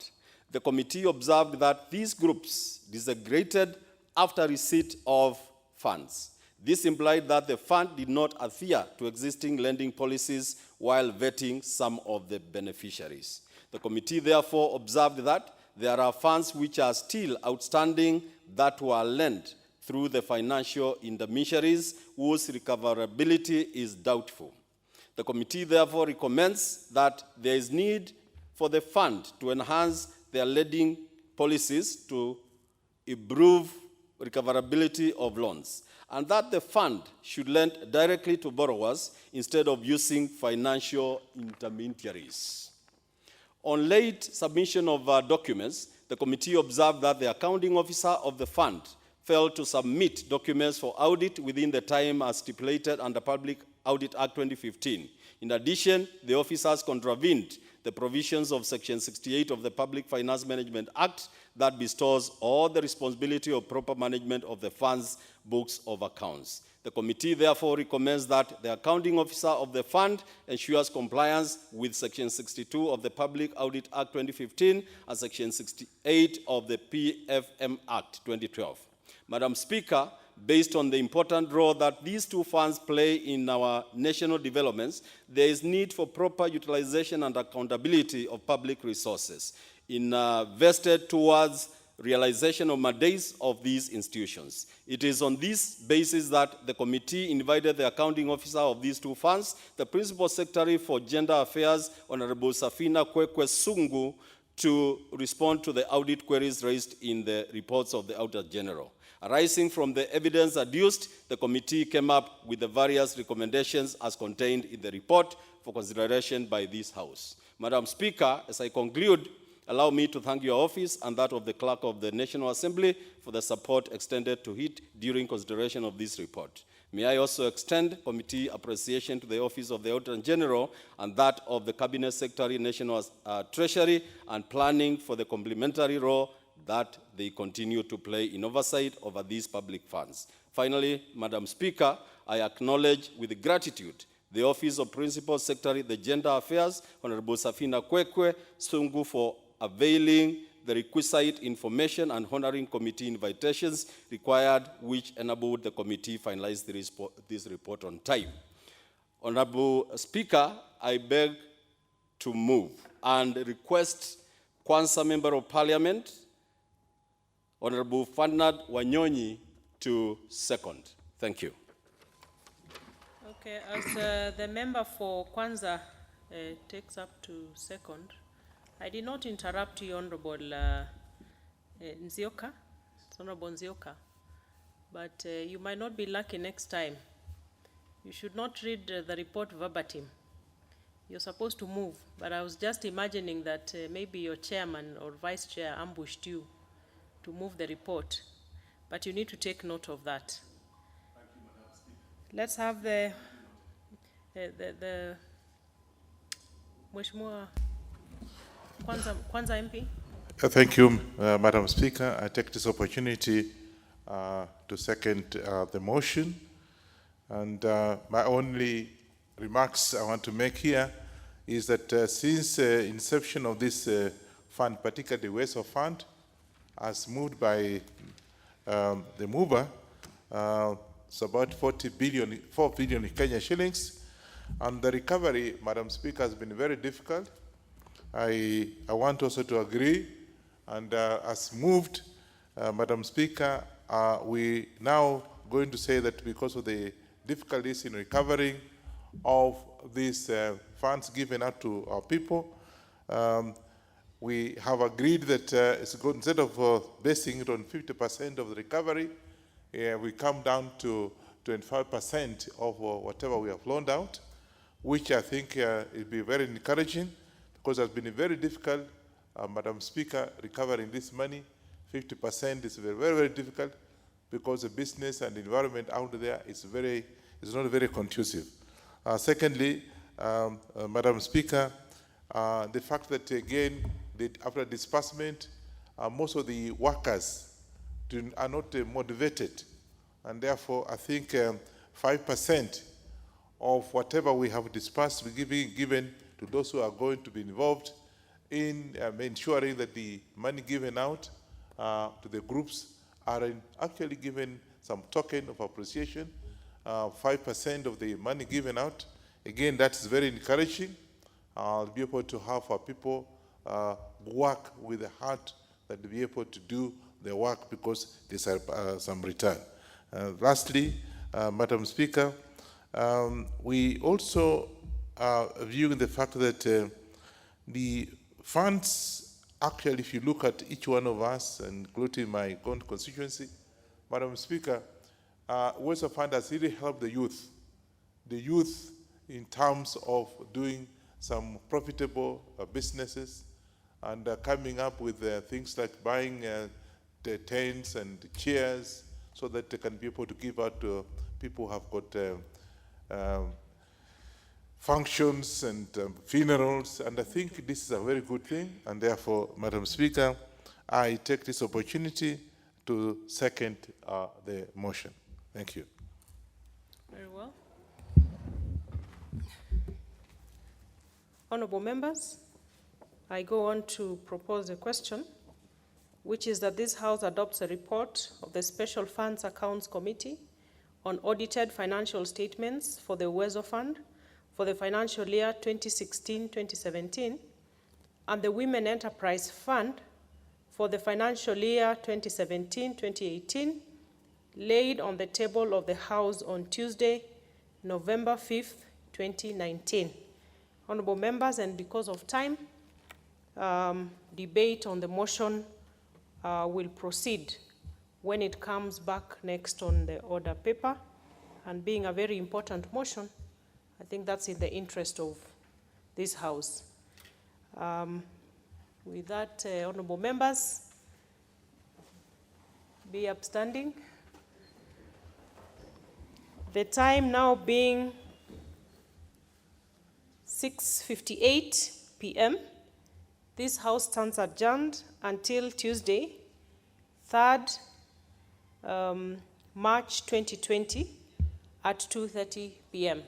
The committee observed that these groups disaggregated after receipt of funds. This implied that the fund did not adhere to existing lending policies while vetting some of the beneficiaries. The committee therefore observed that there are funds which are still outstanding that were lent through the financial intermediaries whose recoverability is doubtful. The committee therefore recommends that there is need for the fund to enhance their lending policies to improve recoverability of loans, and that the fund should lend directly to borrowers instead of using financial intermediaries. On late submission of documents, the committee observed that the accounting officer of the fund failed to submit documents for audit within the time as stipulated under Public Audit Act 2015. In addition, the officers contravened the provisions of Section 68 of the Public Finance Management Act that bestows all the responsibility of proper management of the fund's books of accounts. The committee therefore recommends that the accounting officer of the fund ensures compliance with Section 62 of the Public Audit Act 2015 and Section 68 of the PFM Act 2012. Madam Speaker, based on the important role that these two funds play in our national developments, there is need for proper utilization and accountability of public resources invested towards realization of mandates of these institutions. It is on this basis that the committee invited the accounting officer of these two funds, the Principal Secretary for Gender Affairs, Honorable Safina Kwekwe Sungu, to respond to the audit queries raised in the reports of the Auditor General. Arising from the evidence adduced, the committee came up with the various recommendations as contained in the report for consideration by this House. Madam Speaker, as I conclude, allow me to thank your office and that of the Clerk of the National Assembly for the support extended to it during consideration of this report. May I also extend committee appreciation to the Office of the Auditor General and that of the Cabinet Secretary, National Treasury and Planning for the complementary role that they continue to play in oversight over these public funds. Finally, Madam Speaker, I acknowledge with gratitude the Office of Principal Secretary, the Gender Affairs, Honorable Safina Kwekwe Sungu, for availing the requisite information and honoring committee invitations required, which enabled the committee finalize this report on time. Honorable Speaker, I beg to move and request Kwanza Member of Parliament, Honorable Fernand Wanyonyi, to second. Thank you. Okay, as the member for Kwanza takes up to second, I did not interrupt you, Honorable Nzioka, Honorable Nzioka, but you might not be lucky next time. You should not read the report verbatim. You're supposed to move, but I was just imagining that maybe your chairman or vice chair ambushed you to move the report, but you need to take note of that. Thank you, Madam Speaker. Let's have the Mheshimiwa Kwanza MP. Thank you, Madam Speaker. I take this opportunity to second the motion. And my only remarks I want to make here is that since inception of this fund, particularly the Waste of Fund, as moved by the mover, it's about 4 billion Kenya shillings. And the recovery, Madam Speaker, has been very difficult. I want also to agree, and as moved, Madam Speaker, we now going to say that because of the difficulties in recovering of these funds given out to our people, we have agreed that it's good, instead of basing it on 50% of the recovery, we come down to 25% of whatever we have loaned out, which I think will be very encouraging, because it has been very difficult, Madam Speaker, recovering this money. 50% is very, very, very difficult, because the business and the environment out there is not very conducive. Secondly, Madam Speaker, the fact that again, after disbursement, most of the workers are not motivated And therefore, I think 5% of whatever we have dispersed will be given to those who are going to be involved in ensuring that the money given out to the groups are actually given some token of appreciation, 5% of the money given out. Again, that's very encouraging. I'll be able to have our people work with the heart, that they'll be able to do their work because there's some return. Lastly, Madam Speaker, we also are viewing the fact that the funds, actually, if you look at each one of us, including my own constituency, Madam Speaker, Western Fund has really helped the youth in terms of doing some profitable businesses and coming up with things like buying the tents and chairs so that they can be able to give out to people who have got functions and funerals. And I think this is a very good thing. And therefore, Madam Speaker, I take this opportunity to second the motion. Thank you. Very well. Honorable members, I go on to propose a question, which is that this House adopts a report of the Special Funds Accounts Committee on audited financial statements for the Uwezo Fund for the financial year 2016-2017 and the Women Enterprise Fund for the financial year 2017-2018, laid on the table of the House on Tuesday, November 5th, 2019. Honorable members, and because of time, debate on the motion will proceed when it comes back next on the order paper. And being a very important motion, I think that's in the interest of this House. With that, honorable members, be upstanding. The time now being 6:58 p.m., this House stands adjourned until Tuesday, 3rd March 2020 at 2:30 p.m.